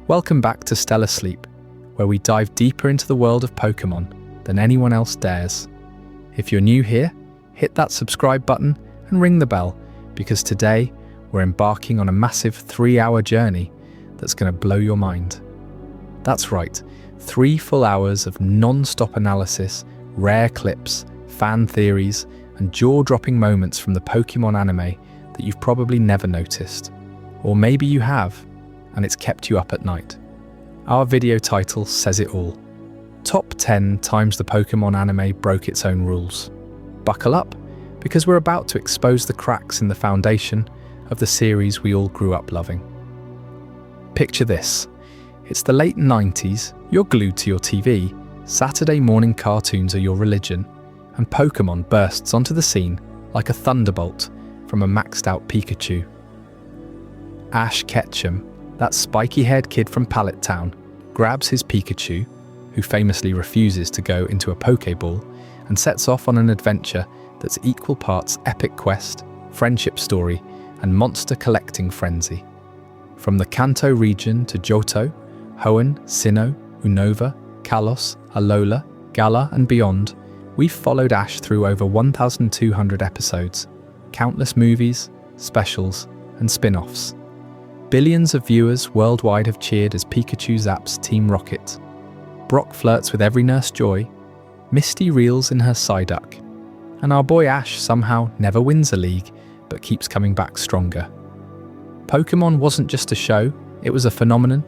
Welcome back to Stellar Sleep, where we dive deeper into the world of Pokémon than anyone else dares. If you're new here, hit that subscribe button and ring the bell, because today we're embarking on a massive 3-hour journey that's going to blow your mind. That's right, 3 full hours of non-stop analysis, rare clips, fan theories, and jaw-dropping moments from the Pokémon anime that you've probably never noticed. Or maybe you have, and it's kept you up at night. Our video title says it all. Top 10 times the Pokémon anime broke its own rules. Buckle up, because we're about to expose the cracks in the foundation of the series we all grew up loving. Picture this. It's the late 90s, you're glued to your TV, Saturday morning cartoons are your religion, and Pokémon bursts onto the scene like a thunderbolt from a maxed out Pikachu. Ash Ketchum, that spiky-haired kid from Pallet Town, grabs his Pikachu, who famously refuses to go into a Pokéball, and sets off on an adventure that's equal parts epic quest, friendship story, and monster collecting frenzy. From the Kanto region to Johto, Hoenn, Sinnoh, Unova, Kalos, Alola, Galar, and beyond, we've followed Ash through over 1,200 episodes, countless movies, specials, and spin-offs. Billions of viewers worldwide have cheered as Pikachu zaps Team Rocket. Brock flirts with every Nurse Joy, Misty reels in her Psyduck, and our boy Ash somehow never wins a league, but keeps coming back stronger. Pokémon wasn't just a show, it was a phenomenon.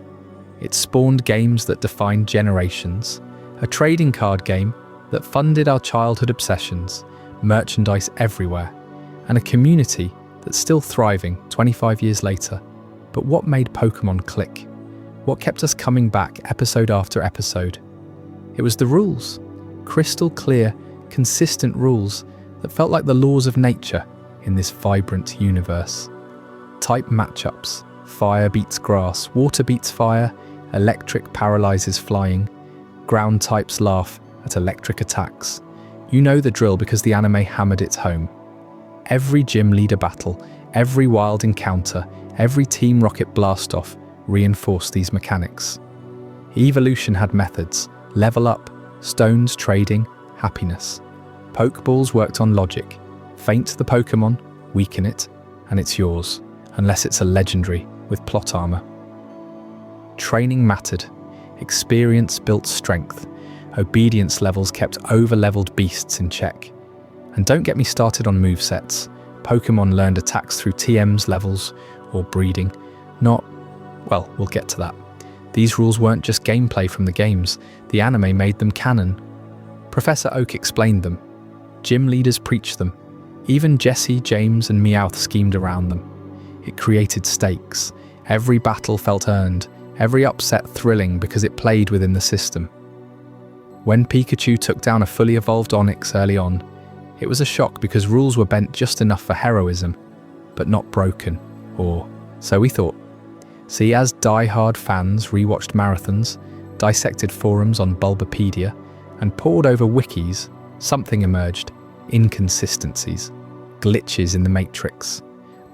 It spawned games that defined generations, a trading card game that funded our childhood obsessions, merchandise everywhere, and a community that's still thriving 25 years later. But what made Pokémon click? What kept us coming back episode after episode? It was the rules. Crystal clear, consistent rules that felt like the laws of nature in this vibrant universe. Type matchups. Fire beats grass, water beats fire, electric paralyzes flying, ground types laugh at electric attacks. You know the drill because the anime hammered it home. Every gym leader battle, every wild encounter, every Team Rocket blast-off reinforced these mechanics. Evolution had methods: level up, stones trading, happiness. Pokeballs worked on logic. Faint the Pokemon, weaken it, and it's yours, unless it's a legendary with plot armor. Training mattered. Experience built strength. Obedience levels kept over-leveled beasts in check. And don't get me started on movesets. Pokémon learned attacks through TM's levels, or breeding. Well, we'll get to that. These rules weren't just gameplay from the games, the anime made them canon. Professor Oak explained them. Gym leaders preached them. Even Jesse, James, and Meowth schemed around them. It created stakes. Every battle felt earned, every upset thrilling because it played within the system. When Pikachu took down a fully evolved Onix early on, it was a shock because rules were bent just enough for heroism, but not broken, or so we thought. See, as die-hard fans rewatched marathons, dissected forums on Bulbapedia, and pored over wikis, something emerged: inconsistencies, glitches in the matrix,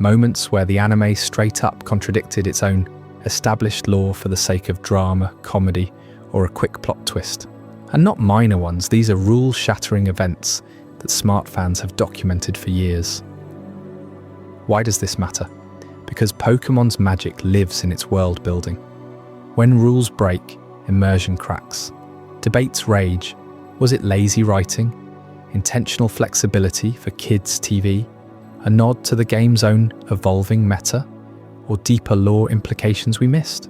moments where the anime straight up contradicted its own established lore for the sake of drama, comedy, or a quick plot twist. And not minor ones, these are rule-shattering events that smart fans have documented for years. Why does this matter? Because Pokémon's magic lives in its world building. When rules break, immersion cracks. Debates rage. Was it lazy writing? Intentional flexibility for kids' TV? A nod to the game's own evolving meta? Or deeper lore implications we missed?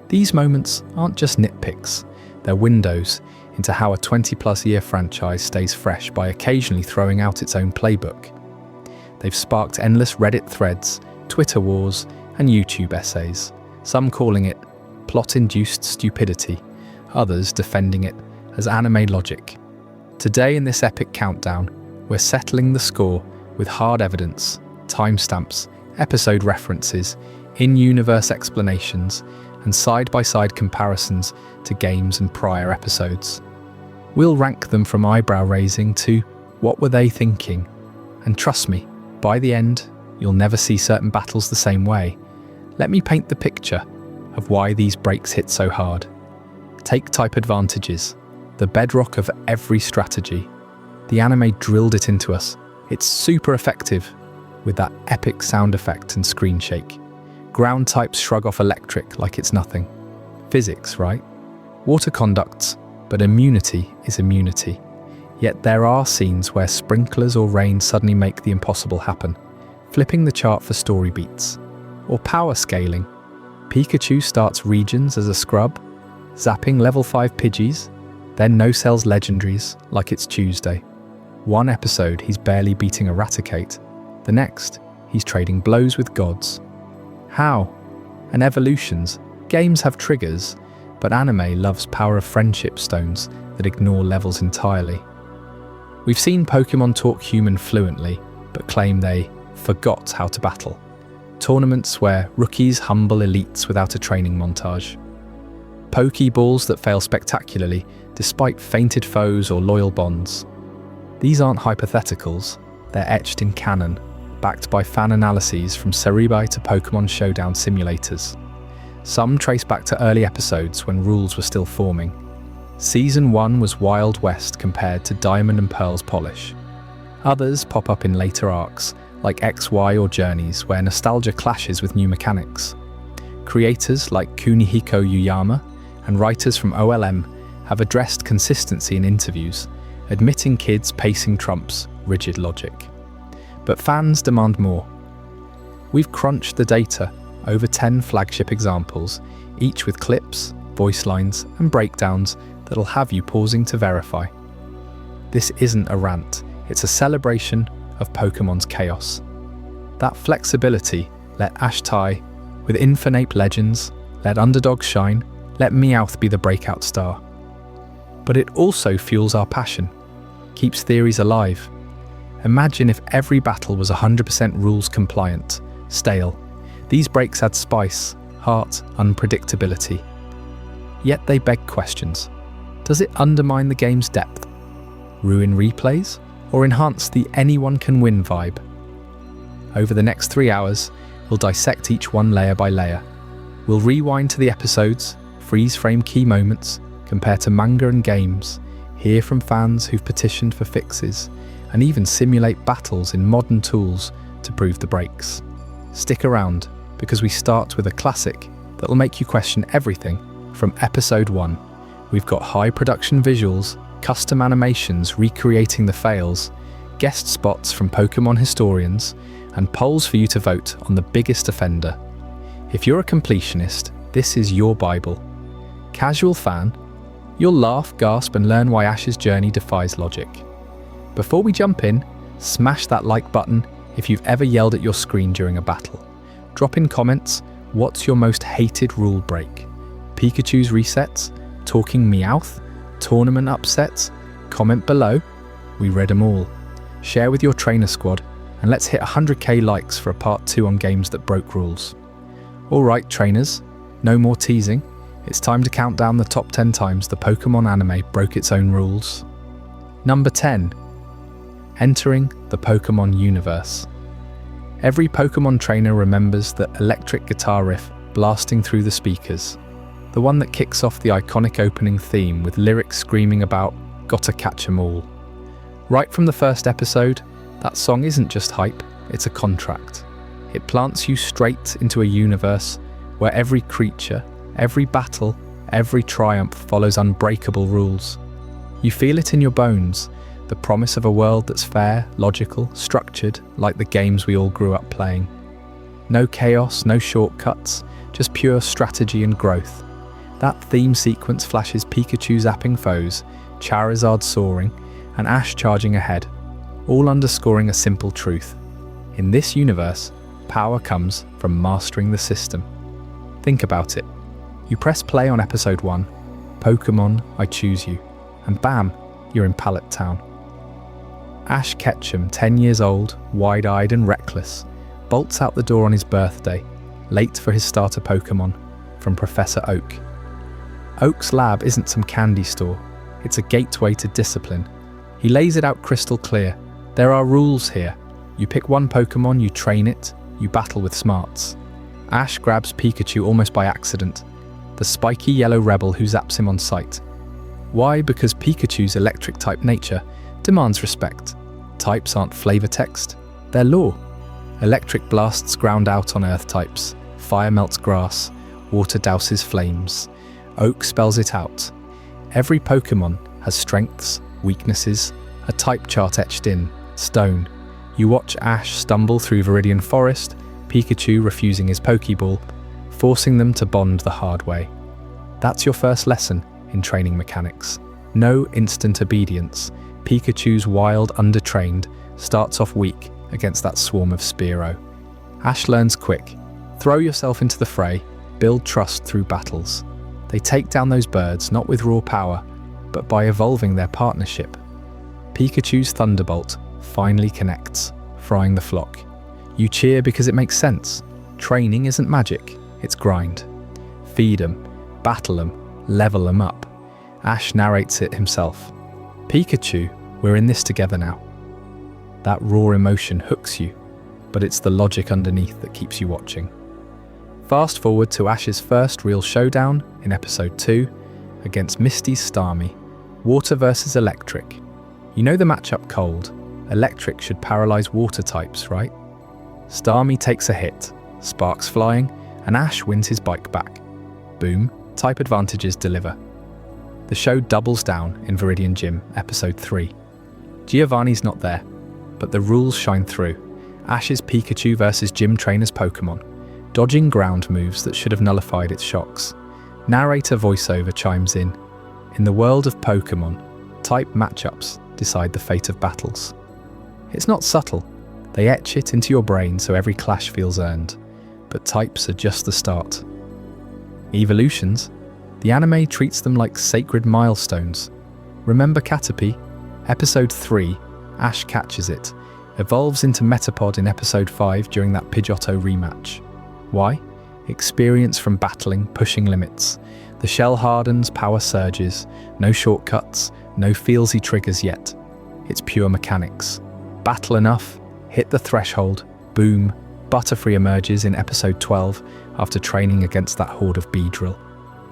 These moments aren't just nitpicks, they're windows into how a 20-plus year franchise stays fresh by occasionally throwing out its own playbook. They've sparked endless Reddit threads, Twitter wars, and YouTube essays, some calling it plot-induced stupidity, others defending it as anime logic. Today in this epic countdown, we're settling the score with hard evidence, timestamps, episode references, in-universe explanations, and side-by-side comparisons to games and prior episodes. We'll rank them from eyebrow-raising to what were they thinking? And trust me, by the end, you'll never see certain battles the same way. Let me paint the picture. of why these breaks hit so hard. Take type advantages, the bedrock of every strategy. The anime drilled it into us. It's super effective, with that epic sound effect and screen shake. Ground types shrug off electric like it's nothing. Physics, right? Water conducts, but immunity is immunity. Yet there are scenes where sprinklers or rain suddenly make the impossible happen, flipping the chart for story beats. Or power scaling. Pikachu starts regions as a scrub, zapping level 5 Pidgeys, then no-cells legendaries like it's Tuesday. One episode he's barely beating Eradicate, the next he's trading blows with gods. How? And evolutions. Games have triggers, but anime loves power of friendship stones that ignore levels entirely. We've seen Pokémon talk human fluently, but claim they forgot how to battle. Tournaments where rookies humble elites without a training montage. Pokeballs that fail spectacularly despite fainted foes or loyal bonds. These aren't hypotheticals, they're etched in canon, backed by fan analyses from Cerebi to Pokémon Showdown simulators. Some trace back to early episodes when rules were still forming. Season 1 was Wild West compared to Diamond and Pearl's polish. Others pop up in later arcs, like XY or Journeys, where nostalgia clashes with new mechanics. Creators like Kunihiko Yuyama and writers from OLM have addressed consistency in interviews, admitting kids pacing trumps rigid logic. But fans demand more. We've crunched the data, over 10 flagship examples, each with clips, voice lines, and breakdowns that'll have you pausing to verify. This isn't a rant, it's a celebration of Pokemon's chaos. That flexibility let Ash tie, with Infinite Legends, let underdogs shine, let Meowth be the breakout star. But it also fuels our passion, keeps theories alive. Imagine if every battle was 100% rules compliant, stale. These breaks add spice, heart, unpredictability. Yet they beg questions. Does it undermine the game's depth? Ruin replays? Or enhance the anyone can win vibe? Over the next 3 hours, we'll dissect each one layer by layer. We'll rewind to the episodes, freeze frame key moments, compare to manga and games, hear from fans who've petitioned for fixes, and even simulate battles in modern tools to prove the breaks. Stick around, because we start with a classic that'll make you question everything from episode 1. We've got high production visuals, custom animations recreating the fails, guest spots from Pokémon historians, and polls for you to vote on the biggest offender. If you're a completionist, this is your Bible. Casual fan, you'll laugh, gasp, and learn why Ash's journey defies logic. Before we jump in, smash that like button if you've ever yelled at your screen during a battle. Drop in comments, what's your most hated rule break? Pikachu's resets? Talking Meowth? Tournament upsets? Comment below. We read them all. Share with your trainer squad, and let's hit 100k likes for a part 2 on games that broke rules. Alright trainers, no more teasing. It's time to count down the top 10 times the Pokémon anime broke its own rules. Number 10. Entering the Pokémon universe. Every Pokémon trainer remembers that electric guitar riff blasting through the speakers. The one that kicks off the iconic opening theme with lyrics screaming about "Gotta catch 'em all." Right from the first episode, that song isn't just hype, it's a contract. It plants you straight into a universe where every creature, every battle, every triumph follows unbreakable rules. You feel it in your bones, the promise of a world that's fair, logical, structured, like the games we all grew up playing. No chaos, no shortcuts, just pure strategy and growth. That theme sequence flashes Pikachu zapping foes, Charizard soaring, and Ash charging ahead, all underscoring a simple truth. In this universe, power comes from mastering the system. Think about it. You press play on episode 1, Pokémon, I choose you, and bam, you're in Pallet Town. Ash Ketchum, 10 years old, wide-eyed and reckless, bolts out the door on his birthday, late for his starter Pokémon, from Professor Oak. Oak's lab isn't some candy store, it's a gateway to discipline. He lays it out crystal clear. There are rules here. You pick one Pokémon, you train it, you battle with smarts. Ash grabs Pikachu almost by accident, the spiky yellow rebel who zaps him on sight. Why? Because Pikachu's electric-type nature demands respect. Types aren't flavor text, they're law. Electric blasts ground out on earth types, fire melts grass, water douses flames, oak spells it out. Every Pokémon has strengths, weaknesses, a type chart etched in stone. You watch Ash stumble through Viridian Forest, Pikachu refusing his Pokeball, forcing them to bond the hard way. That's your first lesson in training mechanics. No instant obedience. Pikachu's wild, undertrained, starts off weak against that swarm of Spearow. Ash learns quick. Throw yourself into the fray, build trust through battles. They take down those birds not with raw power, but by evolving their partnership. Pikachu's Thunderbolt finally connects, frying the flock. You cheer because it makes sense. Training isn't magic, it's grind. Feed 'em, battle 'em, level 'em up. Ash narrates it himself. Pikachu, we're in this together now. That raw emotion hooks you, but it's the logic underneath that keeps you watching. Fast forward to Ash's first real showdown in episode 2 against Misty's Starmie. Water versus electric. You know the matchup cold. Electric should paralyze water types, right? Starmie takes a hit, sparks flying, and Ash wins his bike back. Boom, type advantages deliver. The show doubles down in Viridian Gym, episode 3. Giovanni's not there, but the rules shine through. Ash's Pikachu versus gym trainer's Pokémon, dodging ground moves that should have nullified its shocks. Narrator voiceover chimes in. In the world of Pokémon, type matchups decide the fate of battles. It's not subtle. They etch it into your brain so every clash feels earned. But types are just the start. Evolutions? The anime treats them like sacred milestones. Remember Caterpie? Episode 3, Ash catches it, evolves into Metapod in episode 5 during that Pidgeotto rematch. Why? Experience from battling, pushing limits. The shell hardens, power surges, no shortcuts, no feelsy triggers yet. It's pure mechanics. Battle enough, hit the threshold, boom, Butterfree emerges in episode 12 after training against that horde of Beedrill.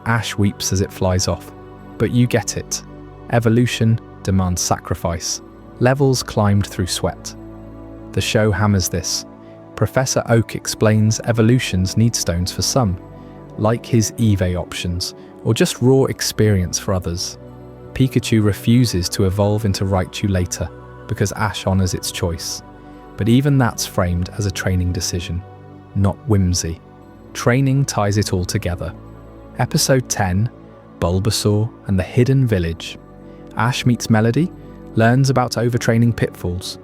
Ash weeps as it flies off, but you get it. Evolution demands sacrifice. Levels climbed through sweat. The show hammers this. Professor Oak explains evolutions need stones for some, like his EVA options, or just raw experience for others. Pikachu refuses to evolve into Raichu later, because Ash honors its choice. But even that's framed as a training decision, not whimsy. Training ties it all together. Episode 10, Bulbasaur and the Hidden Village. Ash meets Melody, learns about overtraining pitfalls.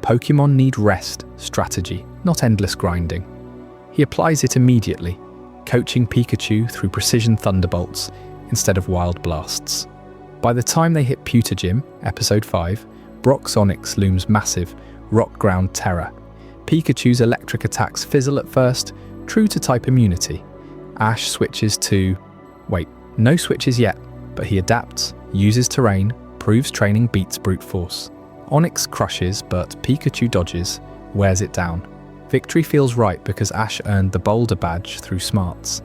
Pokémon need rest, strategy, not endless grinding. He applies it immediately, coaching Pikachu through precision thunderbolts instead of wild blasts. By the time they hit Pewter Gym, episode 5, Brock's Onix looms massive, rock ground terror. Pikachu's electric attacks fizzle at first, true to type immunity. Ash switches to... no switches yet, but he adapts, uses terrain, proves training beats brute force. Onix crushes, but Pikachu dodges, wears it down. Victory feels right because Ash earned the Boulder Badge through smarts.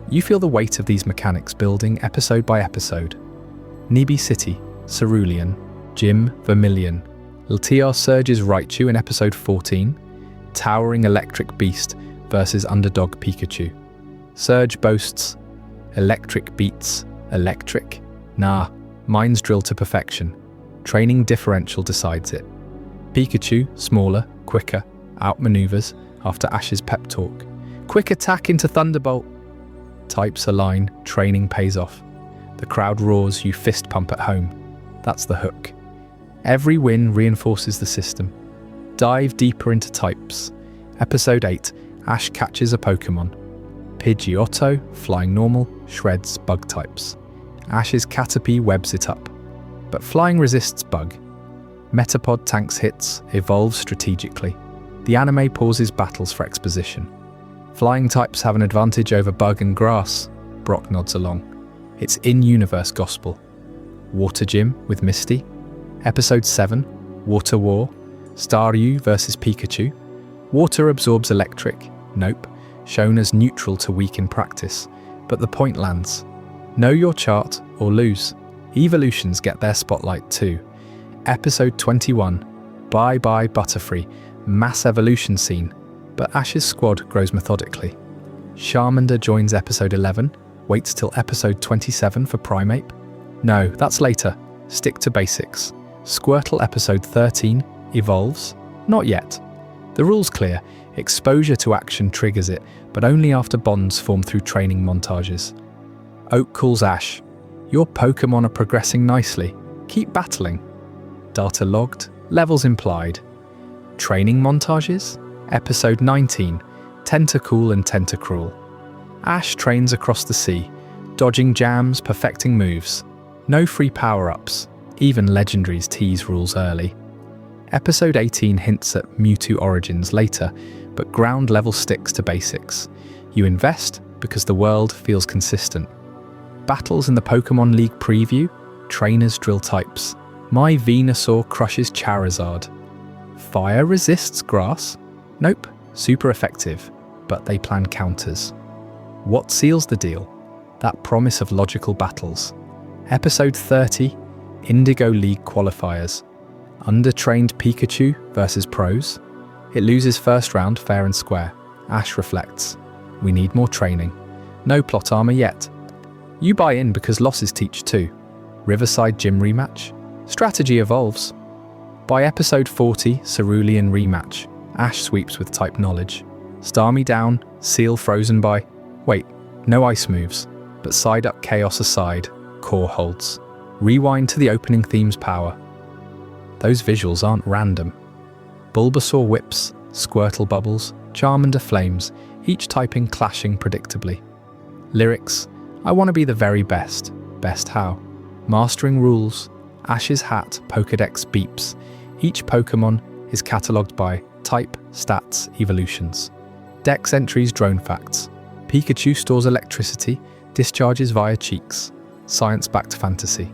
You feel the weight of these mechanics building episode by episode. Nibi City, Cerulean, Gym, Vermilion. Latios surges Raichu in episode 14. Towering electric beast versus underdog Pikachu. Surge boasts, electric beats, electric. Nah, mine's drilled to perfection. Training differential decides it. Pikachu, smaller, quicker, outmaneuvers after Ash's pep talk. Quick attack into Thunderbolt. Types align, training pays off. The crowd roars, you fist pump at home. That's the hook. Every win reinforces the system. Dive deeper into types. Episode 8, Ash catches a Pokémon. Pidgeotto, flying normal, shreds bug types. Ash's Caterpie webs it up. But flying resists bug. Metapod tanks hits, evolves strategically. The anime pauses battles for exposition. Flying types have an advantage over bug and grass. Brock nods along. It's in-universe gospel. Water Gym with Misty. Episode 7, Water War. Staryu versus Pikachu. Water absorbs electric. Nope. shown as neutral to weak in practice, but the point lands. Know your chart or lose. Evolutions get their spotlight too. Episode 21, Bye Bye Butterfree, mass evolution scene, but Ash's squad grows methodically. Charmander joins episode 11, waits till episode 27 for Primeape. No, that's later. Stick to basics. Squirtle episode 13, evolves? Not yet. The rule's clear. Exposure to action triggers it, but only after bonds form through training montages. Oak calls Ash. Your Pokémon are progressing nicely. Keep battling. Data logged, levels implied. Training montages? Episode 19, Tentacool and Tentacruel. Ash trains across the sea, dodging jams, perfecting moves. No free power-ups. Even legendaries tease rules early. Episode 18 hints at Mewtwo origins later, but ground level sticks to basics. You invest because the world feels consistent. Battles in the Pokémon League preview? Trainers drill types. My Venusaur crushes Charizard. Fire resists grass? Nope, super effective, but they plan counters. What seals the deal? That promise of logical battles. Episode 30, Indigo League qualifiers. Undertrained Pikachu versus pros. It loses first round fair and square. Ash reflects. We need more training. No plot armor yet. You buy in because losses teach too. Riverside Gym rematch. Strategy evolves. By episode 40, Cerulean rematch. Ash sweeps with type knowledge. Starmie down, Seal frozen by... Wait, no ice moves. But side up chaos aside, core holds. Rewind to the opening theme's power. Those visuals aren't random. Bulbasaur whips, Squirtle bubbles, Charmander flames, each typing clashing predictably. Lyrics, I want to be the very best. Best how? Mastering rules, Ash's hat, Pokédex beeps. Each Pokémon is catalogued by type, stats, evolutions. Dex entries, drone facts. Pikachu stores electricity, discharges via cheeks. Science-backed fantasy.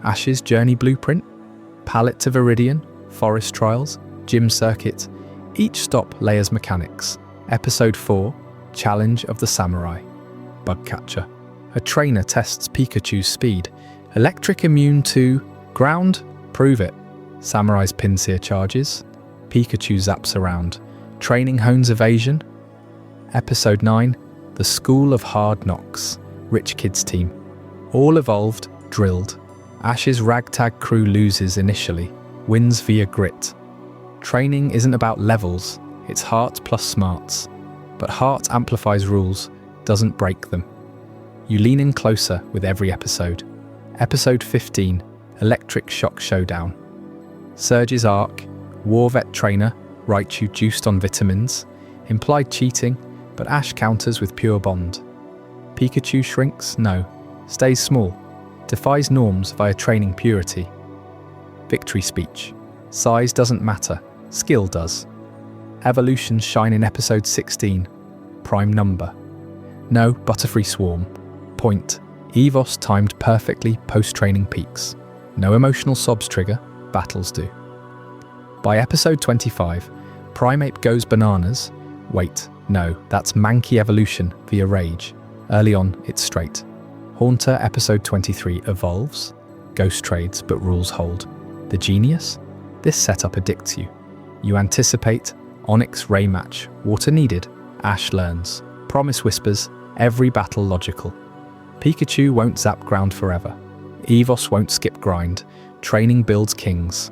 Ash's journey blueprint. Palette to Viridian, forest trials, gym circuit. Each stop layers mechanics. Episode 4, Challenge of the Samurai. Bugcatcher. A trainer tests Pikachu's speed. Electric immune to ground? Prove it. Samurai's Pinsir charges. Pikachu zaps around. Training hones evasion. Episode 9, The School of Hard Knocks. Rich Kids team. All evolved, drilled. Ash's ragtag crew loses initially, wins via grit. Training isn't about levels, it's heart plus smarts. But heart amplifies rules, doesn't break them. You lean in closer with every episode. Episode 15, Electric Shock Showdown. Surge's arc, War Vet trainer, Raichu juiced on vitamins. Implied cheating, but Ash counters with pure bond. Pikachu shrinks? No. Stays small. Defies norms via training purity. Victory speech. Size doesn't matter, skill does. Evolutions shine in episode 16. Prime number. No, Butterfree swarm. Point. Evos timed perfectly post-training peaks. No emotional sobs trigger, battles do. By episode 25, Primeape goes bananas. Wait, no, that's Mankey evolution via rage. Early on, it's straight. Haunter episode 23 evolves. Ghost trades, but rules hold. The genius? This setup addicts you. You anticipate, Onyx Ray match, water needed, Ash learns. Promise whispers, every battle logical. Pikachu won't zap ground forever. Evos won't skip grind. Training builds kings.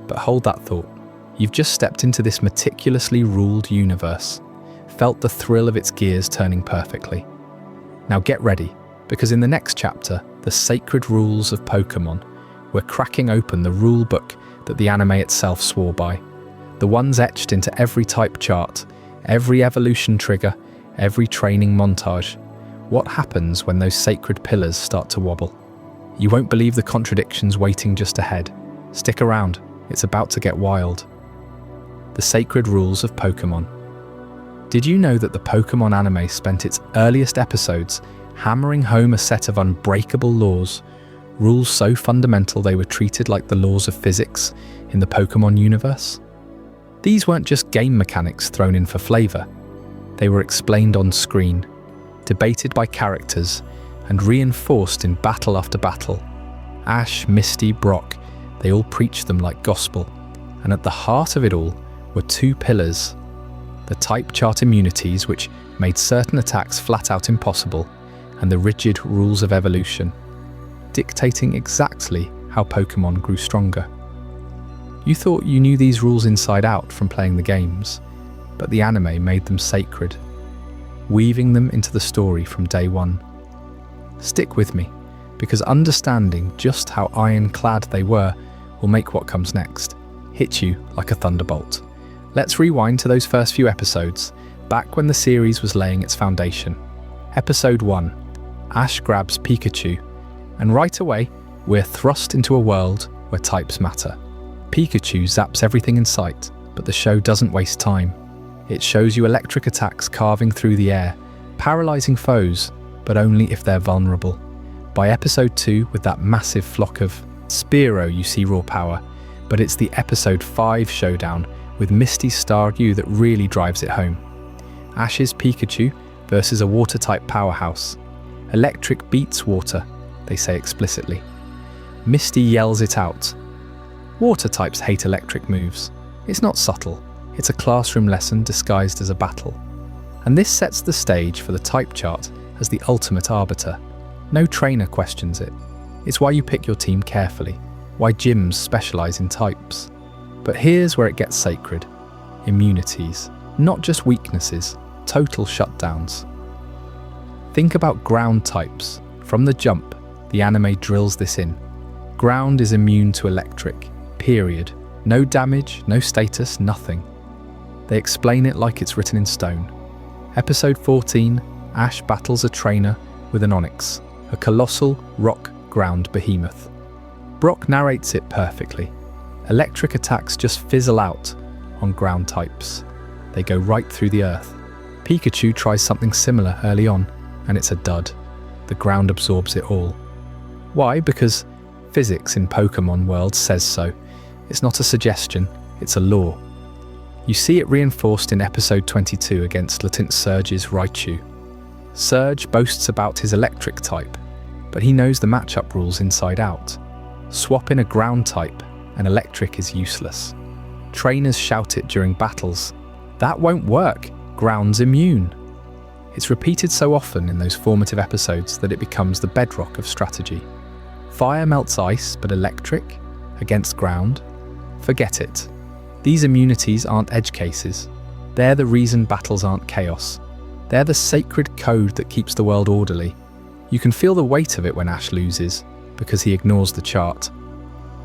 But hold that thought. You've just stepped into this meticulously ruled universe. Felt the thrill of its gears turning perfectly. Now get ready, because in the next chapter, The Sacred Rules of Pokémon, we're cracking open the rule book that the anime itself swore by. The ones etched into every type chart, every evolution trigger, every training montage. What happens when those sacred pillars start to wobble? You won't believe the contradictions waiting just ahead. Stick around, it's about to get wild. The Sacred Rules of Pokémon. Did you know that the Pokémon anime spent its earliest episodes hammering home a set of unbreakable laws, rules so fundamental they were treated like the laws of physics in the Pokémon universe? These weren't just game mechanics thrown in for flavor. They were explained on screen, debated by characters, and reinforced in battle after battle. Ash, Misty, Brock, they all preached them like gospel. And at the heart of it all were two pillars: the type chart immunities, which made certain attacks flat out impossible, and the rigid rules of evolution, dictating exactly how Pokémon grew stronger. You thought you knew these rules inside out from playing the games, but the anime made them sacred, weaving them into the story from day one. Stick with me, because understanding just how ironclad they were will make what comes next hit you like a thunderbolt. Let's rewind to those first few episodes, back when the series was laying its foundation. Episode 1, Ash grabs Pikachu, and right away, we're thrust into a world where types matter. Pikachu zaps everything in sight, but the show doesn't waste time. It shows you electric attacks carving through the air, paralyzing foes, but only if they're vulnerable. By episode 2, with that massive flock of Spearow, you see raw power, but it's the episode 5 showdown with Misty's Staryu that really drives it home. Ash's Pikachu versus a water-type powerhouse. Electric beats water, they say explicitly. Misty yells it out. Water types hate electric moves. It's not subtle, it's a classroom lesson disguised as a battle. And this sets the stage for the type chart as the ultimate arbiter. No trainer questions it. It's why you pick your team carefully, why gyms specialise in types. But here's where it gets sacred. Immunities. Not just weaknesses, total shutdowns. Think about ground types. From the jump, the anime drills this in. Ground is immune to electric, period. No damage, no status, nothing. They explain it like it's written in stone. Episode 14, Ash battles a trainer with an Onyx, a colossal rock ground behemoth. Brock narrates it perfectly. Electric attacks just fizzle out on ground types. They go right through the earth. Pikachu tries something similar early on, and it's a dud. The ground absorbs it all. Why? Because physics in Pokémon world says so. It's not a suggestion, it's a law. You see it reinforced in episode 22 against Latent Surge's Raichu. Surge boasts about his electric type, but he knows the matchup rules inside out. Swap in a ground type, and electric is useless. Trainers shout it during battles. That won't work, ground's immune. It's repeated so often in those formative episodes that it becomes the bedrock of strategy. Fire melts ice, but electric? Against ground? Forget it. These immunities aren't edge cases. They're the reason battles aren't chaos. They're the sacred code that keeps the world orderly. You can feel the weight of it when Ash loses, because he ignores the chart.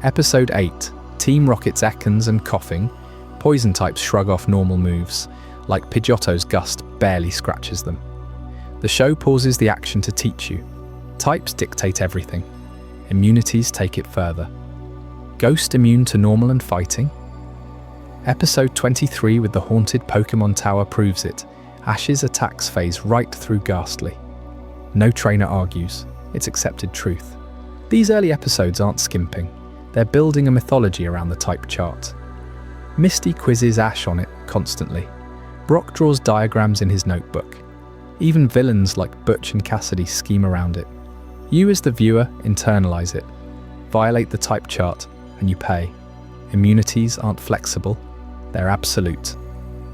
Episode 8, Team Rocket's Ekans and Coughing. Poison types shrug off normal moves, like Pidgeotto's Gust barely scratches them. The show pauses the action to teach you. Types dictate everything. Immunities take it further. Ghost immune to normal and fighting? Episode 23 with the haunted Pokémon Tower proves it. Ash's attacks phase right through Ghastly. No trainer argues. It's accepted truth. These early episodes aren't skimping. They're building a mythology around the type chart. Misty quizzes Ash on it constantly. Brock draws diagrams in his notebook. Even villains like Butch and Cassidy scheme around it. You as the viewer internalize it. Violate the type chart and you pay. Immunities aren't flexible, they're absolute.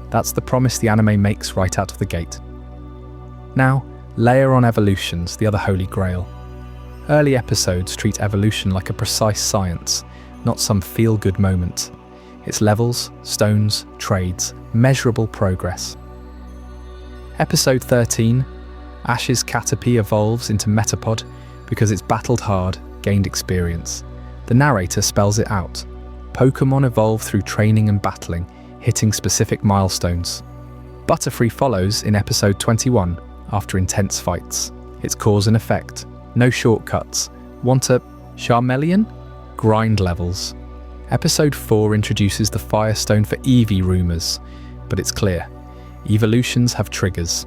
That's the promise the anime makes right out of the gate. Now, layer on evolutions, the other holy grail. Early episodes treat evolution like a precise science, not some feel-good moment. It's levels, stones, trades, measurable progress. Episode 13, Ash's Caterpie evolves into Metapod because it's battled hard, gained experience. The narrator spells it out. Pokémon evolve through training and battling, hitting specific milestones. Butterfree follows in episode 21 after intense fights. It's cause and effect. No shortcuts. Want a Charmeleon? Grind levels. Episode 4 introduces the Firestone for Eevee rumours, but it's clear. Evolutions have triggers.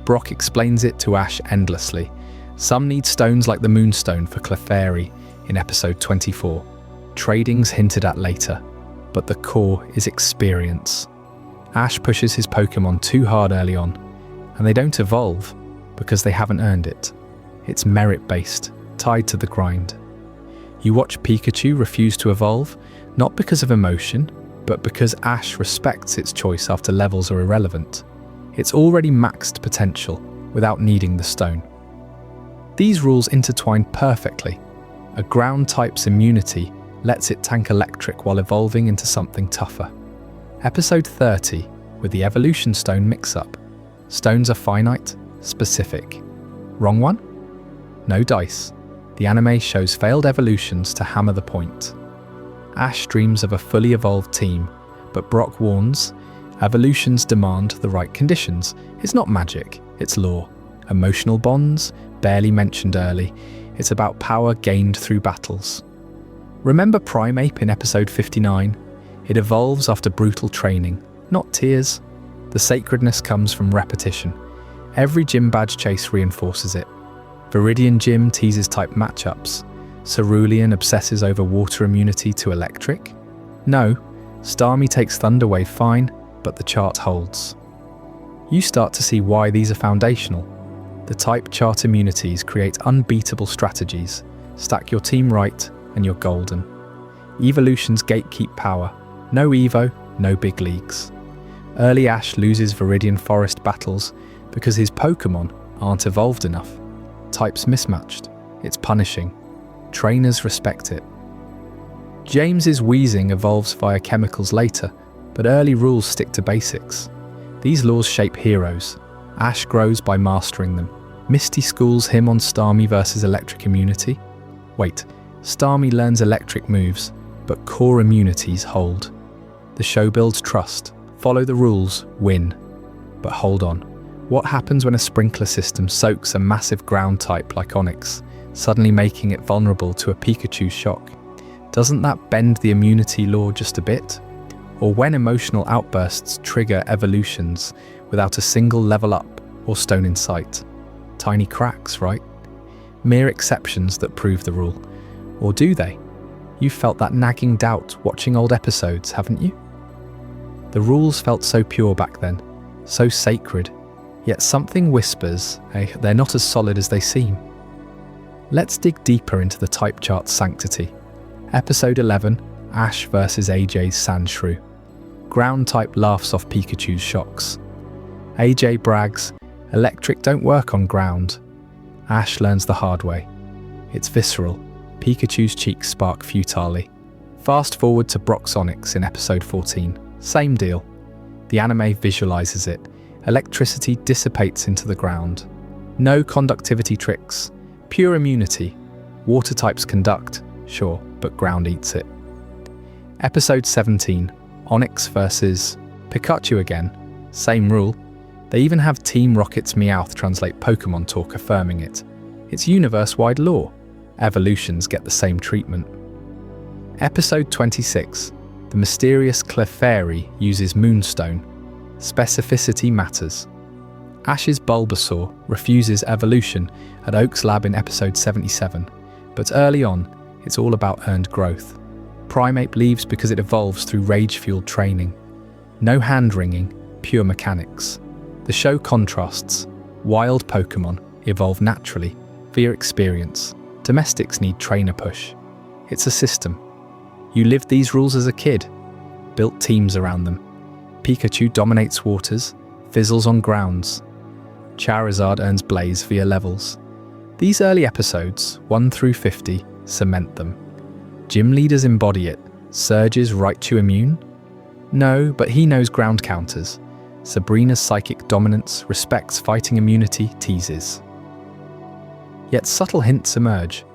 Brock explains it to Ash endlessly. Some need stones like the Moonstone for Clefairy in episode 24. Trading's hinted at later, but the core is experience. Ash pushes his Pokémon too hard early on, and they don't evolve because they haven't earned it. It's merit-based, tied to the grind. You watch Pikachu refuse to evolve, not because of emotion, but because Ash respects its choice after levels are irrelevant. It's already maxed potential without needing the stone. These rules intertwine perfectly. A ground type's immunity lets it tank electric while evolving into something tougher. Episode 30, with the evolution stone mix-up. Stones are finite, specific. Wrong one? No dice. The anime shows failed evolutions to hammer the point. Ash dreams of a fully evolved team, but Brock warns, evolutions demand the right conditions. It's not magic, it's lore. Emotional bonds, barely mentioned early. It's about power gained through battles. Remember Primeape in episode 59? It evolves after brutal training, not tears. The sacredness comes from repetition. Every gym badge chase reinforces it. Viridian Gym teases type matchups. Cerulean obsesses over water immunity to electric. No, Starmie takes Thunder Wave fine, but the chart holds. You start to see why these are foundational. The type chart immunities create unbeatable strategies. Stack your team right, and you're golden. Evolutions gatekeep power. No Evo, no big leagues. Early Ash loses Viridian Forest battles because his Pokémon aren't evolved enough. Types mismatched. It's punishing. Trainers respect it. James's wheezing evolves via chemicals later, but early rules stick to basics. These laws shape heroes. Ash grows by mastering them. Misty schools him on Starmie versus electric immunity. Wait, Starmie learns electric moves, but core immunities hold. The show builds trust. Follow the rules, win. But hold on. What happens when a sprinkler system soaks a massive ground type like Onix, suddenly making it vulnerable to a Pikachu shock? Doesn't that bend the immunity law just a bit? Or when emotional outbursts trigger evolutions without a single level up or stone in sight? Tiny cracks, right? Mere exceptions that prove the rule. Or do they? You've felt that nagging doubt watching old episodes, haven't you? The rules felt so pure back then, so sacred, yet something whispers, hey, they're not as solid as they seem. Let's dig deeper into the type chart's sanctity. Episode 11, Ash vs AJ's Sandshrew. Ground type laughs off Pikachu's shocks. AJ brags, electric don't work on ground. Ash learns the hard way. It's visceral. Pikachu's cheeks spark futilely. Fast forward to Brock's Onix in episode 14. Same deal. The anime visualizes it. Electricity dissipates into the ground. No conductivity tricks. Pure immunity. Water types conduct, sure, but ground eats it. Episode 17. Onix versus Pikachu again. Same rule. They even have Team Rocket's Meowth translate Pokémon talk affirming it. It's universe-wide lore. Evolutions get the same treatment. Episode 26. The mysterious Clefairy uses Moonstone. Specificity matters. Ash's Bulbasaur refuses evolution at Oak's lab in episode 77, but early on, it's all about earned growth. Primeape leaves because it evolves through rage-fueled training. No hand-wringing, pure mechanics. The show contrasts. Wild Pokémon evolve naturally, via experience. Domestics need trainer push. It's a system. You lived these rules as a kid, built teams around them. Pikachu dominates waters, fizzles on grounds. Charizard earns Blaze via levels. These early episodes, 1 through 50, cement them. Gym leaders embody it. Surge's Raichu immune? No, but he knows ground counters. Sabrina's psychic dominance respects fighting immunity teases. Yet subtle hints emerge.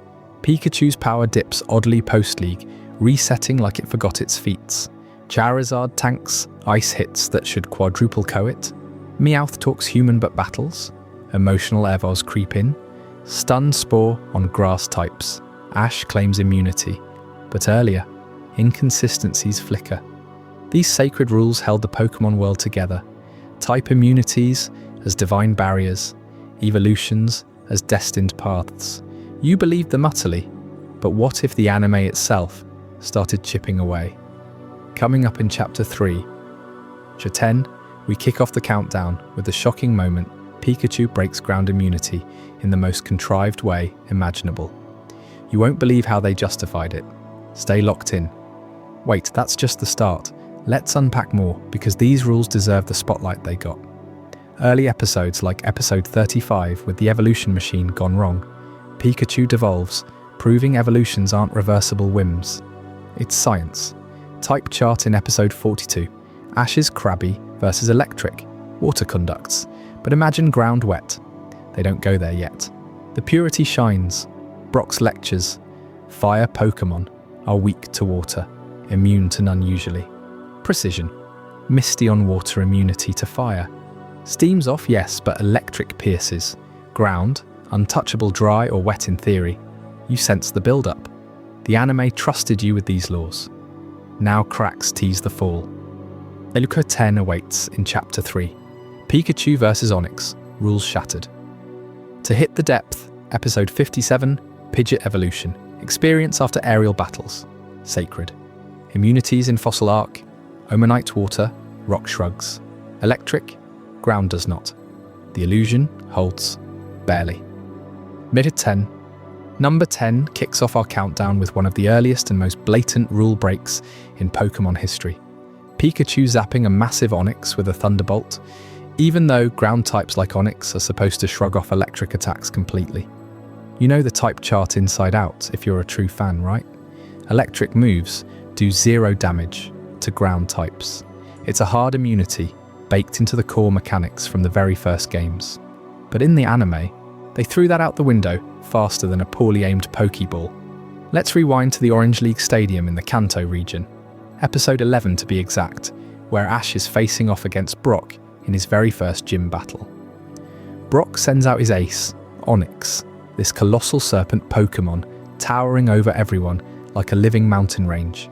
Pikachu's power dips oddly post-league, resetting like it forgot its feats. Charizard tanks ice hits that should quadruple co-it. Meowth talks human but battles. Emotional evos creep in. Stun Spore on grass types. Ash claims immunity. But earlier, inconsistencies flicker. These sacred rules held the Pokémon world together. Type immunities as divine barriers. Evolutions as destined paths. You believed them utterly, but what if the anime itself started chipping away? Coming up in Chapter 3, Chapter 10, we kick off the countdown with the shocking moment Pikachu breaks ground immunity in the most contrived way imaginable. You won't believe how they justified it. Stay locked in. Wait, that's just the start. Let's unpack more, because these rules deserve the spotlight they got. Early episodes like episode 35 with the evolution machine gone wrong, Pikachu devolves, proving evolutions aren't reversible whims. It's science. Type chart in episode 42. Ash's Krabby versus Electric. Water conducts. But imagine ground wet. They don't go there yet. The purity shines. Brock's lectures. Fire Pokémon are weak to water, immune to none usually. Precision. Misty on water, immunity to fire. Steam's off, yes, but electric pierces. Ground, untouchable dry or wet in theory. You sense the build-up. The anime trusted you with these laws. Now cracks tease the fall. Chapter 10 awaits in Chapter 3. Pikachu vs Onix, rules shattered. To hit the depth, episode 57, Pidgeot evolution, experience after aerial battles, sacred. Immunities in Fossil Arc, Omanite water, rock shrugs. Electric, ground does not. The illusion holds, barely. Chapter 10. Number 10 kicks off our countdown with one of the earliest and most blatant rule breaks in Pokémon history. Pikachu zapping a massive Onix with a Thunderbolt, even though ground types like Onix are supposed to shrug off electric attacks completely. You know the type chart inside out if you're a true fan, right? Electric moves do 0 damage to ground types. It's a hard immunity baked into the core mechanics from the very first games. But in the anime, they threw that out the window faster than a poorly aimed Pokeball. Let's rewind to the Orange League Stadium in the Kanto region. Episode 11 to be exact, where Ash is facing off against Brock in his very first gym battle. Brock sends out his ace, Onix, this colossal serpent Pokémon towering over everyone like a living mountain range.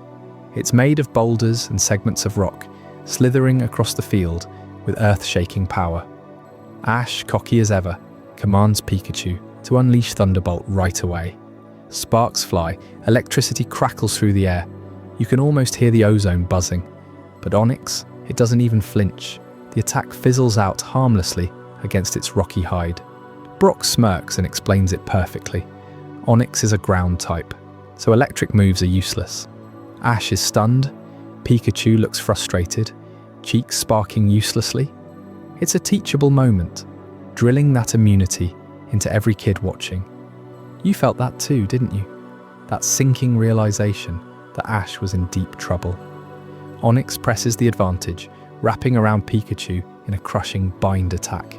It's made of boulders and segments of rock, slithering across the field with earth-shaking power. Ash, cocky as ever, commands Pikachu to unleash Thunderbolt right away. Sparks fly, electricity crackles through the air. You can almost hear the ozone buzzing. But Onix, it doesn't even flinch. The attack fizzles out harmlessly against its rocky hide. Brock smirks and explains it perfectly. Onix is a ground type, so electric moves are useless. Ash is stunned. Pikachu looks frustrated, cheeks sparking uselessly. It's a teachable moment, drilling that immunity into every kid watching. You felt that too, didn't you? That sinking realization that Ash was in deep trouble. Onix presses the advantage, wrapping around Pikachu in a crushing bind attack.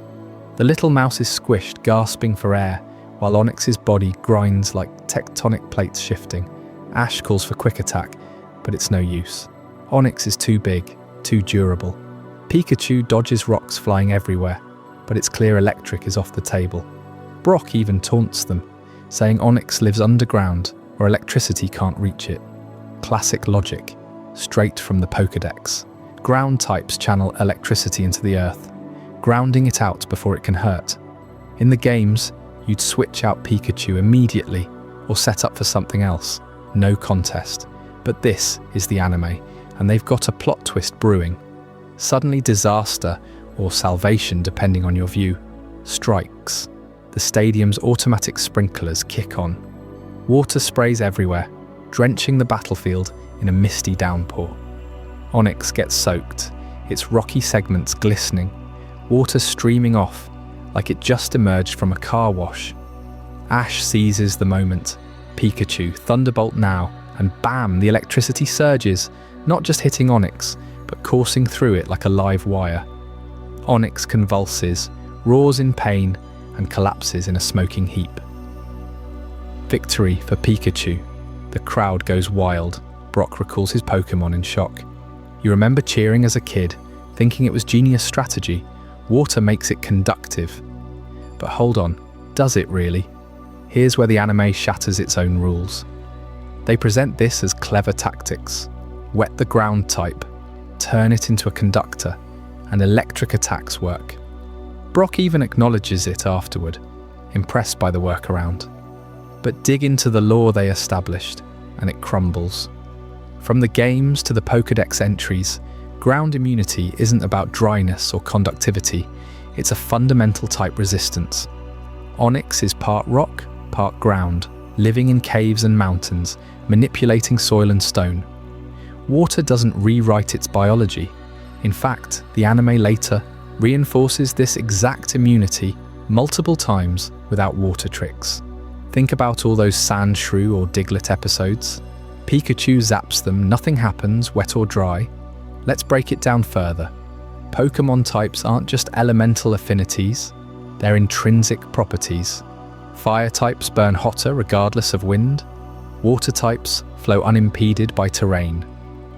The little mouse is squished, gasping for air, while Onix's body grinds like tectonic plates shifting. Ash calls for quick attack, but it's no use. Onix is too big, too durable. Pikachu dodges rocks flying everywhere, but it's clear electric is off the table. Brock even taunts them, saying Onix lives underground where electricity can't reach it. Classic logic, straight from the Pokédex. Ground types channel electricity into the earth, grounding it out before it can hurt. In the games, you'd switch out Pikachu immediately or set up for something else. No contest. But this is the anime, and they've got a plot twist brewing. Suddenly disaster, or salvation depending on your view, strikes. The stadium's automatic sprinklers kick on. Water sprays everywhere, drenching the battlefield in a misty downpour. Onix gets soaked, its rocky segments glistening, water streaming off like it just emerged from a car wash. Ash seizes the moment. Pikachu, Thunderbolt now, and bam, the electricity surges, not just hitting Onix, but coursing through it like a live wire. Onix convulses, roars in pain, and collapses in a smoking heap. Victory for Pikachu. The crowd goes wild. Brock recalls his Pokémon in shock. You remember cheering as a kid, thinking it was genius strategy. Water makes it conductive. But hold on, does it really? Here's where the anime shatters its own rules. They present this as clever tactics. Wet the ground type, turn it into a conductor, and electric attacks work. Brock even acknowledges it afterward, impressed by the workaround. But dig into the lore they established, and it crumbles. From the games to the Pokédex entries, Ground immunity isn't about dryness or conductivity, it's a fundamental type resistance. Onyx is part rock, part ground, living in caves and mountains, manipulating soil and stone. Water doesn't rewrite its biology. In fact, the anime later reinforces this exact immunity multiple times without water tricks. Think about all those Sand Shrew or Diglett episodes. Pikachu zaps them, nothing happens, wet or dry. Let's break it down further. Pokémon types aren't just elemental affinities, they're intrinsic properties. Fire types burn hotter regardless of wind. Water types flow unimpeded by terrain.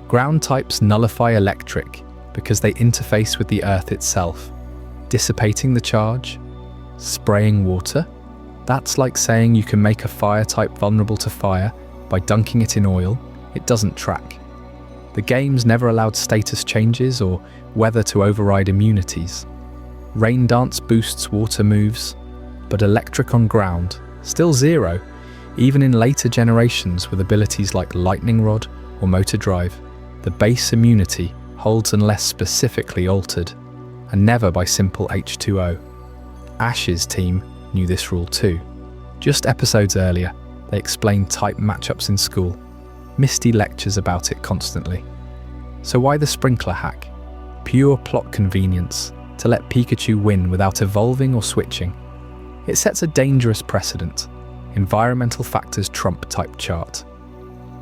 Ground types nullify electric because they interface with the earth itself, dissipating the charge. Spraying water? That's like saying you can make a fire type vulnerable to fire by dunking it in oil. It doesn't track. The games never allowed status changes or weather to override immunities. Rain Dance boosts water moves, but electric on ground, still zero, even in later generations with abilities like Lightning Rod or Motor Drive. The base immunity holds unless specifically altered, and never by simple H2O. Ash's team knew this rule too. Just episodes earlier, they explained type matchups in school. Misty lectures about it constantly. So why the sprinkler hack? Pure plot convenience to let Pikachu win without evolving or switching. It sets a dangerous precedent. Environmental factors trump type chart.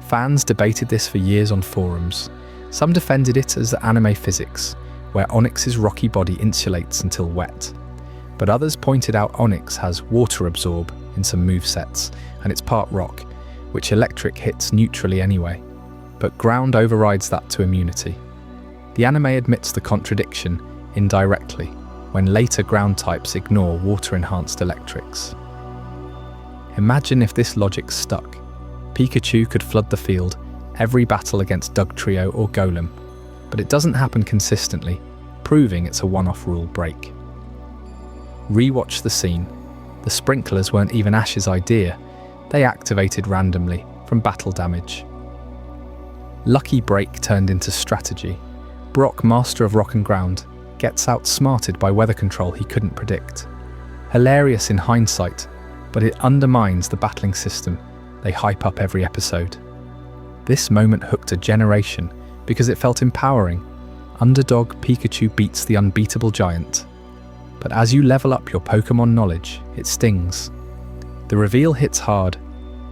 Fans debated this for years on forums. Some defended it as anime physics, where Onyx's rocky body insulates until wet. But others pointed out Onyx has water absorb in some movesets, and it's part rock, which electric hits neutrally anyway. But ground overrides that to immunity. The anime admits the contradiction indirectly, when later ground types ignore water-enhanced electrics. Imagine if this logic stuck. Pikachu could flood the field every battle against Dugtrio or Golem, but it doesn't happen consistently, proving it's a one-off rule break. Rewatch the scene. The sprinklers weren't even Ash's idea. They activated randomly from battle damage. Lucky break turned into strategy. Brock, master of rock and ground, gets outsmarted by weather control he couldn't predict. Hilarious in hindsight, but it undermines the battling system they hype up every episode. This moment hooked a generation because it felt empowering. Underdog Pikachu beats the unbeatable giant. But as you level up your Pokémon knowledge, it stings. The reveal hits hard.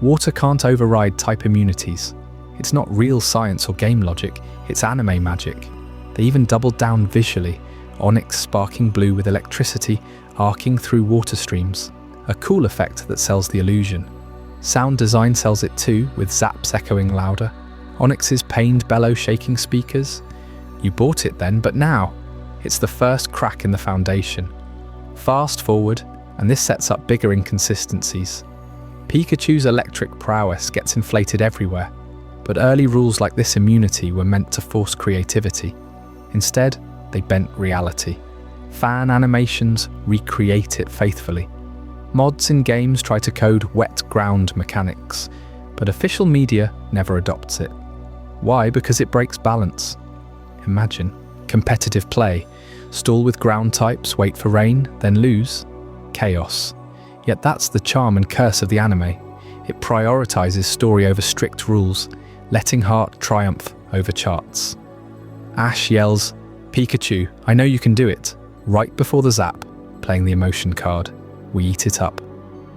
Water can't override type immunities. It's not real science or game logic, it's anime magic. They even doubled down visually, Onyx sparking blue with electricity arcing through water streams. A cool effect that sells the illusion. Sound design sells it too, with zaps echoing louder. Onyx's pained bellow shaking speakers. You bought it then, but now? It's the first crack in the foundation. Fast forward, and this sets up bigger inconsistencies. Pikachu's electric prowess gets inflated everywhere, but early rules like this immunity were meant to force creativity. Instead, they bent reality. Fan animations recreate it faithfully. Mods in games try to code wet ground mechanics, but official media never adopts it. Why? Because it breaks balance. Imagine competitive play. Stall with ground types, wait for rain, then lose. Chaos. Yet that's the charm and curse of the anime. It prioritizes story over strict rules, letting heart triumph over charts. Ash yells, "Pikachu, I know you can do it," right before the zap, playing the emotion card. We eat it up.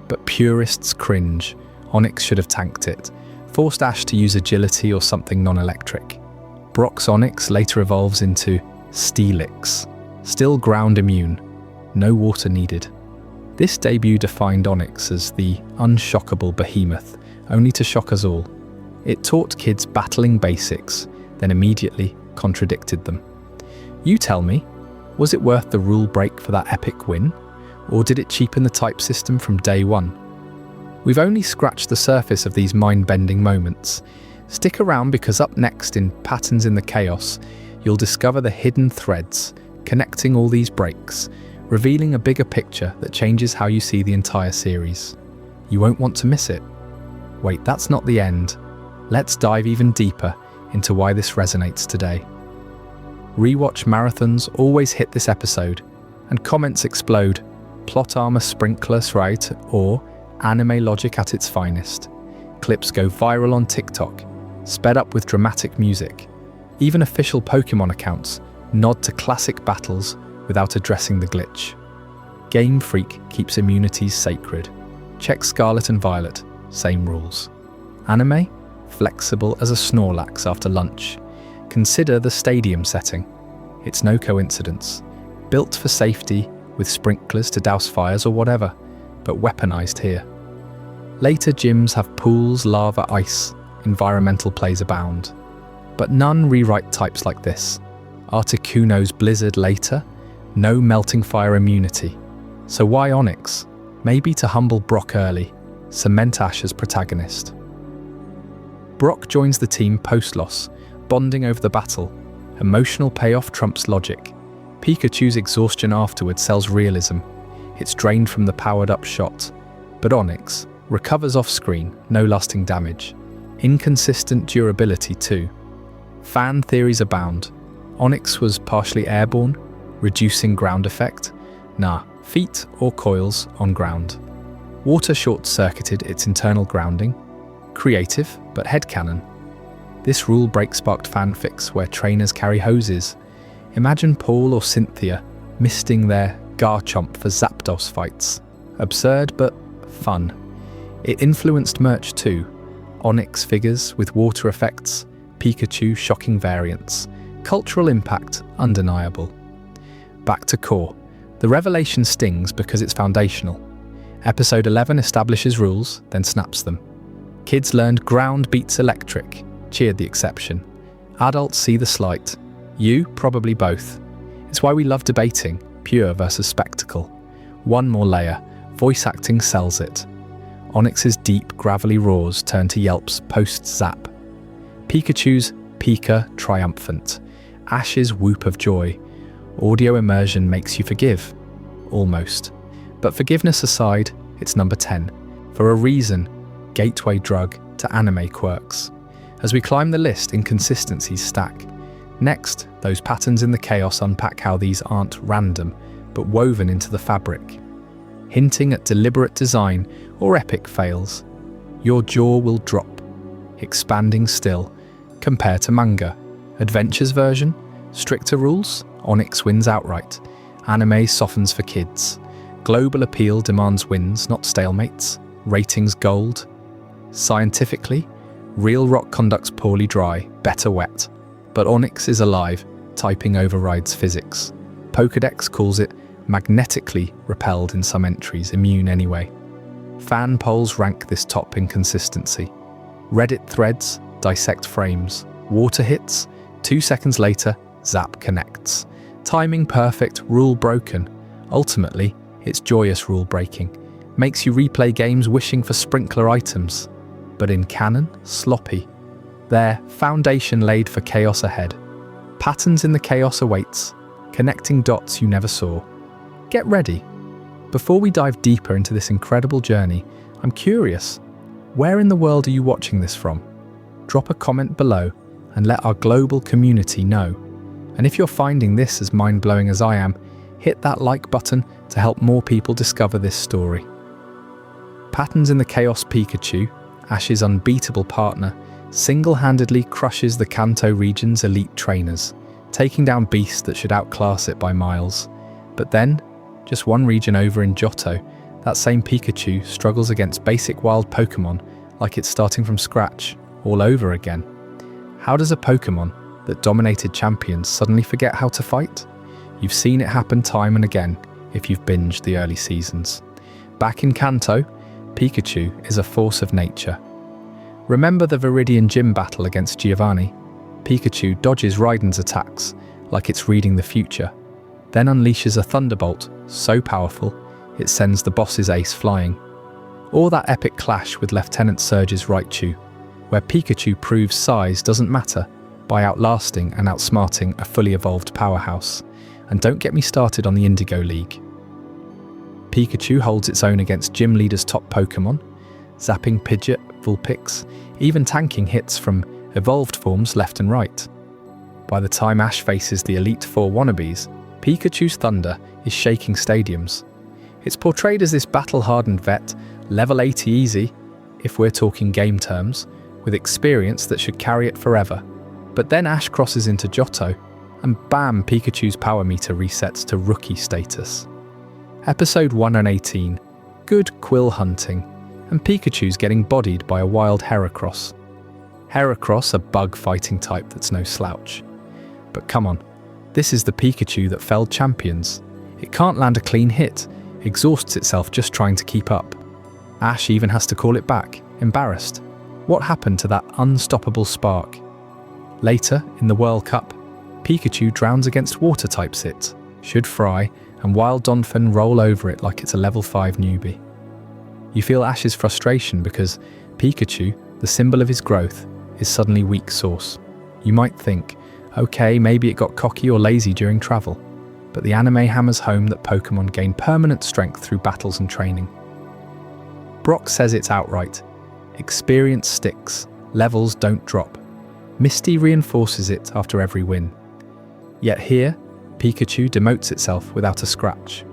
But purists cringe. Onyx should have tanked it, forced Ash to use agility or something non-electric. Brock's Onyx later evolves into Steelix, still ground immune, no water needed. This debut defined Onyx as the unshockable behemoth, only to shock us all. It taught kids battling basics, then immediately contradicted them. You tell me, was it worth the rule break for that epic win? Or did it cheapen the type system from day one? We've only scratched the surface of these mind-bending moments. Stick around because up next in Patterns in the Chaos, you'll discover the hidden threads connecting all these breaks, revealing a bigger picture that changes how you see the entire series. You won't want to miss it. Wait, that's not the end. Let's dive even deeper into why this resonates today. Rewatch marathons always hit this episode, and comments explode. Plot armor sprinklers, right? Or anime logic at its finest. Clips go viral on TikTok, sped up with dramatic music. Even official Pokémon accounts nod to classic battles without addressing the glitch. Game Freak keeps immunities sacred. Check Scarlet and Violet, same rules. Anime? Flexible as a Snorlax after lunch. Consider the stadium setting. It's no coincidence. Built for safety, with sprinklers to douse fires or whatever, but weaponized here. Later gyms have pools, lava, ice, environmental plays abound. But none rewrite types like this. Articuno's Blizzard later, no melting fire immunity. So why Onyx? Maybe to humble Brock early, cement Ash as protagonist. Brock joins the team post-loss, bonding over the battle. Emotional payoff trumps logic. Pikachu's exhaustion afterward sells realism. It's drained from the powered-up shot. But Onyx recovers off-screen, no lasting damage. Inconsistent durability too. Fan theories abound. Onyx was partially airborne, reducing ground effect. Nah, feet or coils on ground. Water short-circuited its internal grounding. Creative, but headcanon. This rule break sparked fanfics where trainers carry hoses. Imagine Paul or Cynthia misting their Garchomp for Zapdos fights. Absurd, but fun. It influenced merch too. Onyx figures with water effects, Pikachu shocking variants. Cultural impact undeniable. Back to core. The revelation stings because it's foundational. Episode 11 establishes rules, then snaps them. Kids learned ground beats electric, cheered the exception. Adults see the slight. You, probably both. It's why we love debating, pure versus spectacle. One more layer, voice acting sells it. Onyx's deep, gravelly roars turn to yelps post-zap. Pikachu's Pika triumphant. Ash's whoop of joy. Audio immersion makes you forgive. Almost. But forgiveness aside, it's number 10. For a reason, gateway drug to anime quirks. As we climb the list, inconsistencies stack. Next, those patterns in the chaos unpack how these aren't random, but woven into the fabric. Hinting at deliberate design or epic fails. Your jaw will drop. Expanding still. Compare to manga. Adventures version? Stricter rules? Onyx wins outright. Anime softens for kids. Global appeal demands wins, not stalemates. Ratings gold. Scientifically, real rock conducts poorly dry, better wet. But Onyx is alive, typing overrides physics. Pokédex calls it magnetically repelled in some entries, immune anyway. Fan polls rank this top inconsistency. Reddit threads dissect frames. Water hits, 2 seconds later, Zap connects. Timing perfect, rule broken. Ultimately, it's joyous rule breaking. Makes you replay games wishing for sprinkler items. But in canon, sloppy. There, foundation laid for chaos ahead. Patterns in the chaos awaits, connecting dots you never saw. Get ready. Before we dive deeper into this incredible journey, I'm curious, where in the world are you watching this from? Drop a comment below and let our global community know. And if you're finding this as mind-blowing as I am, hit that like button to help more people discover this story. Patterns in the Chaos Pikachu, Ash's unbeatable partner, single-handedly crushes the Kanto region's elite trainers, taking down beasts that should outclass it by miles. But then, just one region over in Johto, that same Pikachu struggles against basic wild Pokémon like it's starting from scratch, all over again. How does a Pokémon that dominated champions suddenly forget how to fight? You've seen it happen time and again if you've binged the early seasons. Back in Kanto, Pikachu is a force of nature. Remember the Viridian gym battle against Giovanni? Pikachu dodges Raiden's attacks like it's reading the future, then unleashes a thunderbolt so powerful it sends the boss's ace flying. Or that epic clash with Lieutenant Surge's Raichu, where Pikachu proves size doesn't matter by outlasting and outsmarting a fully evolved powerhouse. And don't get me started on the Indigo League. Pikachu holds its own against Gym Leader's top Pokémon, zapping Pidgeot, Vulpix, even tanking hits from evolved forms left and right. By the time Ash faces the Elite Four wannabes, Pikachu's thunder is shaking stadiums. It's portrayed as this battle-hardened vet, level 80 easy, if we're talking game terms, with experience that should carry it forever. But then Ash crosses into Johto, and bam, Pikachu's power meter resets to rookie status. Episode 118, good quill hunting, and Pikachu's getting bodied by a wild Heracross. Heracross, a bug-fighting type that's no slouch. But come on, this is the Pikachu that felled champions. It can't land a clean hit, exhausts itself just trying to keep up. Ash even has to call it back, embarrassed. What happened to that unstoppable spark? Later, in the World Cup, Pikachu drowns against water-type Sit, should fry, and Wild Donphan roll over it like it's a level 5 newbie. You feel Ash's frustration because Pikachu, the symbol of his growth, is suddenly weak sauce. You might think, okay, maybe it got cocky or lazy during travel, but the anime hammers home that Pokémon gain permanent strength through battles and training. Brock says it's outright. Experience sticks, levels don't drop. Misty reinforces it after every win. Yet here, Pikachu demotes itself without a scratch.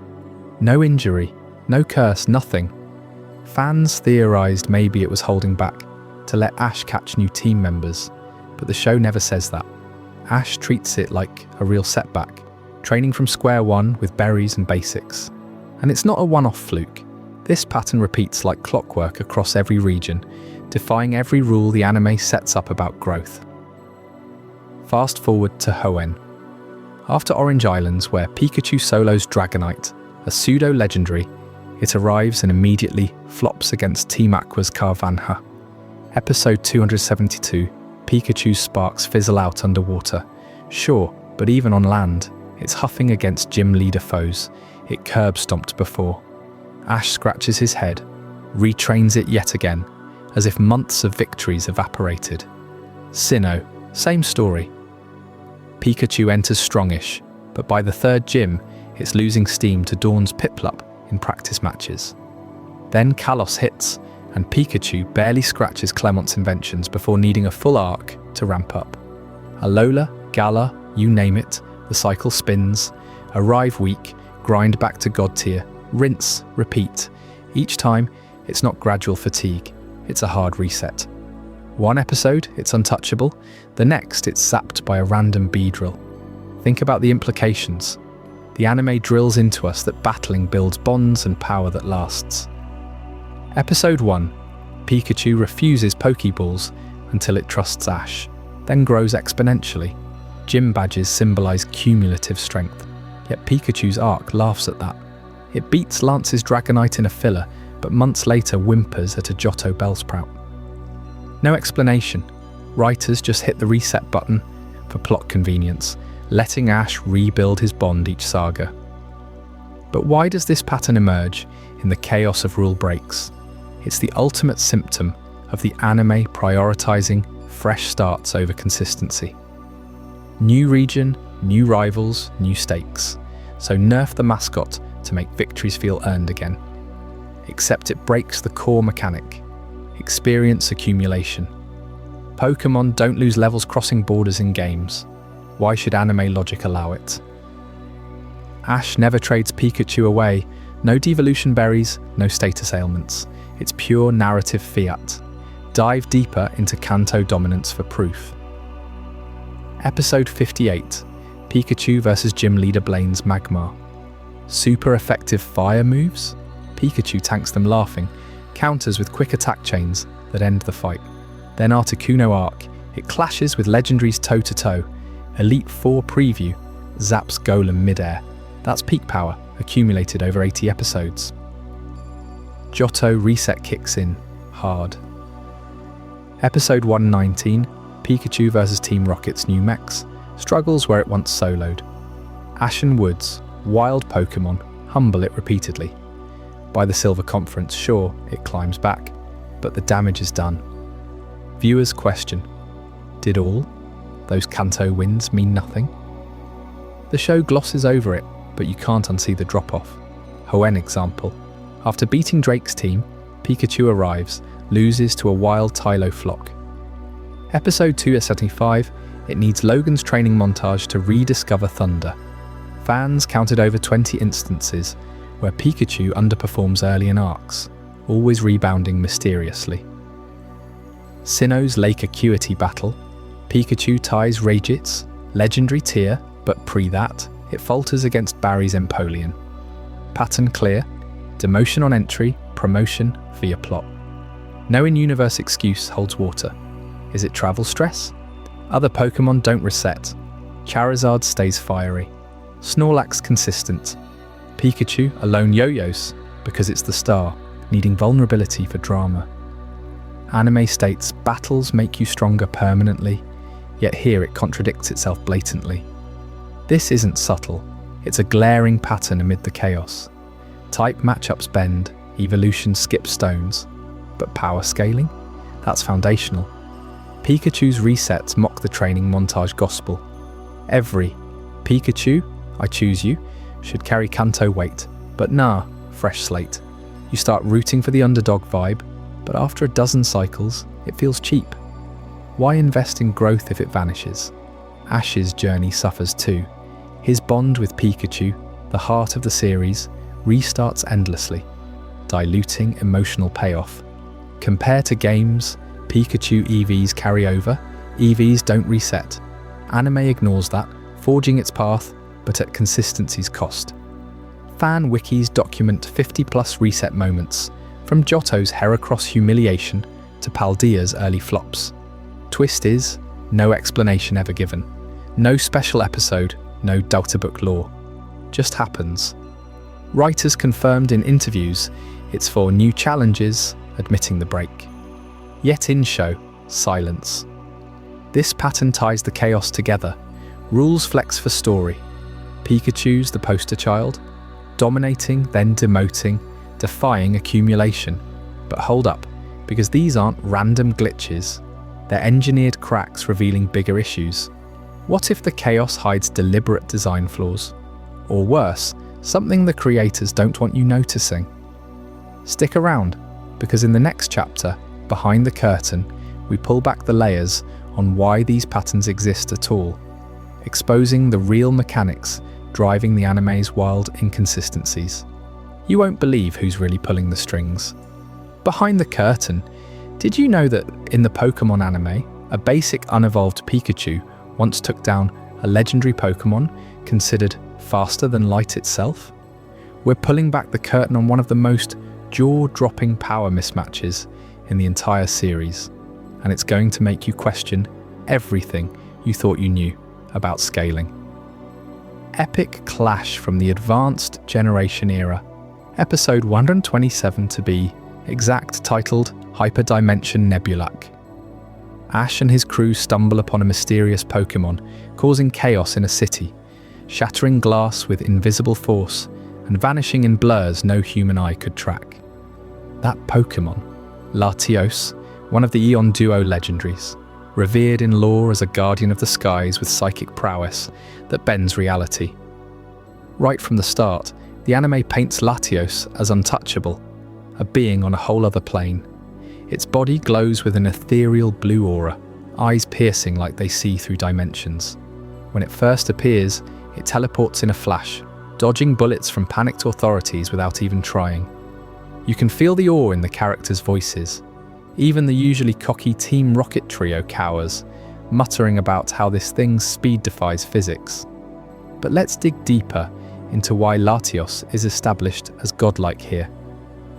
No injury, no curse, nothing. Fans theorized maybe it was holding back to let Ash catch new team members, but the show never says that. Ash treats it like a real setback, training from square one with berries and basics. And it's not a one-off fluke. This pattern repeats like clockwork across every region, defying every rule the anime sets up about growth. Fast forward to Hoenn. After Orange Islands, where Pikachu solos Dragonite, a pseudo-legendary, it arrives and immediately flops against Team Aqua's Carvanha. Episode 272, Pikachu's sparks fizzle out underwater. Sure, but even on land, it's huffing against gym leader foes it curb-stomped before. Ash scratches his head, retrains it yet again, as if months of victories evaporated. Sinnoh, same story. Pikachu enters strongish, but by the third gym, it's losing steam to Dawn's Piplup in practice matches. Then Kalos hits, and Pikachu barely scratches Clemont's inventions before needing a full arc to ramp up. Alola, Galar, you name it, the cycle spins. Arrive weak, grind back to God tier, rinse, repeat. Each time, it's not gradual fatigue, it's a hard reset. One episode, it's untouchable. The next, it's zapped by a random Beedrill. Think about the implications. The anime drills into us that battling builds bonds and power that lasts. Episode 1. Pikachu refuses Pokeballs until it trusts Ash, then grows exponentially. Gym badges symbolize cumulative strength, yet Pikachu's arc laughs at that. It beats Lance's Dragonite in a filler, but months later whimpers at a Johto Bellsprout. No explanation. Writers just hit the reset button for plot convenience, letting Ash rebuild his bond each saga. But why does this pattern emerge in the chaos of rule breaks? It's the ultimate symptom of the anime prioritizing fresh starts over consistency. New region, new rivals, new stakes. So nerf the mascot to make victories feel earned again. Except it breaks the core mechanic, experience accumulation. Pokémon don't lose levels crossing borders in games. Why should anime logic allow it? Ash never trades Pikachu away. No devolution berries, no status ailments. It's pure narrative fiat. Dive deeper into Kanto dominance for proof. Episode 58, Pikachu vs Gym Leader Blaine's Magmar. Super effective fire moves? Pikachu tanks them laughing, counters with quick attack chains that end the fight. Then Articuno Arc, it clashes with Legendary's toe-to-toe. Elite Four preview, zaps Golem midair. That's peak power, accumulated over 80 episodes. Johto reset kicks in, hard. Episode 119, Pikachu vs Team Rocket's new mechs, struggles where it once soloed. Ashen Woods, wild Pokémon, humble it repeatedly. By the Silver Conference, sure, it climbs back, but the damage is done. Viewers question, did all those Kanto wins mean nothing? The show glosses over it, but you can't unsee the drop-off. Hoenn example. After beating Drake's team, Pikachu arrives, loses to a wild Tylo flock. Episode 275, it needs Logan's training montage to rediscover Thunder. Fans counted over 20 instances where Pikachu underperforms early in arcs, always rebounding mysteriously. Sinnoh's Lake Acuity battle, Pikachu ties Ragit's legendary tier, but pre that, it falters against Barry's Empoleon. Pattern clear, demotion on entry, promotion via plot. No in-universe excuse holds water. Is it travel stress? Other Pokémon don't reset. Charizard stays fiery. Snorlax consistent. Pikachu alone yo-yos because it's the star, needing vulnerability for drama. Anime states battles make you stronger permanently, yet here it contradicts itself blatantly. This isn't subtle, it's a glaring pattern amid the chaos. Type matchups bend, evolution skips stones, but power scaling? That's foundational. Pikachu's resets mock the training montage gospel. Every Pikachu, I choose you, should carry Kanto weight, but nah, fresh slate. You start rooting for the underdog vibe, but after a dozen cycles, it feels cheap. Why invest in growth if it vanishes? Ash's journey suffers too. His bond with Pikachu, the heart of the series, restarts endlessly, diluting emotional payoff. Compared to games, Pikachu EVs carry over, EVs don't reset. Anime ignores that, forging its path, but at consistency's cost. Fan wikis document 50+ reset moments, from Johto's Heracross humiliation to Paldea's early flops. Twist is, no explanation ever given. No special episode, no Delta Book lore. Just happens. Writers confirmed in interviews it's for new challenges, admitting the break. Yet in show, silence. This pattern ties the chaos together. Rules flex for story. Pikachu's the poster child, dominating, then demoting, defying accumulation. But hold up, because these aren't random glitches. They're engineered cracks revealing bigger issues. What if the chaos hides deliberate design flaws? Or worse, something the creators don't want you noticing? Stick around, because in the next chapter, Behind the Curtain, we pull back the layers on why these patterns exist at all, exposing the real mechanics driving the anime's wild inconsistencies. You won't believe who's really pulling the strings. Behind the curtain, did you know that in the Pokémon anime, a basic unevolved Pikachu once took down a legendary Pokémon considered faster than light itself? We're pulling back the curtain on one of the most jaw-dropping power mismatches in the entire series, and it's going to make you question everything you thought you knew about scaling. Epic clash from the advanced generation era. Episode 127 to be exact, titled Hyperdimension Nebulac. Ash and his crew stumble upon a mysterious Pokémon, causing chaos in a city, shattering glass with invisible force and vanishing in blurs no human eye could track. That Pokémon, Latios, one of the Eon Duo legendaries, revered in lore as a guardian of the skies with psychic prowess that bends reality. Right from the start, the anime paints Latios as untouchable, a being on a whole other plane. Its body glows with an ethereal blue aura, eyes piercing like they see through dimensions. When it first appears, it teleports in a flash, dodging bullets from panicked authorities without even trying. You can feel the awe in the characters' voices. Even the usually cocky Team Rocket trio cowers, muttering about how this thing's speed defies physics. But let's dig deeper into why Latios is established as godlike here.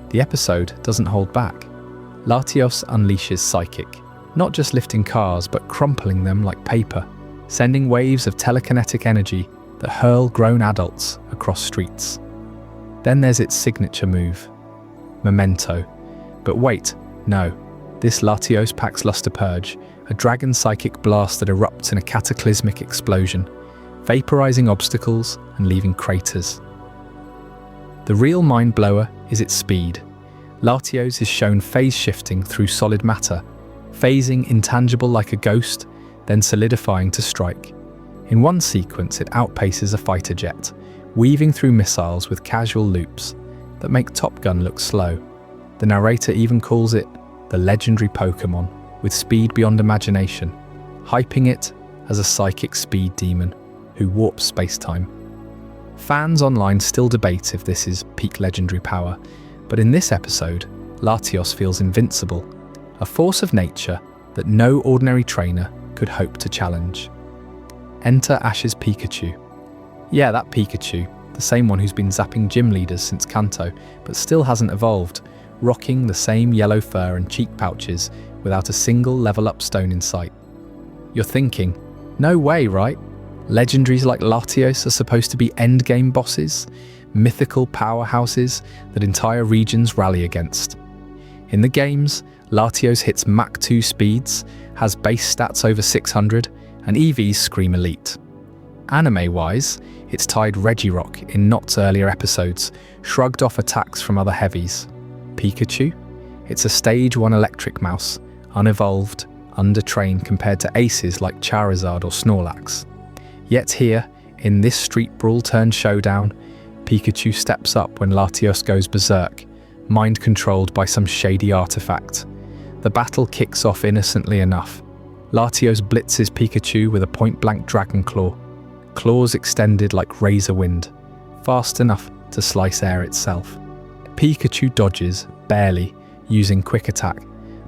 The episode doesn't hold back. Latios unleashes psychic, not just lifting cars but crumpling them like paper, sending waves of telekinetic energy that hurl grown adults across streets. Then there's its signature move, Memento. But wait, no. This Latios packs Luster Purge, a dragon psychic blast that erupts in a cataclysmic explosion, vaporizing obstacles and leaving craters. The real mind-blower is its speed. Latios is shown phase-shifting through solid matter, phasing intangible like a ghost, then solidifying to strike. In one sequence, it outpaces a fighter jet, weaving through missiles with casual loops that make Top Gun look slow. The narrator even calls it the legendary Pokémon, with speed beyond imagination, hyping it as a psychic speed demon who warps space-time. Fans online still debate if this is peak legendary power, but in this episode, Latios feels invincible, a force of nature that no ordinary trainer could hope to challenge. Enter Ash's Pikachu. Yeah, that Pikachu, the same one who's been zapping gym leaders since Kanto, but still hasn't evolved, rocking the same yellow fur and cheek pouches without a single level-up stone in sight. You're thinking, no way, right? Legendaries like Latios are supposed to be endgame bosses, mythical powerhouses that entire regions rally against. In the games, Latios hits Mach 2 speeds, has base stats over 600, and EVs scream elite. Anime-wise, it's tied Regirock in Nott's earlier episodes, shrugged off attacks from other heavies. Pikachu? It's a Stage 1 electric mouse, unevolved, undertrained compared to aces like Charizard or Snorlax. Yet here, in this street brawl turned showdown, Pikachu steps up when Latios goes berserk, mind-controlled by some shady artifact. The battle kicks off innocently enough. Latios blitzes Pikachu with a point-blank Dragon Claw, claws extended like razor wind, fast enough to slice air itself. Pikachu dodges, barely, using Quick Attack,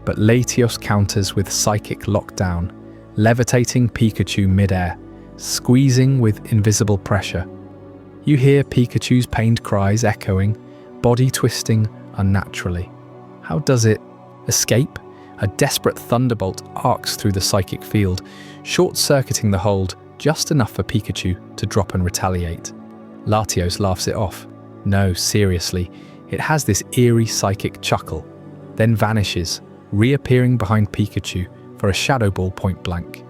but Latios counters with Psychic Lockdown, levitating Pikachu mid-air, squeezing with invisible pressure. You hear Pikachu's pained cries echoing, body twisting unnaturally. How does it escape? A desperate thunderbolt arcs through the psychic field, short-circuiting the hold just enough for Pikachu to drop and retaliate. Latios laughs it off. No, seriously, it has this eerie psychic chuckle, then vanishes, reappearing behind Pikachu for a Shadow Ball point blank.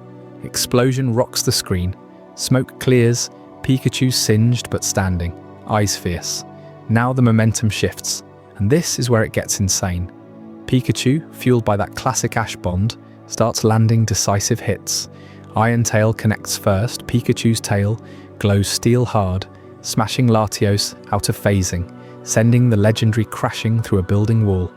Explosion rocks the screen, smoke clears, Pikachu singed but standing, eyes fierce. Now the momentum shifts, and this is where it gets insane. Pikachu, fueled by that classic Ash bond, starts landing decisive hits. Iron Tail connects first, Pikachu's tail glows steel hard, smashing Latios out of phasing, sending the legendary crashing through a building wall.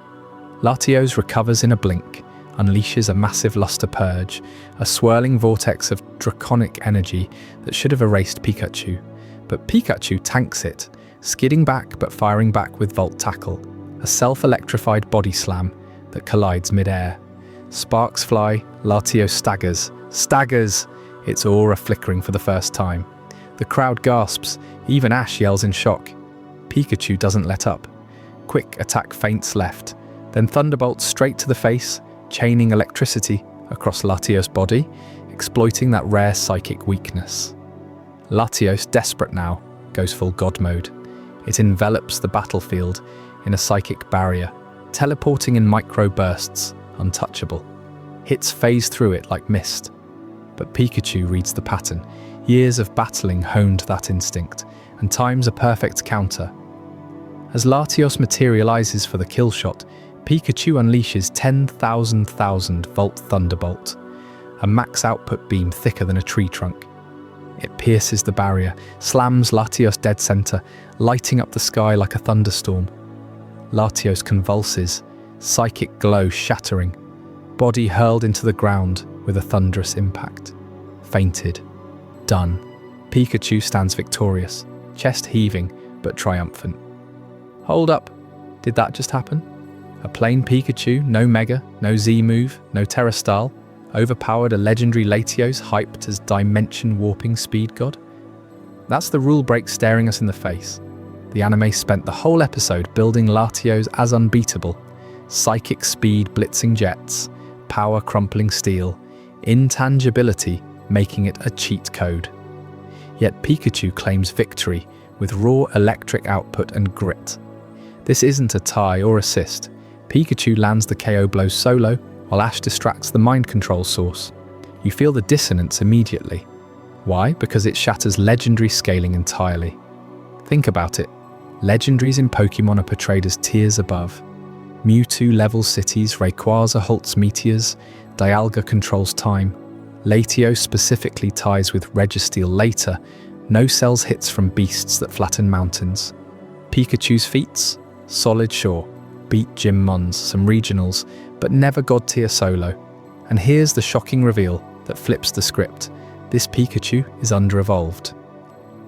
Latios recovers in a blink, unleashes a massive luster purge, a swirling vortex of draconic energy that should have erased Pikachu. But Pikachu tanks it, skidding back but firing back with Volt Tackle, a self-electrified body slam that collides mid-air. Sparks fly, Latios staggers, its aura flickering for the first time. The crowd gasps, even Ash yells in shock. Pikachu doesn't let up. Quick Attack feints left, then Thunderbolt straight to the face, chaining electricity across Latios' body, exploiting that rare psychic weakness. Latios, desperate now, goes full God mode. It envelops the battlefield in a psychic barrier, teleporting in micro bursts, untouchable. Hits phase through it like mist. But Pikachu reads the pattern. Years of battling honed that instinct, and times a perfect counter. As Latios materializes for the kill shot, Pikachu unleashes 10,000 Volt Thunderbolt, a max output beam thicker than a tree trunk. It pierces the barrier, slams Latios dead center, lighting up the sky like a thunderstorm. Latios convulses, psychic glow shattering, body hurled into the ground with a thunderous impact. Fainted. Done. Pikachu stands victorious, chest heaving but triumphant. Hold up, did that just happen? A plain Pikachu, no Mega, no Z-move, no Terra Style, overpowered a legendary Latios hyped as dimension warping speed god? That's the rule break staring us in the face. The anime spent the whole episode building Latios as unbeatable. Psychic speed blitzing jets, power crumpling steel, intangibility making it a cheat code. Yet Pikachu claims victory with raw electric output and grit. This isn't a tie or assist. Pikachu lands the KO blow solo, while Ash distracts the mind control source. You feel the dissonance immediately. Why? Because it shatters legendary scaling entirely. Think about it. Legendaries in Pokémon are portrayed as tiers above. Mewtwo levels cities, Rayquaza halts meteors, Dialga controls time. Latios specifically ties with Registeel later, no cells hits from beasts that flatten mountains. Pikachu's feats? Solid sure, beat Gym Mons, some regionals, but never God tier solo. And here's the shocking reveal that flips the script. This Pikachu is under-evolved.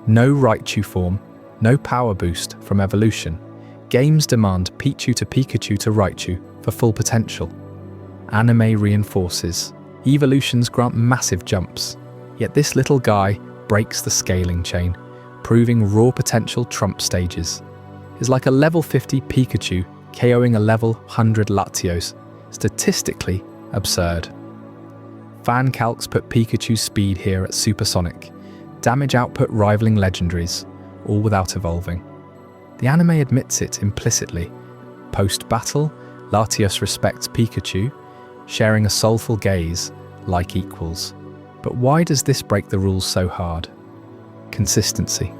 No Raichu form, no power boost from evolution. Games demand Pichu to Pikachu to Raichu for full potential. Anime reinforces. Evolutions grant massive jumps, yet this little guy breaks the scaling chain, proving raw potential trump stages. Is like a level 50 Pikachu KOing a level 100 Latios. Statistically absurd. Fan calcs put Pikachu's speed here at supersonic, damage output rivaling legendaries, all without evolving. The anime admits it implicitly. Post-battle, Latios respects Pikachu, sharing a soulful gaze, like equals. But why does this break the rules so hard? Consistency.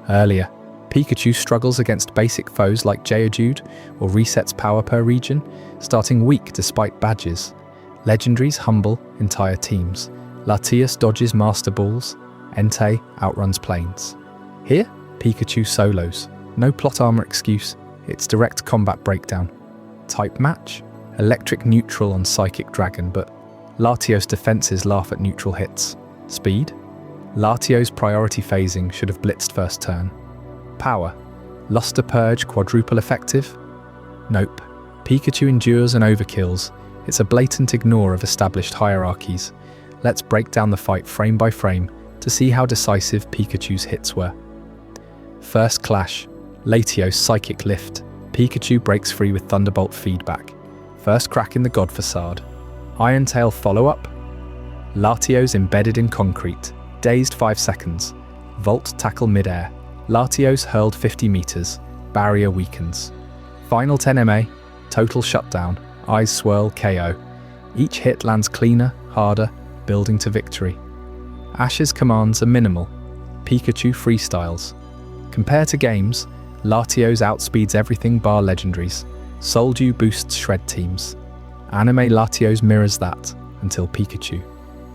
Earlier, Pikachu struggles against basic foes like Geodude or resets power per region, starting weak despite badges. Legendaries humble entire teams. Latios dodges Master Balls, Entei outruns Plains. Here, Pikachu solos. No plot armor excuse, it's direct combat breakdown. Type match? Electric neutral on Psychic Dragon, but Latios defenses laugh at neutral hits. Speed? Latios priority phasing should have blitzed first turn. Power? Luster Purge quadruple effective? Nope. Pikachu endures and overkills. It's a blatant ignore of established hierarchies. Let's break down the fight frame by frame to see how decisive Pikachu's hits were. First clash. Latios Psychic Lift. Pikachu breaks free with Thunderbolt feedback. First crack in the God Facade. Iron Tail follow-up. Latios embedded in concrete. Dazed 5 seconds. Volt tackle mid-air. Latios hurled 50 meters. Barrier weakens. Final 10 MA. Total shutdown. Eyes swirl KO. Each hit lands cleaner, harder, building to victory. Ash's commands are minimal. Pikachu freestyles. Compared to games, Latios outspeeds everything bar legendaries. Soldew boosts shred teams. Anime Latios mirrors that, until Pikachu.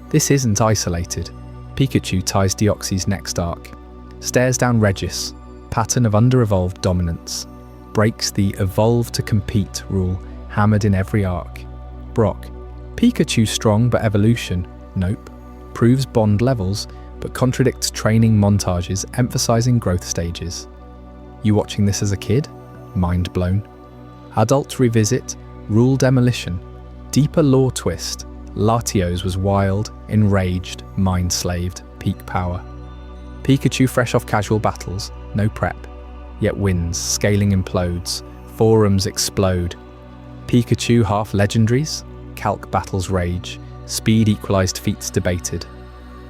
This isn't isolated. Pikachu ties Deoxy's next arc. Stares down Regis, pattern of under-evolved dominance. Breaks the evolve to compete rule hammered in every arc. Brock. Pikachu strong but evolution? Nope. Proves bond levels, but contradicts training montages emphasizing growth stages. You watching this as a kid? Mind blown. Adult revisit, rule demolition. Deeper lore twist. Latios was wild, enraged, mind-slaved, peak power. Pikachu fresh off casual battles, no prep. Yet wins, scaling implodes, forums explode. Pikachu half legendaries? Calc battles rage, speed equalized feats debated.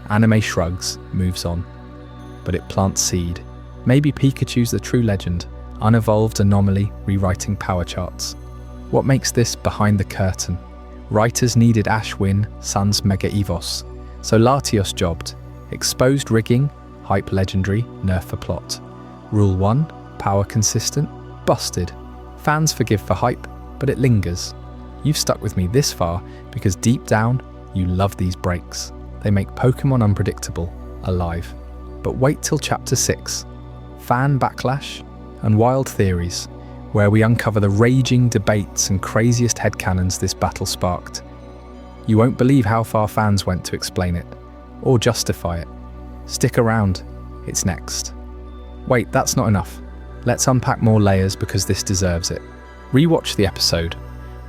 Anime shrugs, moves on. But it plants seed. Maybe Pikachu's the true legend, unevolved anomaly rewriting power charts. What makes this behind the curtain? Writers needed Ash win, Sun's Mega Evos. So Latios jobbed. Exposed rigging, hype legendary, nerf for plot. Rule 1, power consistent, busted. Fans forgive for hype, but it lingers. You've stuck with me this far because deep down, you love these breaks. They make Pokémon unpredictable, alive. But wait till Chapter 6. Fan backlash and wild theories, where we uncover the raging debates and craziest headcanons this battle sparked. You won't believe how far fans went to explain it, or justify it. Stick around, it's next. Wait, that's not enough. Let's unpack more layers because this deserves it. Rewatch the episode.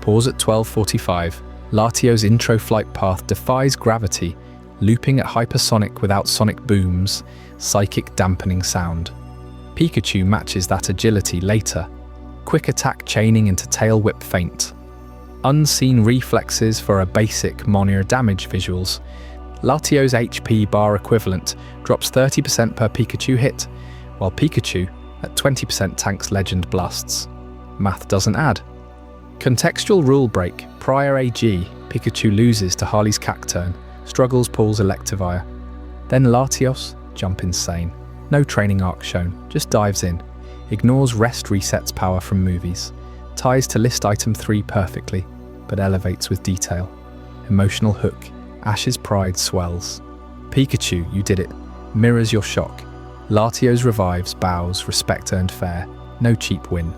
Pause at 12:45. Latios' intro flight path defies gravity, looping at hypersonic without sonic booms, psychic dampening sound. Pikachu matches that agility later. Quick attack chaining into tail whip feint. Unseen reflexes for a basic Monier damage visuals. Latios' HP bar equivalent drops 30% per Pikachu hit, while Pikachu at 20% tanks legend blasts. Math doesn't add. Contextual rule break, prior AG, Pikachu loses to Harley's Cacturn, struggles pulls Electivire. Then Latios, jump insane. No training arc shown, just dives in. Ignores rest resets power from movies. Ties to list item 3 perfectly, but elevates with detail. Emotional hook, Ash's pride swells. Pikachu, you did it. Mirrors your shock. Latios revives, bows, respect earned fair. No cheap win.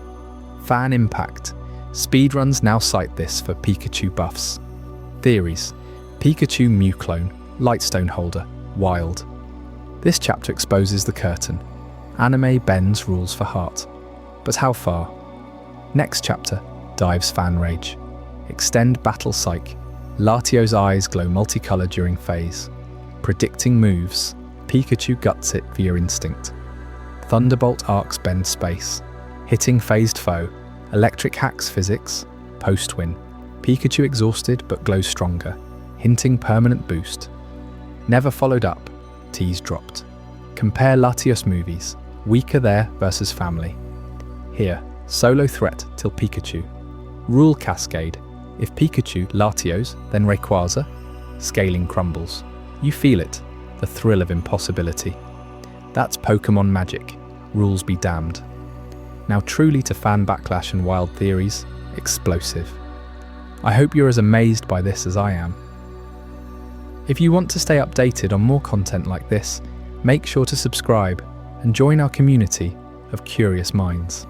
Fan impact. Speedruns now cite this for Pikachu buffs. Theories. Pikachu Mew clone, Lightstone Holder, wild. This chapter exposes the curtain. Anime bends rules for heart. But how far? Next chapter dives fan rage. Extend battle psych. Latios' eyes glow multicolour during phase. Predicting moves. Pikachu guts it via instinct. Thunderbolt arcs bend space. Hitting phased foe. Electric hacks physics. Post-win. Pikachu exhausted but glows stronger. Hinting permanent boost. Never followed up. Tease dropped. Compare Latios movies. Weaker there versus family. Here, solo threat till Pikachu. Rule cascade. If Pikachu, Latios, then Rayquaza. Scaling crumbles. You feel it. The thrill of impossibility. That's Pokémon magic. Rules be damned. Now truly to fan backlash and wild theories, explosive. I hope you're as amazed by this as I am. If you want to stay updated on more content like this, make sure to subscribe and join our community of curious minds.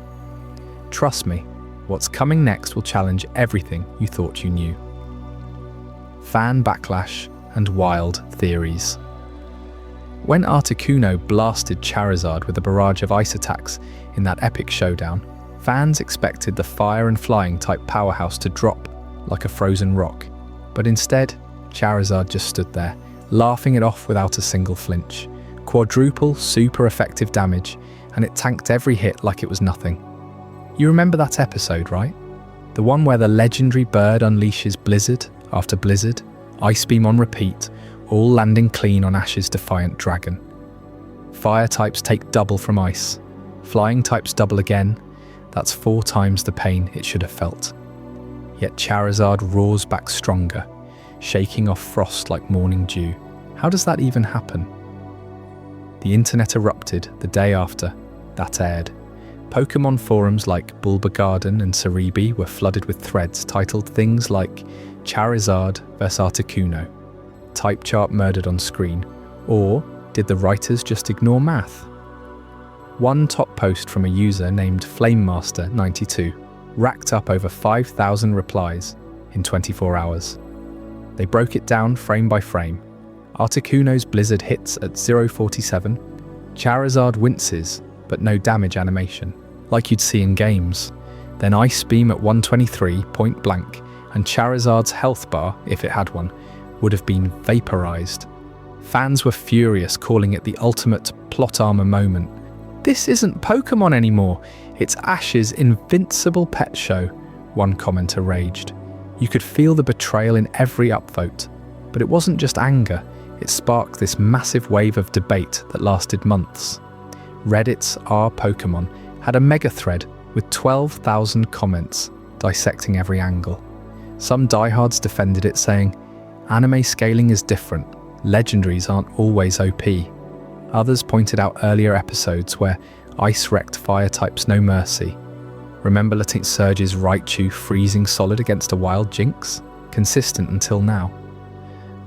Trust me, what's coming next will challenge everything you thought you knew. Fan backlash and wild theories. When Articuno blasted Charizard with a barrage of ice attacks in that epic showdown, fans expected the fire and flying type powerhouse to drop like a frozen rock. But instead, Charizard just stood there, laughing it off without a single flinch. Quadruple, super effective damage, and it tanked every hit like it was nothing. You remember that episode, right? The one where the legendary bird unleashes blizzard after blizzard, ice beam on repeat, all landing clean on Ash's defiant dragon. Fire types take double from ice. Flying types double again. That's 4 times the pain it should have felt. Yet Charizard roars back stronger, shaking off frost like morning dew. How does that even happen? The internet erupted the day after that aired. Pokémon forums like Bulba Garden and Cerebi were flooded with threads titled things like Charizard vs Articuno, type chart murdered on screen, or did the writers just ignore math? One top post from a user named Flamemaster92 racked up over 5,000 replies in 24 hours. They broke it down frame by frame. Articuno's blizzard hits at 0.47, Charizard winces but no damage animation, like you'd see in games. Then Ice Beam at 123 point blank, and Charizard's health bar, if it had one, would have been vaporized. Fans were furious, calling it the ultimate plot armor moment. This isn't Pokémon anymore, it's Ash's invincible pet show, one commenter raged. You could feel the betrayal in every upvote, but it wasn't just anger, it sparked this massive wave of debate that lasted months. Reddit's Our Pokémon had a mega thread with 12,000 comments dissecting every angle. Some diehards defended it, saying, "Anime scaling is different, legendaries aren't always OP." Others pointed out earlier episodes where ice wrecked fire types no mercy. Remember letting Surge's Raichu freezing solid against a wild Jinx? Consistent until now.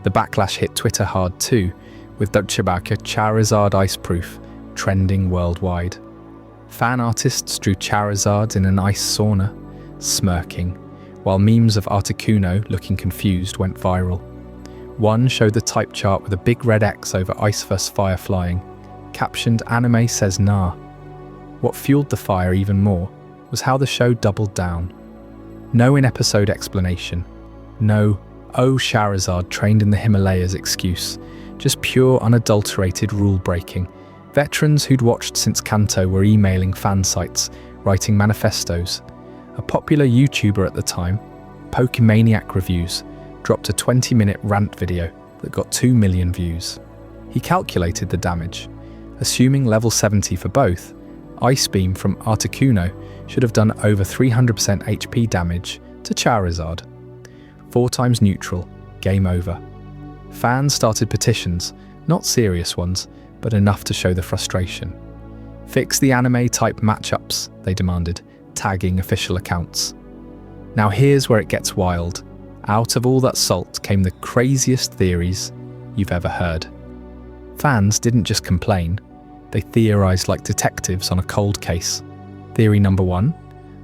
The backlash hit Twitter hard too, with Dutchabaka Charizard Iceproof trending worldwide. Fan artists drew Charizard in an ice sauna, smirking, while memes of Articuno looking confused went viral. One showed the type chart with a big red X over ice vs fire flying, captioned "Anime says nah." What fueled the fire even more was how the show doubled down. No in-episode explanation. No, "Oh Charizard trained in the Himalayas" excuse. Just pure unadulterated rule breaking. Veterans who'd watched since Kanto were emailing fan sites, writing manifestos. A popular YouTuber at the time, Pokemaniac Reviews, dropped a 20-minute rant video that got 2 million views. He calculated the damage. Assuming level 70 for both, Ice Beam from Articuno should have done over 300% HP damage to Charizard. 4 times neutral, game over. Fans started petitions, not serious ones, but enough to show the frustration. Fix the anime-type matchups, they demanded, tagging official accounts. Now here's where it gets wild. Out of all that salt came the craziest theories you've ever heard. Fans didn't just complain, they theorized like detectives on a cold case. Theory number 1,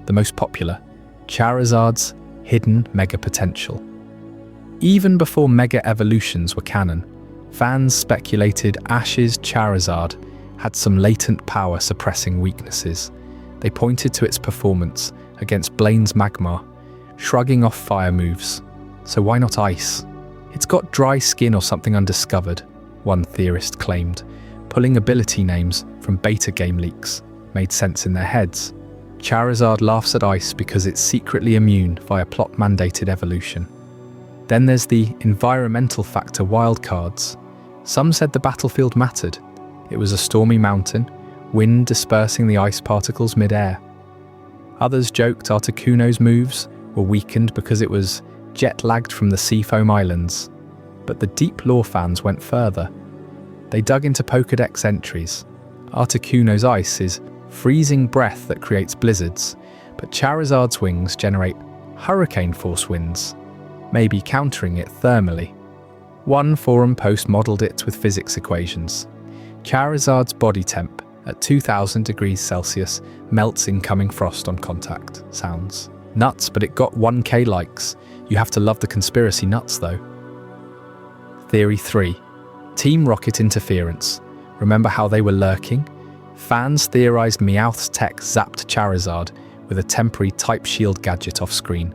the most popular, Charizard's hidden mega potential. Even before mega evolutions were canon, Fans speculated Ash's Charizard had some latent power suppressing weaknesses. They pointed to its performance against Blaine's Magmar, shrugging off fire moves. So why not ice? It's got dry skin or something undiscovered, one theorist claimed. Pulling ability names from beta game leaks made sense in their heads. Charizard laughs at ice because it's secretly immune via plot-mandated evolution. Then there's the environmental factor wildcards. Some said the battlefield mattered. It was a stormy mountain, wind dispersing the ice particles mid-air. Others joked Articuno's moves were weakened because it was jet-lagged from the Seafoam Islands. But the deep lore fans went further. They dug into Pokédex entries. Articuno's ice is freezing breath that creates blizzards, but Charizard's wings generate hurricane force winds, maybe countering it thermally. One forum post modelled it with physics equations. Charizard's body temp at 2000 degrees Celsius melts incoming frost on contact. Sounds nuts, but it got 1k likes. You have to love the conspiracy nuts though. Theory 3. Team Rocket interference. Remember how they were lurking? Fans theorized Meowth's tech zapped Charizard with a temporary Type Shield gadget off-screen.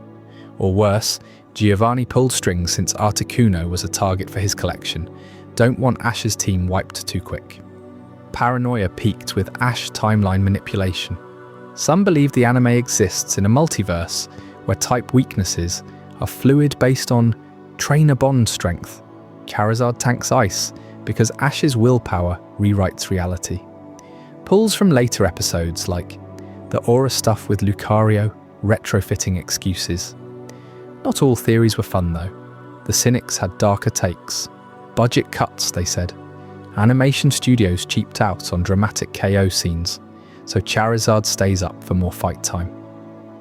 Or worse, Giovanni pulled strings since Articuno was a target for his collection. Don't want Ash's team wiped too quick. Paranoia peaked with Ash timeline manipulation. Some believe the anime exists in a multiverse where type weaknesses are fluid based on trainer bond strength. Charizard tanks ice because Ash's willpower rewrites reality. Pulls from later episodes like the aura stuff with Lucario, retrofitting excuses. Not all theories were fun though. The cynics had darker takes. Budget cuts, they said. Animation studios cheaped out on dramatic KO scenes, so Charizard stays up for more fight time.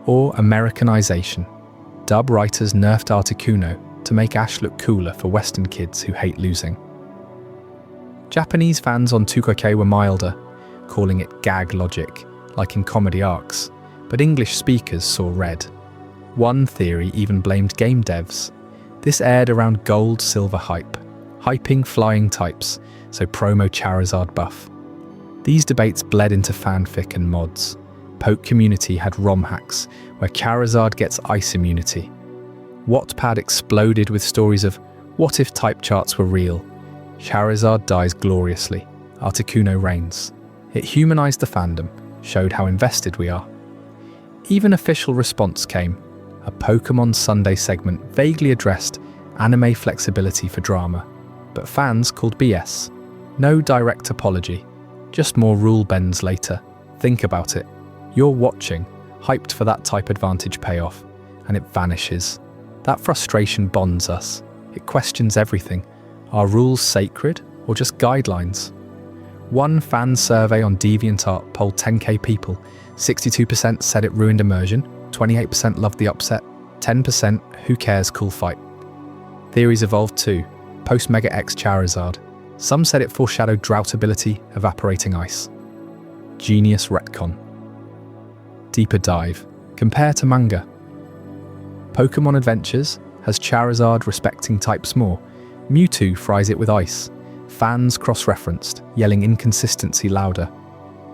Or Americanization. Dub writers nerfed Articuno to make Ash look cooler for Western kids who hate losing. Japanese fans on 2K were milder, calling it gag logic, like in comedy arcs, but English speakers saw red. One theory even blamed game devs. This aired around gold-silver hype, hyping flying types, so promo Charizard buff. These debates bled into fanfic and mods. Poke community had ROM hacks, where Charizard gets ice immunity. Wattpad exploded with stories of what if type charts were real. Charizard dies gloriously. Articuno reigns. It humanized the fandom, showed how invested we are. Even official response came. A Pokémon Sunday segment vaguely addressed anime flexibility for drama, but fans called BS. No direct apology, just more rule bends later. Think about it. You're watching, hyped for that type advantage payoff, and it vanishes. That frustration bonds us. It questions everything. Are rules sacred or just guidelines? One fan survey on DeviantArt polled 10k people. 62% said it ruined immersion, 28% loved the upset, 10% who cares cool fight. Theories evolved too. Post Mega X Charizard. Some said it foreshadowed drought ability, evaporating ice. Genius retcon. Deeper dive. Compare to manga. Pokémon Adventures has Charizard respecting types more. Mewtwo fries it with ice. Fans cross-referenced, yelling inconsistency louder.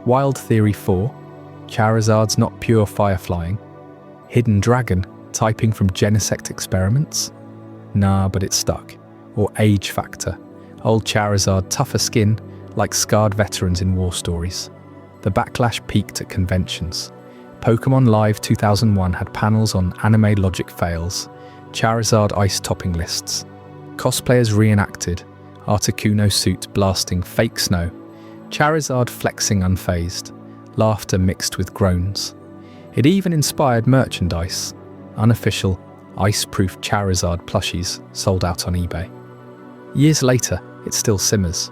Wild Theory 4. Charizard's not pure fire flying. Hidden Dragon, typing from Genesect experiments? Nah, but it stuck. Or Age Factor. Old Charizard tougher skin, like scarred veterans in war stories. The backlash peaked at conventions. Pokémon Live 2001 had panels on anime logic fails, Charizard ice topping lists. Cosplayers reenacted, Articuno suit blasting fake snow, Charizard flexing unfazed, laughter mixed with groans. It even inspired merchandise. Unofficial, ice-proof Charizard plushies sold out on eBay. Years later, it still simmers.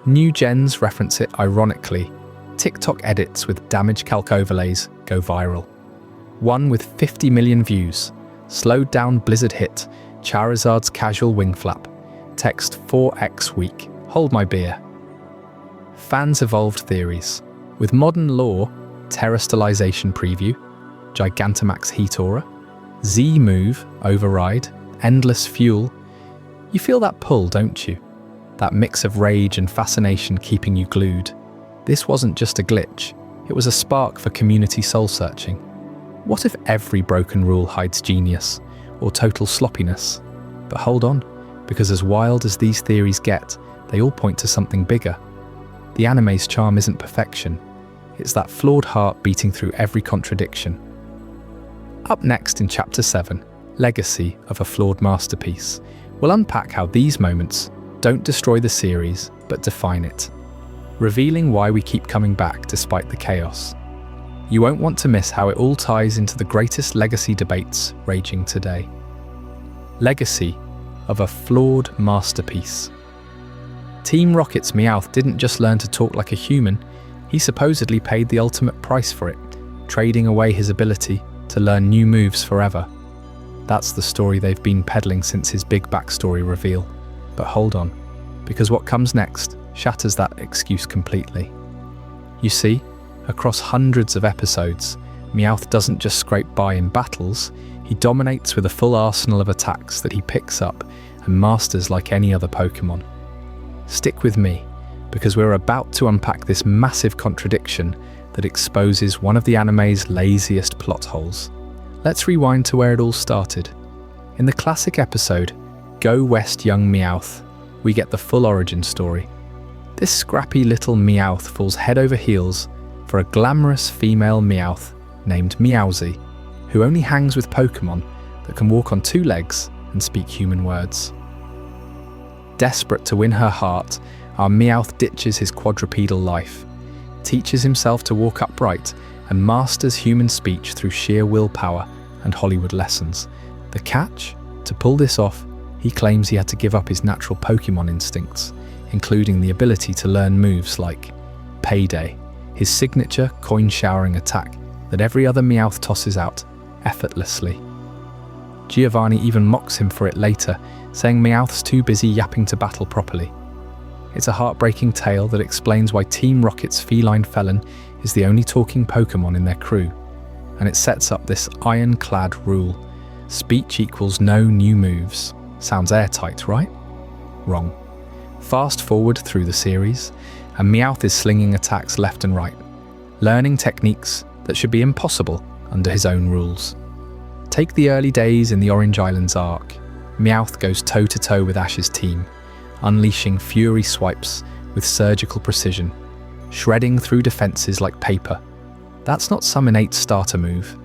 New gens reference it ironically. TikTok edits with damage calc overlays go viral. One with 50 million views. Slowed down Blizzard hit, Charizard's casual wing flap. Text 4x weak, hold my beer. Fans evolved theories. With modern lore, Terastallization preview, Gigantamax heat aura, Z-move, override, endless fuel. You feel that pull, don't you? that mix of rage and fascination keeping you glued. This wasn't just a glitch, it was a spark for community soul-searching. What if every broken rule hides genius, or total sloppiness? But hold on, because as wild as these theories get, they all point to something bigger. The anime's charm isn't perfection, it's that flawed heart beating through every contradiction. Up next in Chapter 7, Legacy of a Flawed Masterpiece, we'll unpack how these moments don't destroy the series, but define it, revealing why we keep coming back despite the chaos. You won't want to miss how it all ties into the greatest legacy debates raging today. Legacy of a Flawed Masterpiece. Team Rocket's Meowth didn't just learn to talk like a human, he supposedly paid the ultimate price for it, trading away his ability to learn new moves forever. That's the story they've been peddling since his big backstory reveal. But hold on, because what comes next shatters that excuse completely. You see, across hundreds of episodes, Meowth doesn't just scrape by in battles, he dominates with a full arsenal of attacks that he picks up and masters like any other Pokémon. Stick with me, because we're about to unpack this massive contradiction that exposes one of the anime's laziest plot holes. Let's rewind to where it all started. In the classic episode, Go West Young Meowth, we get the full origin story. This scrappy little Meowth falls head over heels for a glamorous female Meowth named Meowsy, who only hangs with Pokémon that can walk on two legs and speak human words. Desperate to win her heart, our Meowth ditches his quadrupedal life, teaches himself to walk upright, and masters human speech through sheer willpower and Hollywood lessons. The catch? To pull this off, he claims he had to give up his natural Pokémon instincts, including the ability to learn moves like Payday, his signature coin-showering attack that every other Meowth tosses out effortlessly. Giovanni even mocks him for it later, saying Meowth's too busy yapping to battle properly. It's a heartbreaking tale that explains why Team Rocket's feline felon is the only talking Pokémon in their crew, and it sets up this ironclad rule: speech equals no new moves. Sounds airtight, right? Wrong. Fast forward through the series, and Meowth is slinging attacks left and right, learning techniques that should be impossible under his own rules. Take the early days in the Orange Islands arc. Meowth goes toe-to-toe with Ash's team, unleashing fury swipes with surgical precision, shredding through defenses like paper. That's not some innate starter move.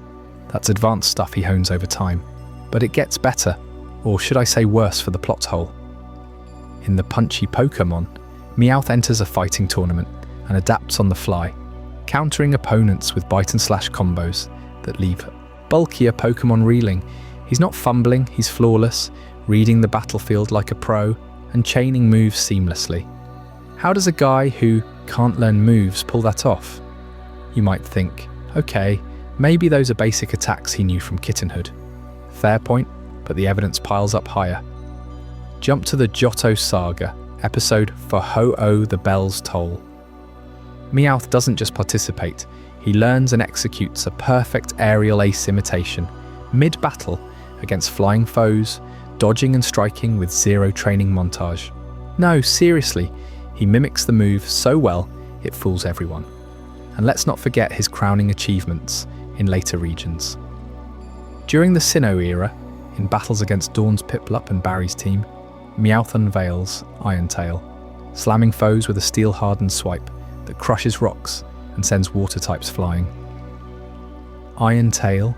That's advanced stuff he hones over time. But it gets better, or should I say worse for the plot hole. In the Punchy Pokémon, Meowth enters a fighting tournament and adapts on the fly, countering opponents with bite and slash combos that leave bulkier Pokémon reeling. He's not fumbling, he's flawless, reading the battlefield like a pro and chaining moves seamlessly. How does a guy who can't learn moves pull that off? You might think, okay, maybe those are basic attacks he knew from kittenhood. Fair point, but the evidence piles up higher. Jump to the Johto Saga, episode For Ho-Oh the Bells Toll. Meowth doesn't just participate, he learns and executes a perfect aerial ace imitation, mid-battle, against flying foes, dodging and striking with zero training montage. No, seriously, he mimics the move so well, it fools everyone. And let's not forget his crowning achievements in later regions. During the Sinnoh era, in battles against Dawn's Piplup and Barry's team, Meowth unveils Iron Tail, slamming foes with a steel-hardened swipe that crushes rocks and sends water types flying. Iron Tail,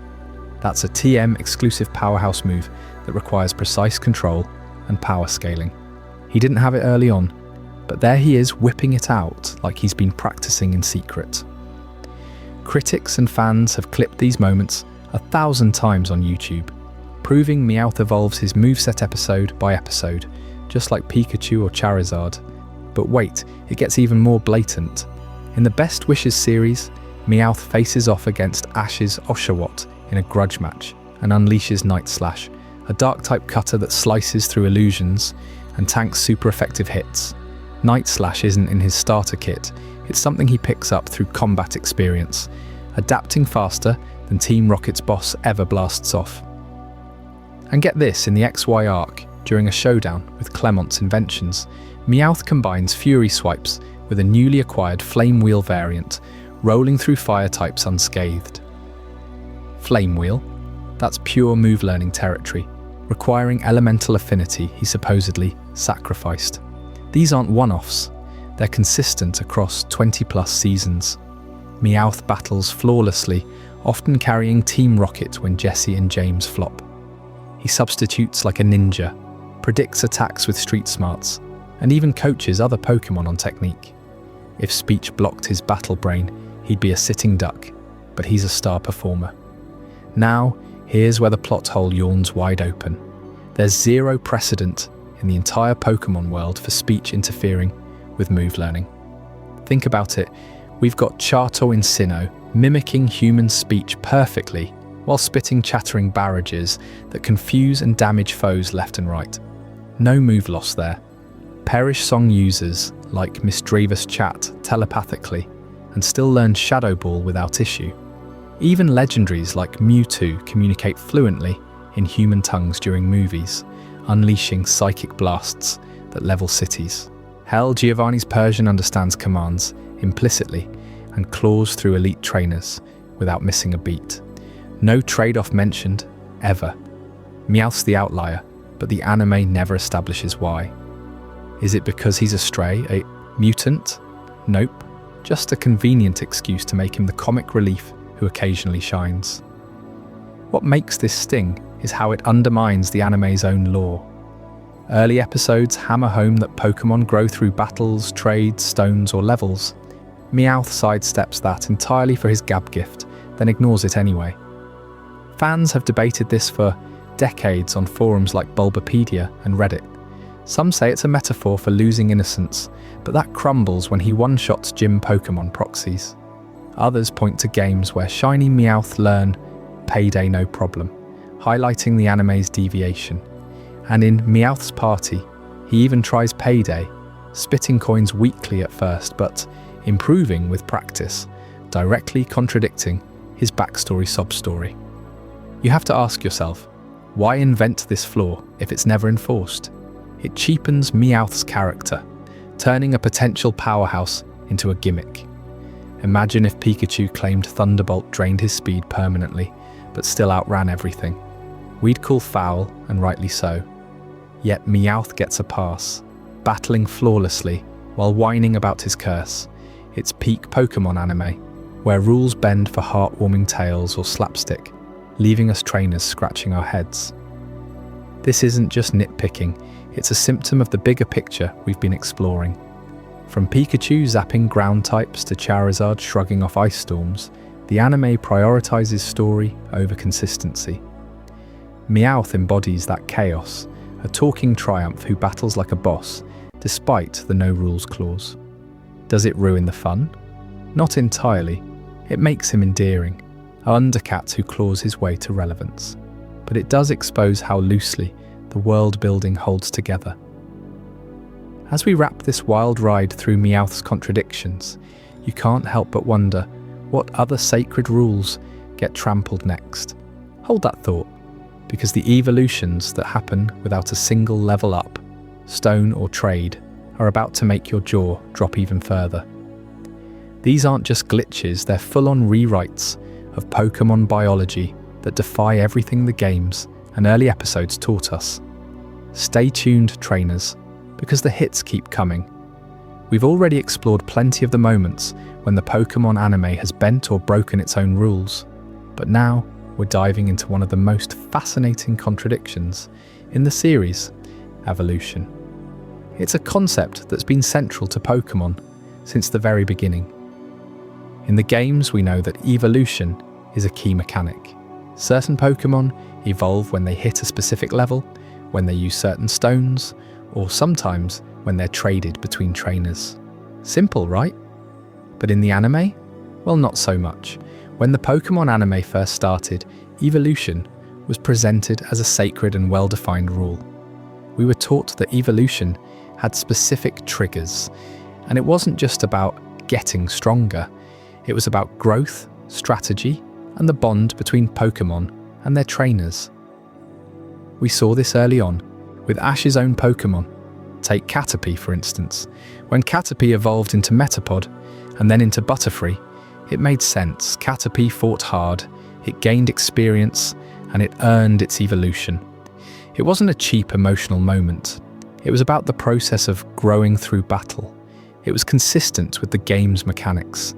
that's a TM exclusive powerhouse move that requires precise control and power scaling. He didn't have it early on, but there he is whipping it out like he's been practicing in secret. Critics and fans have clipped these moments 1,000 times on YouTube, proving Meowth evolves his moveset episode by episode, just like Pikachu or Charizard. But wait, it gets even more blatant. In the Best Wishes series, Meowth faces off against Ash's Oshawott in a grudge match and unleashes Night Slash, a dark-type cutter that slices through illusions and tanks super effective hits. Night Slash isn't in his starter kit, it's something he picks up through combat experience, adapting faster than Team Rocket's boss ever blasts off. And get this, in the XY arc, During a showdown with Clement's inventions, Meowth combines Fury Swipes with a newly acquired Flame Wheel variant, rolling through fire types unscathed. Flame Wheel? That's pure move learning territory, requiring elemental affinity he supposedly sacrificed. These aren't one-offs, they're consistent across 20+ seasons. Meowth battles flawlessly, often carrying Team Rocket when Jessie and James flop. He substitutes like a ninja, predicts attacks with street smarts, and even coaches other Pokémon on technique. If speech blocked his battle brain, he'd be a sitting duck, but he's a star performer. Now, here's where the plot hole yawns wide open. There's zero precedent in the entire Pokémon world for speech interfering with move learning. Think about it, we've got Chato in Sinnoh mimicking human speech perfectly while spitting chattering barrages that confuse and damage foes left and right. No move loss there. Perish Song users like Misdreavus chat telepathically and still learn Shadow Ball without issue. Even legendaries like Mewtwo communicate fluently in human tongues during movies, unleashing psychic blasts that level cities. Hell, Giovanni's Persian understands commands implicitly and claws through elite trainers without missing a beat. No trade-off mentioned, ever. Meowth's the outlier, but the anime never establishes why. Is it because he's a stray, a mutant? Nope, just a convenient excuse to make him the comic relief who occasionally shines. What makes this sting is how it undermines the anime's own lore. Early episodes hammer home that Pokémon grow through battles, trades, stones, or levels. Meowth sidesteps that entirely for his gab gift, then ignores it anyway. Fans have debated this for decades on forums like Bulbapedia and Reddit. Some say it's a metaphor for losing innocence, but that crumbles when he one-shots gym Pokémon proxies. Others point to games where shiny Meowth learn payday no problem, highlighting the anime's deviation. And in Meowth's Party, he even tries payday, spitting coins weakly at first, but improving with practice, directly contradicting his backstory sob-story. You have to ask yourself, why invent this flaw if it's never enforced? It cheapens Meowth's character, turning a potential powerhouse into a gimmick. Imagine if Pikachu claimed Thunderbolt drained his speed permanently, but still outran everything. We'd call foul, and rightly so. Yet Meowth gets a pass, battling flawlessly while whining about his curse. It's peak Pokémon anime, where rules bend for heartwarming tales or slapstick, leaving us trainers scratching our heads. This isn't just nitpicking, it's a symptom of the bigger picture we've been exploring. From Pikachu zapping ground types to Charizard shrugging off ice storms, the anime prioritizes story over consistency. Meowth embodies that chaos, a talking triumph who battles like a boss, despite the no-rules clause. Does it ruin the fun? Not entirely. It makes him endearing, an undercat who claws his way to relevance. But it does expose how loosely the world-building holds together. As we wrap this wild ride through Meowth's contradictions, you can't help but wonder what other sacred rules get trampled next. Hold that thought, because the evolutions that happen without a single level up, stone or trade, are about to make your jaw drop even further. These aren't just glitches, they're full-on rewrites of Pokémon biology that defy everything the games and early episodes taught us. Stay tuned, trainers, because the hits keep coming. We've already explored plenty of the moments when the Pokémon anime has bent or broken its own rules, but now we're diving into one of the most fascinating contradictions in the series, evolution. It's a concept that's been central to Pokémon since the very beginning. In the games, we know that evolution is a key mechanic. Certain Pokémon evolve when they hit a specific level, when they use certain stones, or sometimes when they're traded between trainers. Simple, right? But in the anime? Well, not so much. When the Pokémon anime first started, evolution was presented as a sacred and well-defined rule. We were taught that evolution had specific triggers, and it wasn't just about getting stronger. It was about growth, strategy, and the bond between Pokémon and their trainers. We saw this early on, with Ash's own Pokémon. Take Caterpie, for instance. When Caterpie evolved into Metapod and then into Butterfree, it made sense. Caterpie fought hard, it gained experience, and it earned its evolution. It wasn't a cheap emotional moment. It was about the process of growing through battle. It was consistent with the game's mechanics,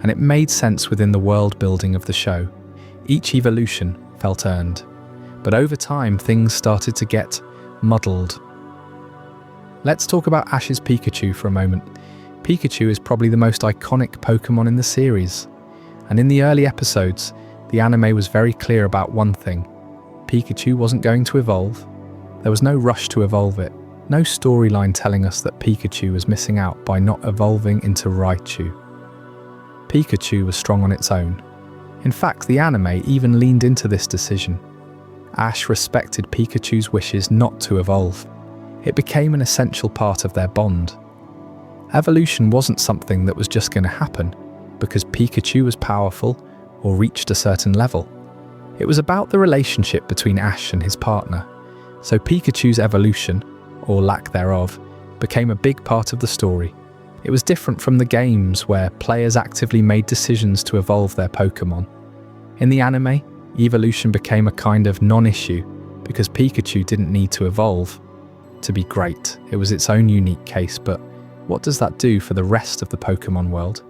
and it made sense within the world building of the show. Each evolution felt earned. But over time, things started to get muddled. Let's talk about Ash's Pikachu for a moment. Pikachu is probably the most iconic Pokémon in the series. And in the early episodes, the anime was very clear about one thing. Pikachu wasn't going to evolve. There was no rush to evolve it. No storyline telling us that Pikachu was missing out by not evolving into Raichu. Pikachu was strong on its own. In fact, the anime even leaned into this decision. Ash respected Pikachu's wishes not to evolve. It became an essential part of their bond. Evolution wasn't something that was just going to happen because Pikachu was powerful or reached a certain level. It was about the relationship between Ash and his partner. So Pikachu's evolution, or lack thereof, became a big part of the story. It was different from the games where players actively made decisions to evolve their Pokémon. In the anime, evolution became a kind of non-issue because Pikachu didn't need to evolve to be great. It was its own unique case, but what does that do for the rest of the Pokémon world?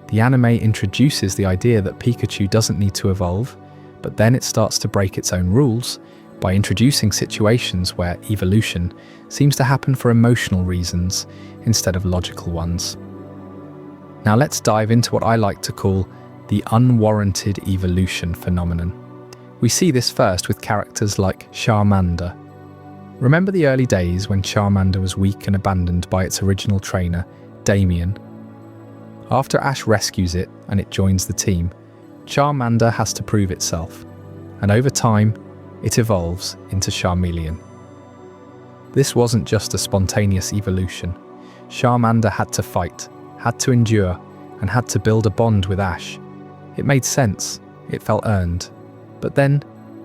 The anime introduces the idea that Pikachu doesn't need to evolve, but then it starts to break its own rules by introducing situations where evolution seems to happen for emotional reasons instead of logical ones. Now let's dive into what I like to call the unwarranted evolution phenomenon. We see this first with characters like Charmander. Remember the early days when Charmander was weak and abandoned by its original trainer, Damien? After Ash rescues it and it joins the team, Charmander has to prove itself, and over time, it evolves into Charmeleon. This wasn't just a spontaneous evolution. Charmander had to fight, had to endure, and had to build a bond with Ash. It made sense, it felt earned. But then,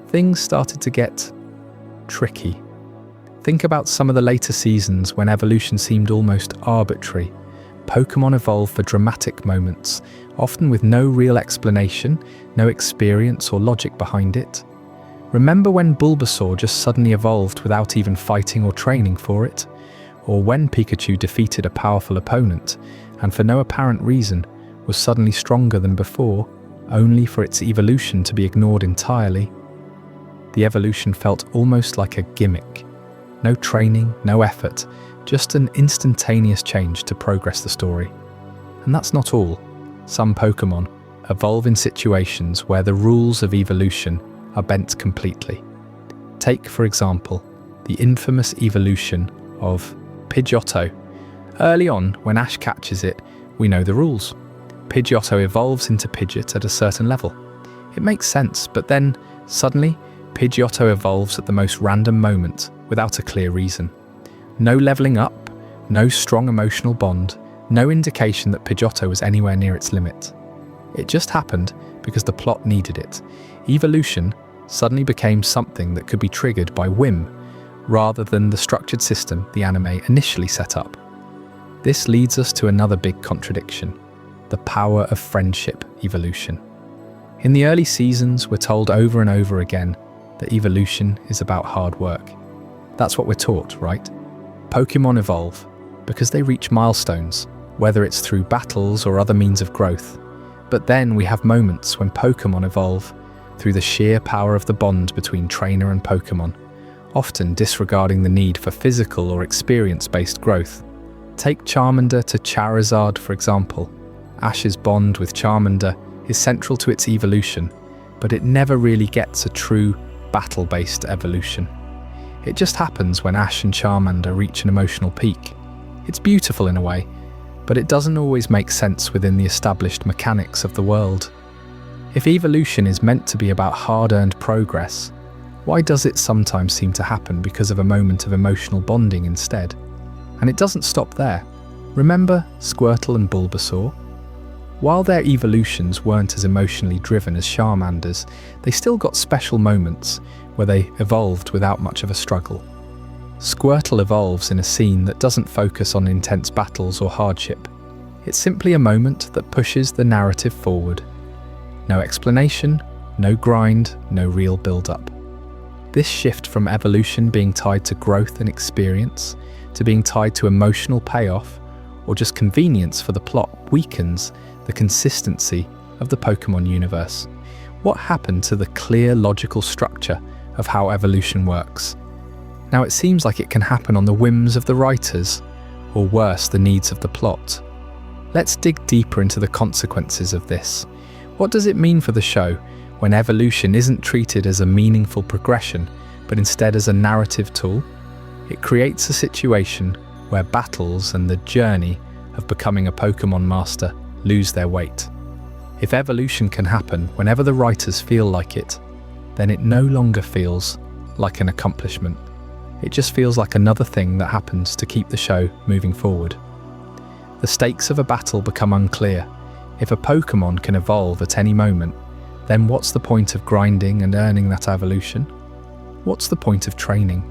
things started to get tricky. Think about some of the later seasons when evolution seemed almost arbitrary. Pokémon evolve for dramatic moments, often with no real explanation, no experience or logic behind it. Remember when Bulbasaur just suddenly evolved without even fighting or training for it? Or when Pikachu defeated a powerful opponent, and for no apparent reason, was suddenly stronger than before, only for its evolution to be ignored entirely? The evolution felt almost like a gimmick. No training, no effort, just an instantaneous change to progress the story. And that's not all. Some Pokémon evolve in situations where the rules of evolution are bent completely. Take, for example, the infamous evolution of Pidgeotto. Early on, when Ash catches it, we know the rules. Pidgeotto evolves into Pidgeot at a certain level. It makes sense, but then, suddenly, Pidgeotto evolves at the most random moment, without a clear reason. No leveling up, no strong emotional bond, no indication that Pidgeotto was anywhere near its limit. It just happened because the plot needed it. Evolution suddenly became something that could be triggered by whim, rather than the structured system the anime initially set up. This leads us to another big contradiction: the power of friendship evolution. In the early seasons, we're told over and over again that evolution is about hard work. That's what we're taught, right? Pokémon evolve because they reach milestones, whether it's through battles or other means of growth. But then we have moments when Pokémon evolve through the sheer power of the bond between trainer and Pokémon, often disregarding the need for physical or experience-based growth. Take Charmander to Charizard, for example. Ash's bond with Charmander is central to its evolution, but it never really gets a true battle-based evolution. It just happens when Ash and Charmander reach an emotional peak. It's beautiful in a way, but it doesn't always make sense within the established mechanics of the world. If evolution is meant to be about hard-earned progress, why does it sometimes seem to happen because of a moment of emotional bonding instead? And it doesn't stop there. Remember Squirtle and Bulbasaur? While their evolutions weren't as emotionally driven as Charmander's, they still got special moments where they evolved without much of a struggle. Squirtle evolves in a scene that doesn't focus on intense battles or hardship. It's simply a moment that pushes the narrative forward. No explanation, no grind, no real build-up. This shift from evolution being tied to growth and experience to being tied to emotional payoff or just convenience for the plot weakens the consistency of the Pokémon universe. What happened to the clear logical structure of how evolution works? Now it seems like it can happen on the whims of the writers, or worse, the needs of the plot. Let's dig deeper into the consequences of this. What does it mean for the show when evolution isn't treated as a meaningful progression, but instead as a narrative tool? It creates a situation where battles and the journey of becoming a Pokémon master lose their weight. If evolution can happen whenever the writers feel like it, then it no longer feels like an accomplishment. It just feels like another thing that happens to keep the show moving forward. The stakes of a battle become unclear. If a Pokémon can evolve at any moment, then what's the point of grinding and earning that evolution? What's the point of training?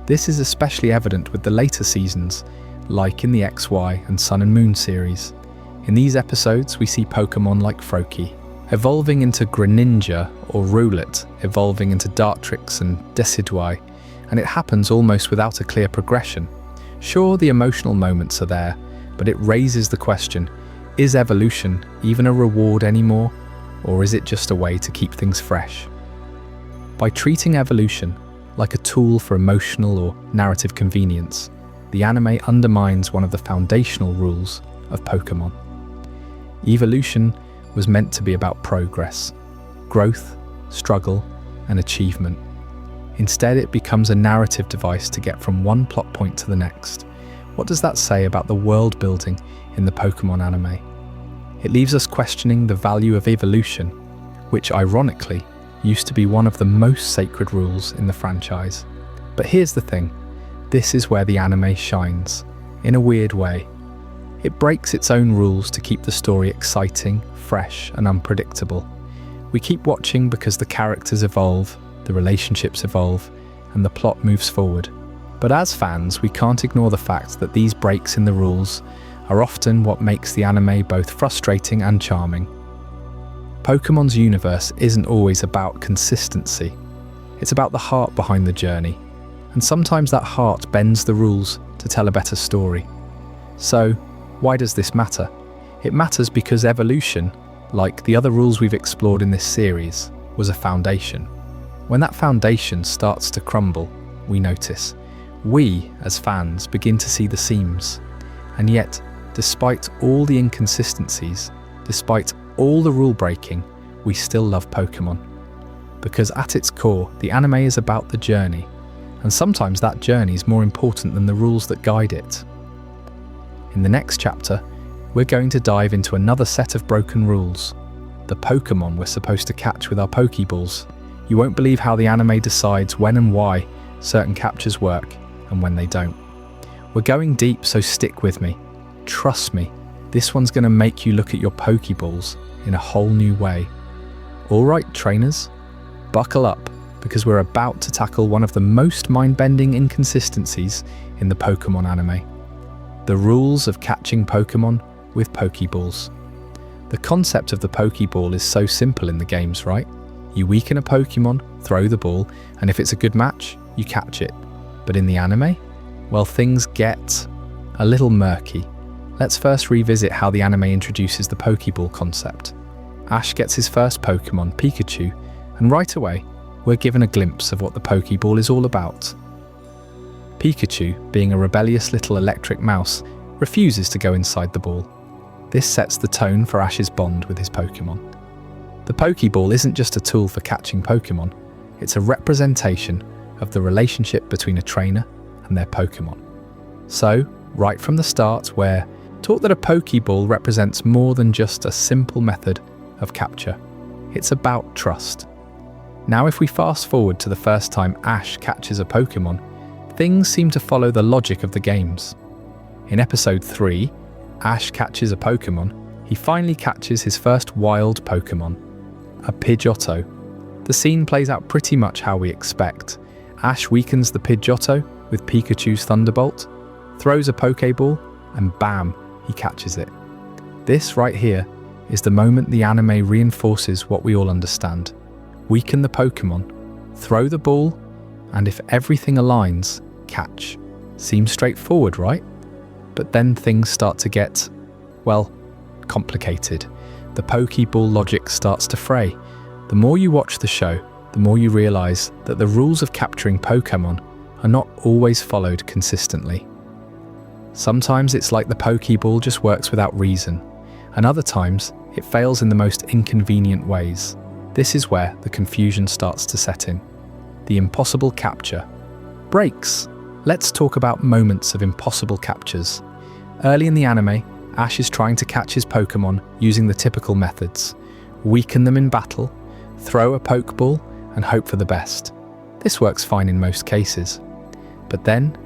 This is especially evident with the later seasons, like in the XY and Sun and Moon series. In these episodes, we see Pokémon like Froakie evolving into Greninja or Rowlet, evolving into Dartrix and Decidueye, and it happens almost without a clear progression. Sure, the emotional moments are there, but it raises the question, is evolution even a reward anymore, or is it just a way to keep things fresh? By treating evolution like a tool for emotional or narrative convenience, the anime undermines one of the foundational rules of Pokémon. Evolution was meant to be about progress, growth, struggle, and achievement. Instead, it becomes a narrative device to get from one plot point to the next. What does that say about the world building in the Pokémon anime? It leaves us questioning the value of evolution, which ironically used to be one of the most sacred rules in the franchise. But here's the thing, this is where the anime shines, in a weird way. It breaks its own rules to keep the story exciting, fresh, and unpredictable. We keep watching because the characters evolve, the relationships evolve, and the plot moves forward. But as fans, we can't ignore the fact that these breaks in the rules are often what makes the anime both frustrating and charming. Pokémon's universe isn't always about consistency. It's about the heart behind the journey, and sometimes that heart bends the rules to tell a better story. So, why does this matter? It matters because evolution, like the other rules we've explored in this series, was a foundation. When that foundation starts to crumble, we notice. We, as fans, begin to see the seams. And yet, despite all the inconsistencies, despite all the rule breaking, we still love Pokémon. Because at its core, the anime is about the journey, and sometimes that journey is more important than the rules that guide it. In the next chapter, we're going to dive into another set of broken rules, the Pokémon we're supposed to catch with our Pokéballs. You won't believe how the anime decides when and why certain captures work and when they don't. We're going deep, so stick with me. Trust me, this one's going to make you look at your Pokéballs in a whole new way. Alright trainers, buckle up, because we're about to tackle one of the most mind-bending inconsistencies in the Pokémon anime. The rules of catching Pokémon with Pokéballs. The concept of the Pokéball is so simple in the games, right? You weaken a Pokémon, throw the ball, and if it's a good match, you catch it. But in the anime, well, things get a little murky. Let's first revisit how the anime introduces the Pokéball concept. Ash gets his first Pokémon, Pikachu, and right away, we're given a glimpse of what the Pokéball is all about. Pikachu, being a rebellious little electric mouse, refuses to go inside the ball. This sets the tone for Ash's bond with his Pokémon. The Pokéball isn't just a tool for catching Pokémon, it's a representation of the relationship between a trainer and their Pokémon. So, right from the start, we're taught that a Pokéball represents more than just a simple method of capture. It's about trust. Now if we fast forward to the first time Ash catches a Pokémon, things seem to follow the logic of the games. In episode 3, Ash catches a Pokémon. He finally catches his first wild Pokémon, a Pidgeotto. The scene plays out pretty much how we expect. Ash weakens the Pidgeotto, with Pikachu's Thunderbolt, throws a Pokeball, and bam, he catches it. This right here is the moment the anime reinforces what we all understand. Weaken the Pokémon, throw the ball, and if everything aligns, catch. Seems straightforward, right? But then things start to get, well, complicated. The Pokeball logic starts to fray. The more you watch the show, the more you realize that the rules of capturing Pokémon are not always followed consistently. Sometimes it's like the Pokeball just works without reason, and other times it fails in the most inconvenient ways. This is where the confusion starts to set in. The impossible capture. Breaks. Let's talk about moments of impossible captures. Early in the anime, Ash is trying to catch his Pokémon using the typical methods. Weaken them in battle, throw a Pokeball, and hope for the best. This works fine in most cases. But then,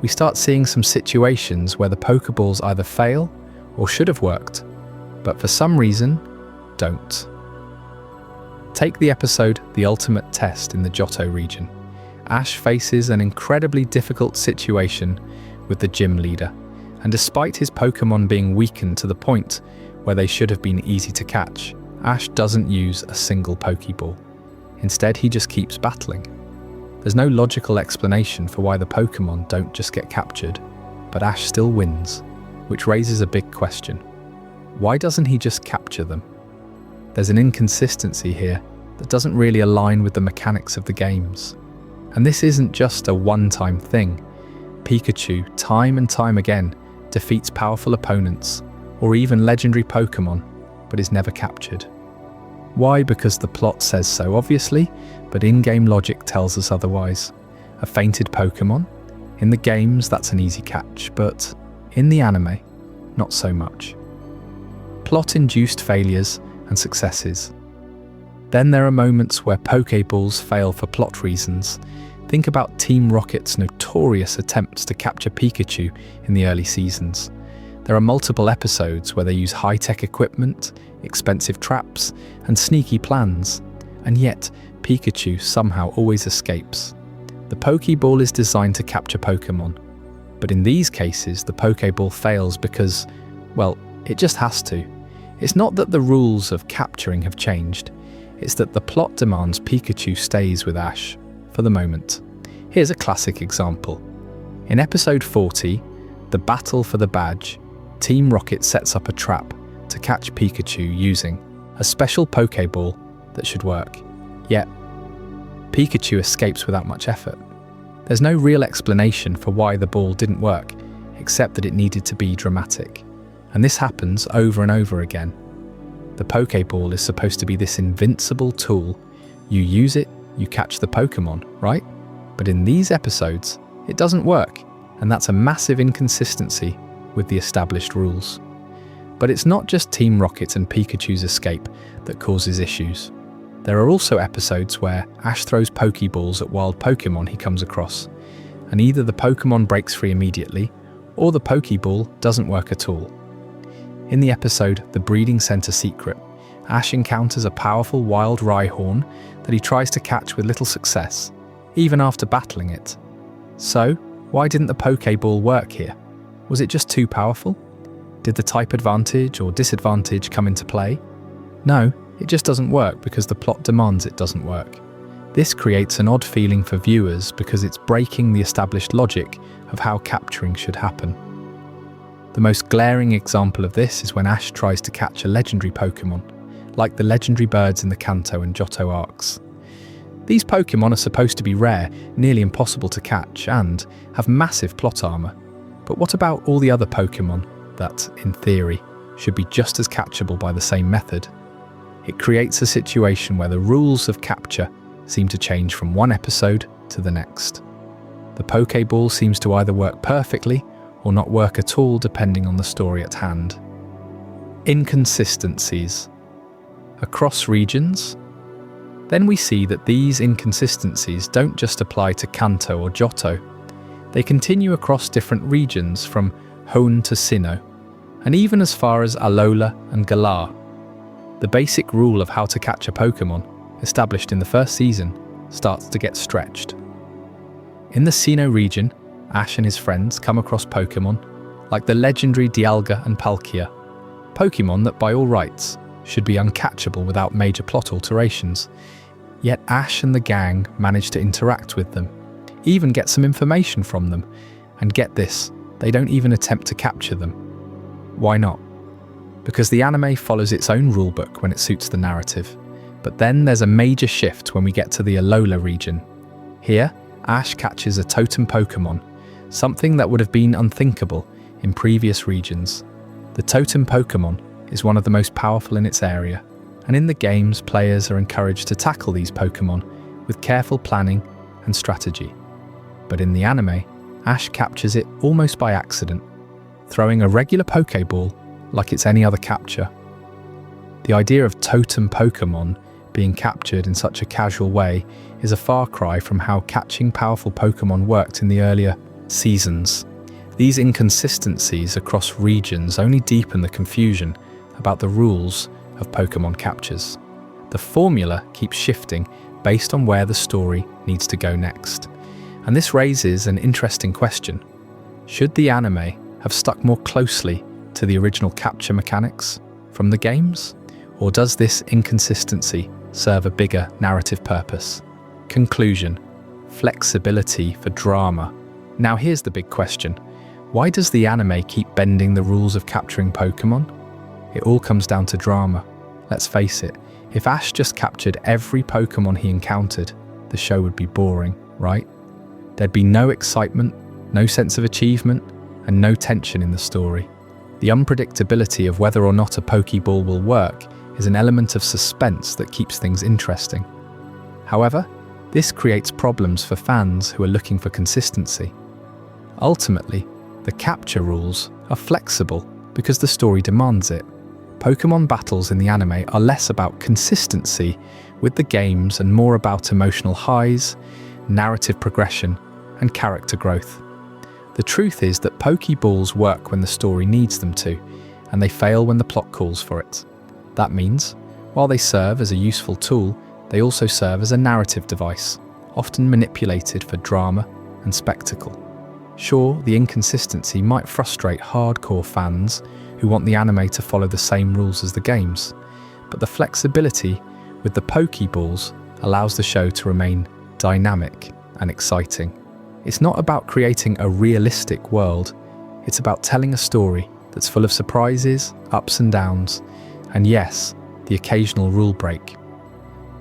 we start seeing some situations where the Pokeballs either fail or should have worked, but for some reason, don't. Take the episode The Ultimate Test in the Johto region. Ash faces an incredibly difficult situation with the gym leader, and despite his Pokémon being weakened to the point where they should have been easy to catch, Ash doesn't use a single Pokeball. Instead, he just keeps battling. There's no logical explanation for why the Pokémon don't just get captured, but Ash still wins, which raises a big question. Why doesn't he just capture them? There's an inconsistency here that doesn't really align with the mechanics of the games. And this isn't just a one-time thing. Pikachu, time and time again, defeats powerful opponents, or even legendary Pokémon, but is never captured. Why? Because the plot says so, obviously, but in-game logic tells us otherwise. A fainted Pokémon? In the games, that's an easy catch, but in the anime, not so much. Plot-induced failures and successes. Then there are moments where Pokeballs fail for plot reasons. Think about Team Rocket's notorious attempts to capture Pikachu in the early seasons. There are multiple episodes where they use high-tech equipment, expensive traps, and sneaky plans, and yet Pikachu somehow always escapes. The Pokeball is designed to capture Pokémon, but in these cases the Pokeball fails because, well, it just has to. It's not that the rules of capturing have changed, it's that the plot demands Pikachu stays with Ash for the moment. Here's a classic example. In episode 40, The Battle for the Badge, Team Rocket sets up a trap to catch Pikachu using a special Pokeball that should work. Yet, Pikachu escapes without much effort. There's no real explanation for why the ball didn't work, except that it needed to be dramatic. And this happens over and over again. The Pokeball is supposed to be this invincible tool. You use it, you catch the Pokémon, right? But in these episodes, it doesn't work, and that's a massive inconsistency with the established rules. But it's not just Team Rocket and Pikachu's escape that causes issues. There are also episodes where Ash throws Pokeballs at wild Pokémon he comes across, and either the Pokémon breaks free immediately, or the Pokeball doesn't work at all. In the episode The Breeding Center Secret, Ash encounters a powerful wild Rhyhorn that he tries to catch with little success, even after battling it. So, why didn't the Pokeball work here? Was it just too powerful? Did the type advantage or disadvantage come into play? No, it just doesn't work because the plot demands it doesn't work. This creates an odd feeling for viewers because it's breaking the established logic of how capturing should happen. The most glaring example of this is when Ash tries to catch a legendary Pokémon, like the legendary birds in the Kanto and Johto arcs. These Pokémon are supposed to be rare, nearly impossible to catch, and have massive plot armor. But what about all the other Pokémon that, in theory, should be just as catchable by the same method? It creates a situation where the rules of capture seem to change from one episode to the next. The Pokeball seems to either work perfectly or not work at all depending on the story at hand. Inconsistencies. Across regions? Then we see that these inconsistencies don't just apply to Kanto or Johto. They continue across different regions from Hoenn to Sinnoh, and even as far as Alola and Galar. The basic rule of how to catch a Pokémon, established in the first season, starts to get stretched. In the Sinnoh region, Ash and his friends come across Pokémon, like the legendary Dialga and Palkia, Pokémon that by all rights should be uncatchable without major plot alterations. Yet Ash and the gang manage to interact with them, even get some information from them, and get this, they don't even attempt to capture them. Why not? Because the anime follows its own rulebook when it suits the narrative. But then there's a major shift when we get to the Alola region. Here, Ash catches a totem Pokémon, something that would have been unthinkable in previous regions. The totem Pokémon is one of the most powerful in its area, and in the games, players are encouraged to tackle these Pokémon with careful planning and strategy. But in the anime, Ash captures it almost by accident, throwing a regular Pokéball like it's any other capture. The idea of totem Pokémon being captured in such a casual way is a far cry from how catching powerful Pokémon worked in the earlier seasons. These inconsistencies across regions only deepen the confusion about the rules of Pokémon captures. The formula keeps shifting based on where the story needs to go next. And this raises an interesting question. Should the anime have stuck more closely to the original capture mechanics from the games? Or does this inconsistency serve a bigger narrative purpose? Conclusion: flexibility for drama. Now here's the big question. Why does the anime keep bending the rules of capturing Pokémon? It all comes down to drama. Let's face it, if Ash just captured every Pokémon he encountered, the show would be boring, right? There'd be no excitement, no sense of achievement, and no tension in the story. The unpredictability of whether or not a Pokéball will work is an element of suspense that keeps things interesting. However, this creates problems for fans who are looking for consistency. Ultimately, the capture rules are flexible because the story demands it. Pokémon battles in the anime are less about consistency with the games and more about emotional highs, narrative progression, and character growth. The truth is that Pokéballs work when the story needs them to, and they fail when the plot calls for it. That means, while they serve as a useful tool, they also serve as a narrative device, often manipulated for drama and spectacle. Sure, the inconsistency might frustrate hardcore fans who want the anime to follow the same rules as the games, but the flexibility with the Pokéballs allows the show to remain dynamic and exciting. It's not about creating a realistic world, it's about telling a story that's full of surprises, ups and downs, and yes, the occasional rule break.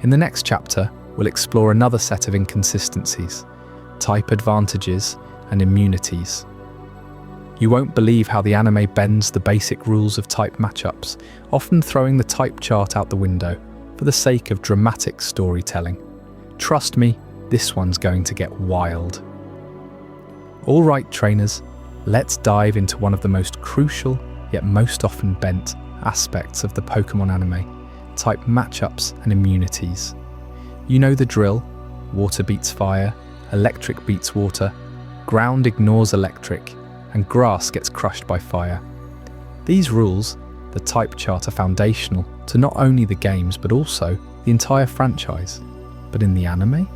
In the next chapter, we'll explore another set of inconsistencies, type advantages and immunities. You won't believe how the anime bends the basic rules of type matchups, often throwing the type chart out the window for the sake of dramatic storytelling. Trust me, this one's going to get wild. All right, trainers, let's dive into one of the most crucial, yet most often bent, aspects of the Pokémon anime, type matchups and immunities. You know the drill: water beats fire, electric beats water, ground ignores electric, and grass gets crushed by fire. These rules, the type chart, are foundational to not only the games but also the entire franchise. But in the anime,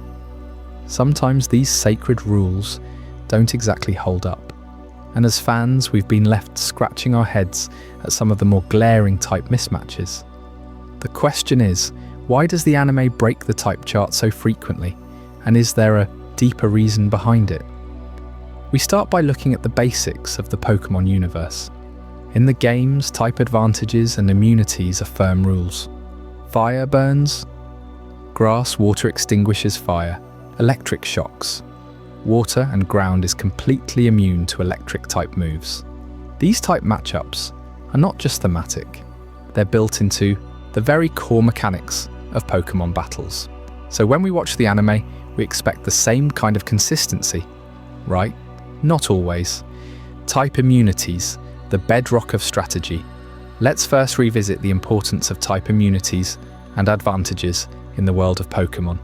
sometimes these sacred rules don't exactly hold up. And as fans, we've been left scratching our heads at some of the more glaring type mismatches. The question is, why does the anime break the type chart so frequently? And is there a deeper reason behind it? We start by looking at the basics of the Pokémon universe. In the games, type advantages and immunities are firm rules. Fire burns, grass water extinguishes fire, electric shocks. Water and ground is completely immune to electric type moves. These type matchups are not just thematic, they're built into the very core mechanics of Pokémon battles. So when we watch the anime, we expect the same kind of consistency, right? Not always. Type immunities, the bedrock of strategy. Let's first revisit the importance of type immunities and advantages in the world of Pokémon.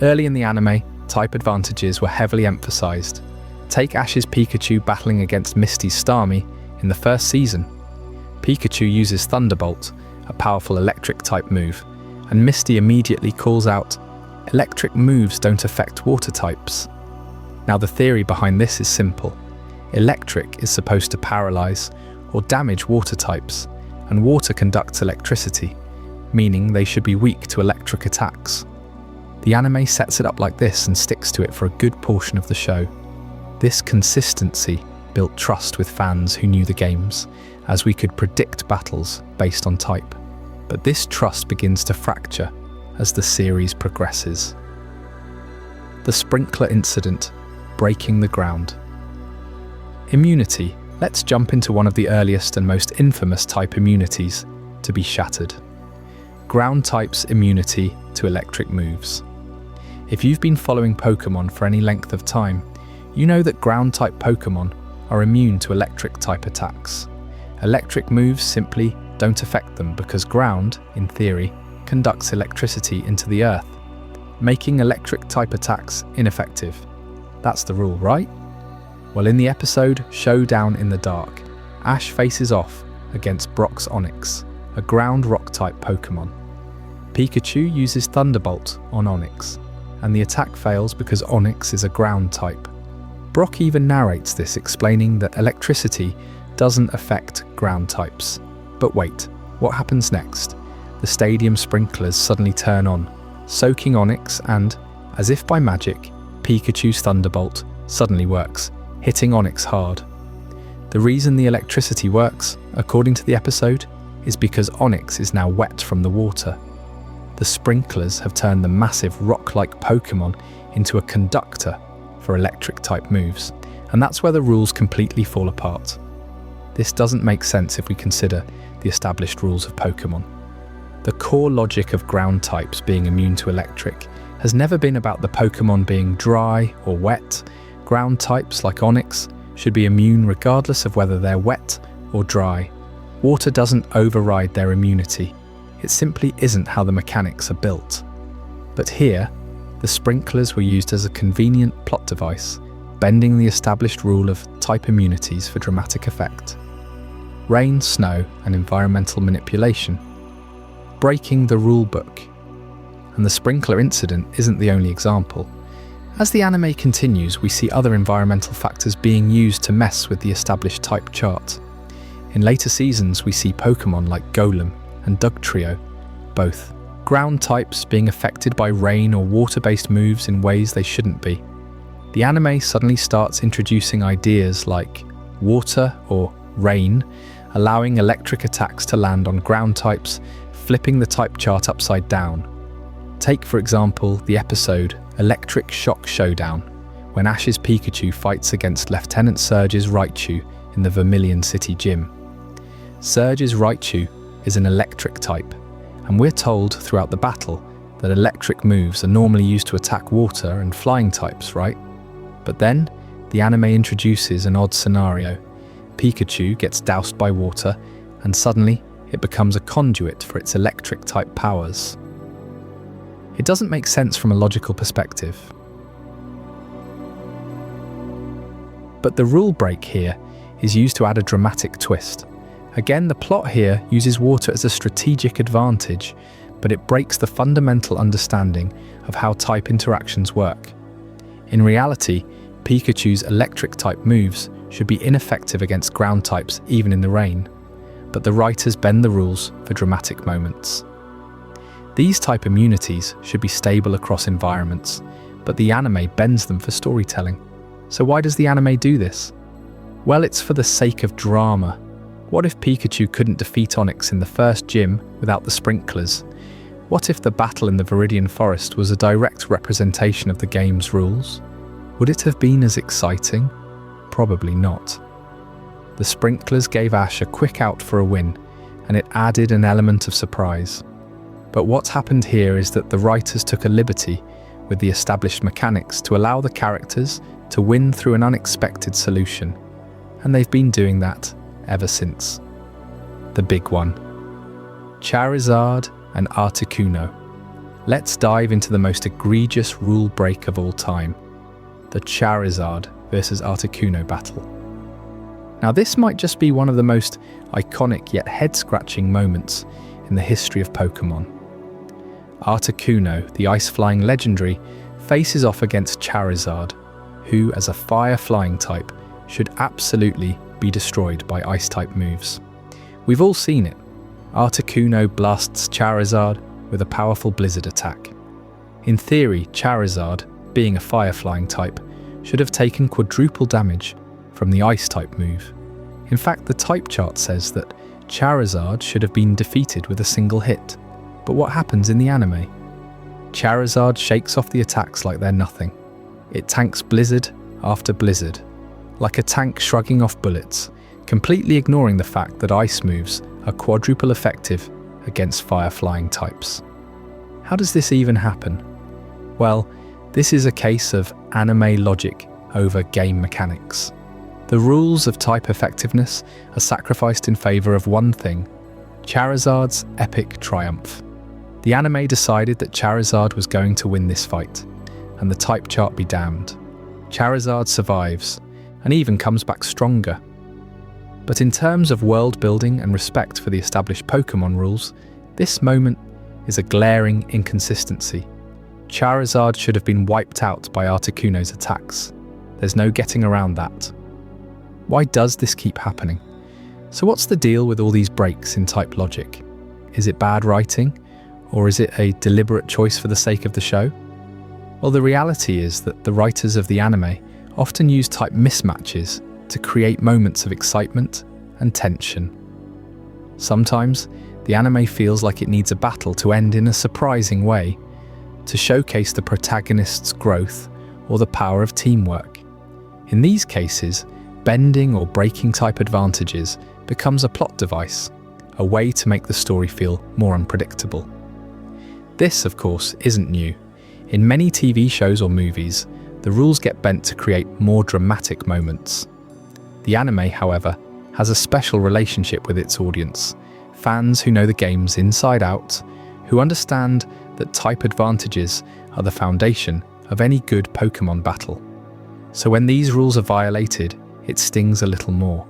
Early in the anime, type advantages were heavily emphasized. Take Ash's Pikachu battling against Misty's Starmie in the first season. Pikachu uses Thunderbolt, a powerful electric type move, and Misty immediately calls out, "Electric moves don't affect water types." Now, the theory behind this is simple. Electric is supposed to paralyze or damage water types, and water conducts electricity, meaning they should be weak to electric attacks. The anime sets it up like this and sticks to it for a good portion of the show. This consistency built trust with fans who knew the games, as we could predict battles based on type. But this trust begins to fracture as the series progresses. The sprinkler incident, breaking the ground. Immunity. Let's jump into one of the earliest and most infamous type immunities to be shattered. Ground type's immunity to electric moves. If you've been following Pokémon for any length of time, you know that ground type Pokémon are immune to electric type attacks. Electric moves simply don't affect them because ground, in theory, conducts electricity into the earth, making electric type attacks ineffective. That's the rule, right? Well, in the episode Showdown in the Dark, Ash faces off against Brock's Onix, a ground rock type Pokémon. Pikachu uses Thunderbolt on Onix, and the attack fails because Onix is a ground type. Brock even narrates this, explaining that electricity doesn't affect ground types. But wait, what happens next? The stadium sprinklers suddenly turn on, soaking Onix, and, as if by magic, Pikachu's Thunderbolt suddenly works, hitting Onix hard. The reason the electricity works, according to the episode, is because Onix is now wet from the water. The sprinklers have turned the massive rock-like Pokémon into a conductor for electric-type moves, and that's where the rules completely fall apart. This doesn't make sense if we consider the established rules of Pokémon. The core logic of ground types being immune to electric has never been about the Pokémon being dry or wet. Ground types like Onix should be immune regardless of whether they're wet or dry. Water doesn't override their immunity. It simply isn't how the mechanics are built. But here, the sprinklers were used as a convenient plot device, bending the established rule of type immunities for dramatic effect. Rain, snow, and environmental manipulation. Breaking the rule book. And the sprinkler incident isn't the only example. As the anime continues, we see other environmental factors being used to mess with the established type chart. In later seasons, we see Pokémon like Golem and Dugtrio, both ground types being affected by rain or water-based moves in ways they shouldn't be. The anime suddenly starts introducing ideas like water or rain, allowing electric attacks to land on ground types, flipping the type chart upside down. Take, for example, the episode Electric Shock Showdown, when Ash's Pikachu fights against Lieutenant Surge's Raichu in the Vermilion City gym. Surge's Raichu is an electric type, and we're told throughout the battle that electric moves are normally used to attack water and flying types, right? But then, the anime introduces an odd scenario. Pikachu gets doused by water, and suddenly it becomes a conduit for its electric type powers. It doesn't make sense from a logical perspective. But the rule break here is used to add a dramatic twist. Again, the plot here uses water as a strategic advantage, but it breaks the fundamental understanding of how type interactions work. In reality, Pikachu's electric-type moves should be ineffective against ground types even in the rain, but the writers bend the rules for dramatic moments. These type immunities should be stable across environments, but the anime bends them for storytelling. So why does the anime do this? Well, it's for the sake of drama. What if Pikachu couldn't defeat Onix in the first gym without the sprinklers? What if the battle in the Viridian Forest was a direct representation of the game's rules? Would it have been as exciting? Probably not. The sprinklers gave Ash a quick out for a win, and it added an element of surprise. But what happened here is that the writers took a liberty with the established mechanics to allow the characters to win through an unexpected solution, and they've been doing that ever since. The big one. Charizard and Articuno. Let's dive into the most egregious rule break of all time. The Charizard versus Articuno battle. Now this might just be one of the most iconic yet head-scratching moments in the history of Pokémon. Articuno, the ice-flying legendary, faces off against Charizard, who, as a fire-flying type, should absolutely be destroyed by ice-type moves. We've all seen it. Articuno blasts Charizard with a powerful Blizzard attack. In theory, Charizard, being a fire-flying type, should have taken quadruple damage from the ice-type move. In fact, the type chart says that Charizard should have been defeated with a single hit. But what happens in the anime? Charizard shakes off the attacks like they're nothing. It tanks blizzard after blizzard, like a tank shrugging off bullets, completely ignoring the fact that ice moves are quadruple effective against fire-flying types. How does this even happen? Well, this is a case of anime logic over game mechanics. The rules of type effectiveness are sacrificed in favour of one thing: Charizard's epic triumph. The anime decided that Charizard was going to win this fight, and the type chart be damned. Charizard survives, and even comes back stronger. But in terms of world building and respect for the established Pokémon rules, this moment is a glaring inconsistency. Charizard should have been wiped out by Articuno's attacks. There's no getting around that. Why does this keep happening? So what's the deal with all these breaks in type logic? Is it bad writing? Or is it a deliberate choice for the sake of the show? Well, the reality is that the writers of the anime often use type mismatches to create moments of excitement and tension. Sometimes, the anime feels like it needs a battle to end in a surprising way, to showcase the protagonist's growth or the power of teamwork. In these cases, bending or breaking type advantages becomes a plot device, a way to make the story feel more unpredictable. This, of course, isn't new. In many TV shows or movies, the rules get bent to create more dramatic moments. The anime, however, has a special relationship with its audience, fans who know the games inside out, who understand that type advantages are the foundation of any good Pokémon battle. So when these rules are violated, it stings a little more.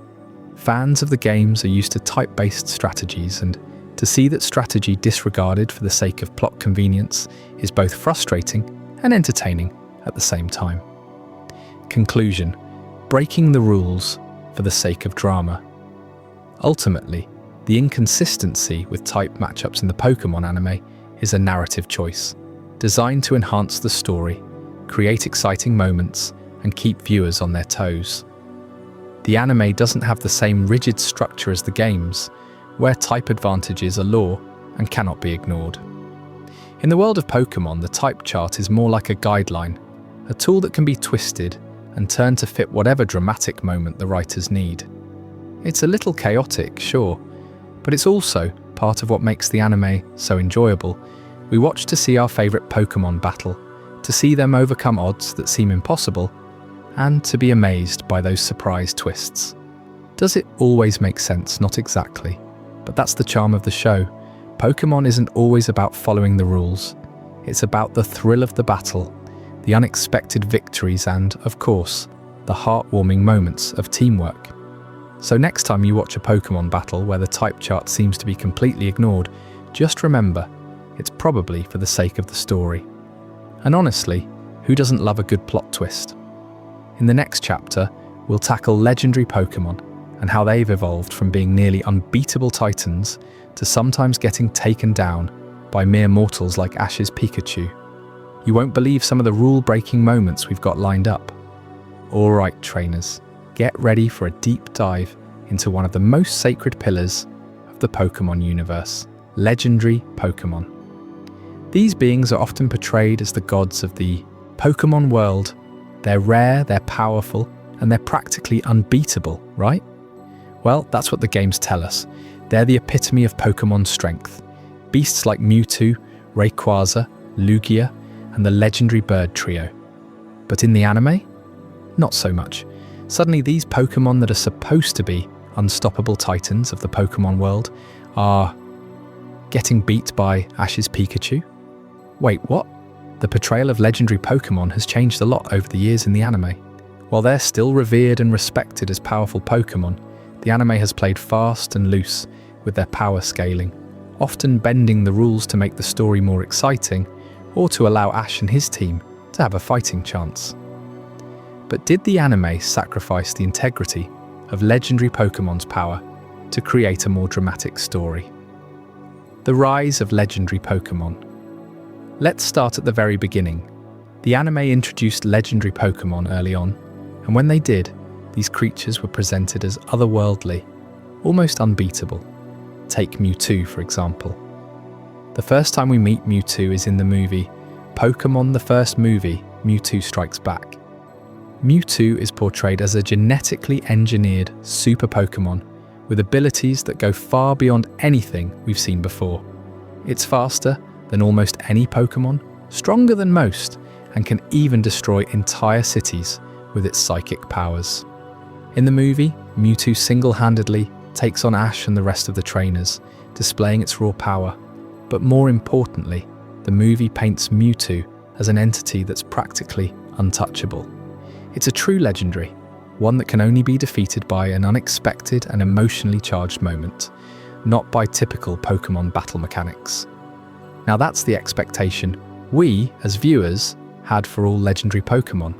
Fans of the games are used to type-based strategies, and to see that strategy disregarded for the sake of plot convenience is both frustrating and entertaining at the same time. Conclusion: breaking the rules for the sake of drama. Ultimately, the inconsistency with type matchups in the Pokémon anime is a narrative choice, designed to enhance the story, create exciting moments, and keep viewers on their toes. The anime doesn't have the same rigid structure as the games, where type advantages are law and cannot be ignored. In the world of Pokémon, the type chart is more like a guideline, a tool that can be twisted and turned to fit whatever dramatic moment the writers need. It's a little chaotic, sure, but it's also part of what makes the anime so enjoyable. We watch to see our favourite Pokémon battle, to see them overcome odds that seem impossible, and to be amazed by those surprise twists. Does it always make sense? Not exactly. But that's the charm of the show. Pokémon isn't always about following the rules. It's about the thrill of the battle, the unexpected victories, and, of course, the heartwarming moments of teamwork. So next time you watch a Pokémon battle where the type chart seems to be completely ignored, just remember, it's probably for the sake of the story. And honestly, who doesn't love a good plot twist? In the next chapter, we'll tackle legendary Pokémon and how they've evolved from being nearly unbeatable titans to sometimes getting taken down by mere mortals like Ash's Pikachu. You won't believe some of the rule-breaking moments we've got lined up. Alright, trainers, get ready for a deep dive into one of the most sacred pillars of the Pokémon universe, legendary Pokémon. These beings are often portrayed as the gods of the Pokémon world. They're rare, they're powerful, and they're practically unbeatable, right? Well, that's what the games tell us. They're the epitome of Pokémon strength. Beasts like Mewtwo, Rayquaza, Lugia, and the legendary bird trio. But in the anime? Not so much. Suddenly these Pokémon that are supposed to be unstoppable titans of the Pokémon world are getting beat by Ash's Pikachu? Wait, what? The portrayal of legendary Pokémon has changed a lot over the years in the anime. While they're still revered and respected as powerful Pokémon, the anime has played fast and loose with their power scaling, often bending the rules to make the story more exciting or to allow Ash and his team to have a fighting chance. But did the anime sacrifice the integrity of legendary Pokémon's power to create a more dramatic story? The rise of legendary Pokémon. Let's start at the very beginning. The anime introduced legendary Pokémon early on, and when they did, these creatures were presented as otherworldly, almost unbeatable. Take Mewtwo, for example. The first time we meet Mewtwo is in the movie Pokémon the First Movie, Mewtwo Strikes Back. Mewtwo is portrayed as a genetically engineered super Pokémon with abilities that go far beyond anything we've seen before. It's faster than almost any Pokémon, stronger than most, and can even destroy entire cities with its psychic powers. In the movie, Mewtwo single-handedly takes on Ash and the rest of the trainers, displaying its raw power. But more importantly, the movie paints Mewtwo as an entity that's practically untouchable. It's a true legendary, one that can only be defeated by an unexpected and emotionally charged moment, not by typical Pokémon battle mechanics. Now that's the expectation we, as viewers, had for all legendary Pokémon.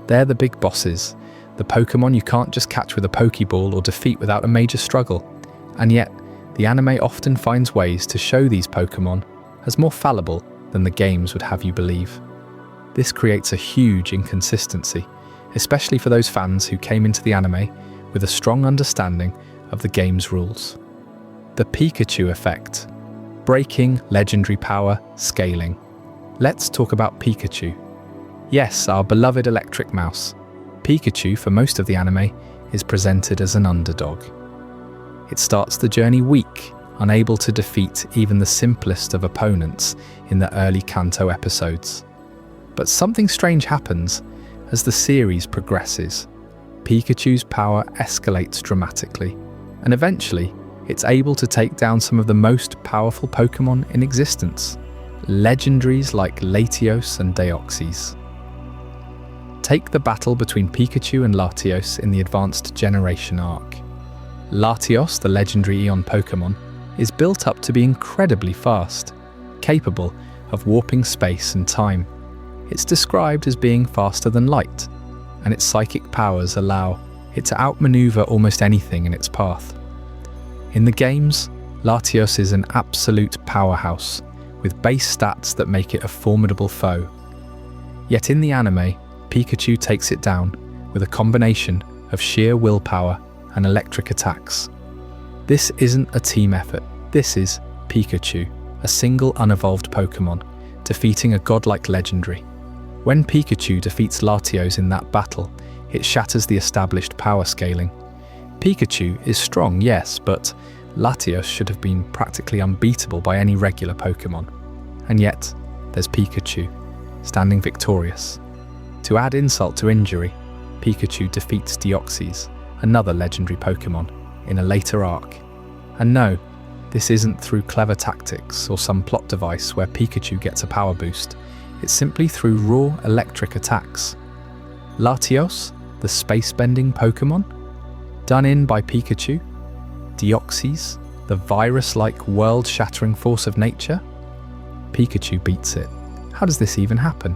They're the big bosses, the Pokémon you can't just catch with a Pokéball or defeat without a major struggle. And yet, the anime often finds ways to show these Pokémon as more fallible than the games would have you believe. This creates a huge inconsistency, especially for those fans who came into the anime with a strong understanding of the game's rules. The Pikachu effect. Breaking legendary power scaling. Let's talk about Pikachu. Yes, our beloved electric mouse. Pikachu, for most of the anime, is presented as an underdog. It starts the journey weak, unable to defeat even the simplest of opponents in the early Kanto episodes. But something strange happens as the series progresses. Pikachu's power escalates dramatically, and eventually it's able to take down some of the most powerful Pokémon in existence, legendaries like Latios and Deoxys. Take the battle between Pikachu and Latios in the Advanced Generation arc. Latios, the legendary Eon Pokémon, is built up to be incredibly fast, capable of warping space and time. It's described as being faster than light, and its psychic powers allow it to outmaneuver almost anything in its path. In the games, Latios is an absolute powerhouse, with base stats that make it a formidable foe. Yet in the anime, Pikachu takes it down with a combination of sheer willpower and electric attacks. This isn't a team effort, this is Pikachu, a single unevolved Pokémon, defeating a godlike legendary. When Pikachu defeats Latios in that battle, it shatters the established power scaling. Pikachu is strong, yes, but Latios should have been practically unbeatable by any regular Pokémon. And yet, there's Pikachu, standing victorious. To add insult to injury, Pikachu defeats Deoxys, another legendary Pokémon, in a later arc. And no, this isn't through clever tactics or some plot device where Pikachu gets a power boost. It's simply through raw electric attacks. Latios, the space-bending Pokémon, done in by Pikachu. Deoxys, the virus-like world-shattering force of nature. Pikachu beats it. How does this even happen?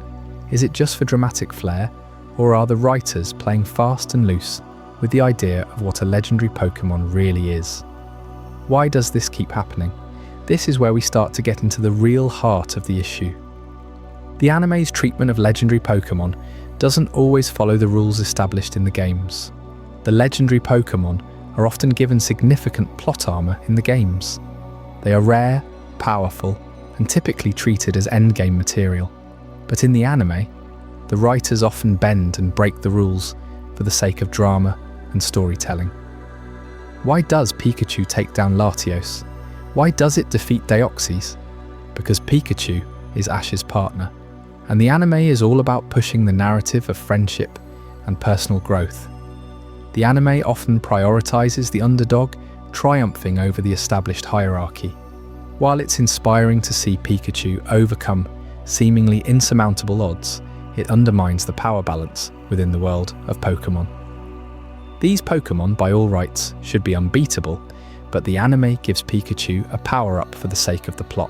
Is it just for dramatic flair, or are the writers playing fast and loose with the idea of what a legendary Pokémon really is? Why does this keep happening? This is where we start to get into the real heart of the issue. The anime's treatment of legendary Pokémon doesn't always follow the rules established in the games. The legendary Pokémon are often given significant plot armor in the games. They are rare, powerful, and typically treated as endgame material. But in the anime, the writers often bend and break the rules for the sake of drama and storytelling. Why does Pikachu take down Latios? Why does it defeat Deoxys? Because Pikachu is Ash's partner, and the anime is all about pushing the narrative of friendship and personal growth. The anime often prioritizes the underdog triumphing over the established hierarchy. While it's inspiring to see Pikachu overcome seemingly insurmountable odds, it undermines the power balance within the world of Pokémon. These Pokémon, by all rights, should be unbeatable, but the anime gives Pikachu a power-up for the sake of the plot.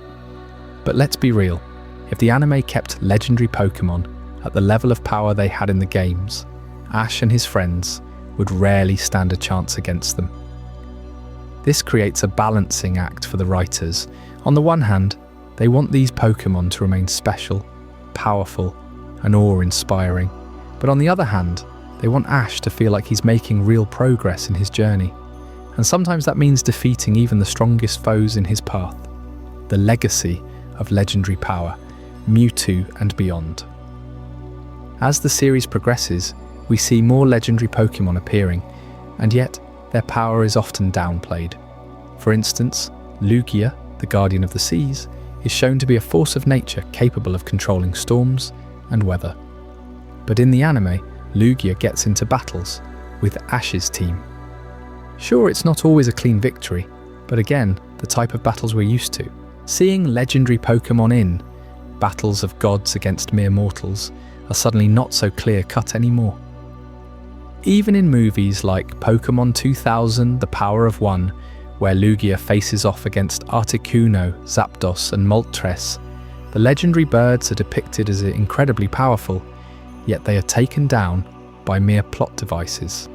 But let's be real, if the anime kept legendary Pokémon at the level of power they had in the games, Ash and his friends would rarely stand a chance against them. This creates a balancing act for the writers. On the one hand, they want these Pokémon to remain special, powerful, and awe-inspiring. But on the other hand, they want Ash to feel like he's making real progress in his journey. And sometimes that means defeating even the strongest foes in his path. The legacy of legendary power, Mewtwo and beyond. As the series progresses, we see more legendary Pokémon appearing, and yet their power is often downplayed. For instance, Lugia, the Guardian of the Seas, is shown to be a force of nature capable of controlling storms and weather. But in the anime, Lugia gets into battles with Ash's team. Sure, it's not always a clean victory, but again, the type of battles we're used to. Seeing legendary Pokémon in battles of gods against mere mortals are suddenly not so clear-cut anymore. Even in movies like Pokémon 2000, The Power of One, where Lugia faces off against Articuno, Zapdos and Moltres, the legendary birds are depicted as incredibly powerful, yet they are taken down by mere plot devices.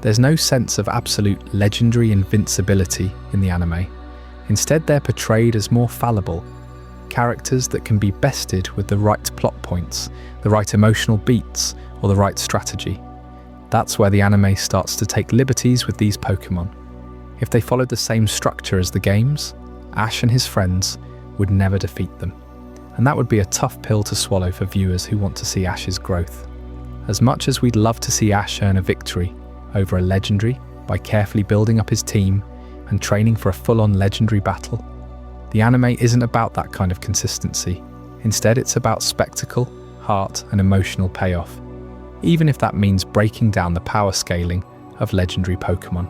There's no sense of absolute legendary invincibility in the anime. Instead, they're portrayed as more fallible, characters that can be bested with the right plot points, the right emotional beats, or the right strategy. That's where the anime starts to take liberties with these Pokémon. If they followed the same structure as the games, Ash and his friends would never defeat them. And that would be a tough pill to swallow for viewers who want to see Ash's growth. As much as we'd love to see Ash earn a victory over a legendary by carefully building up his team and training for a full-on legendary battle, the anime isn't about that kind of consistency. Instead, it's about spectacle, heart, and emotional payoff, even if that means breaking down the power scaling of legendary Pokémon.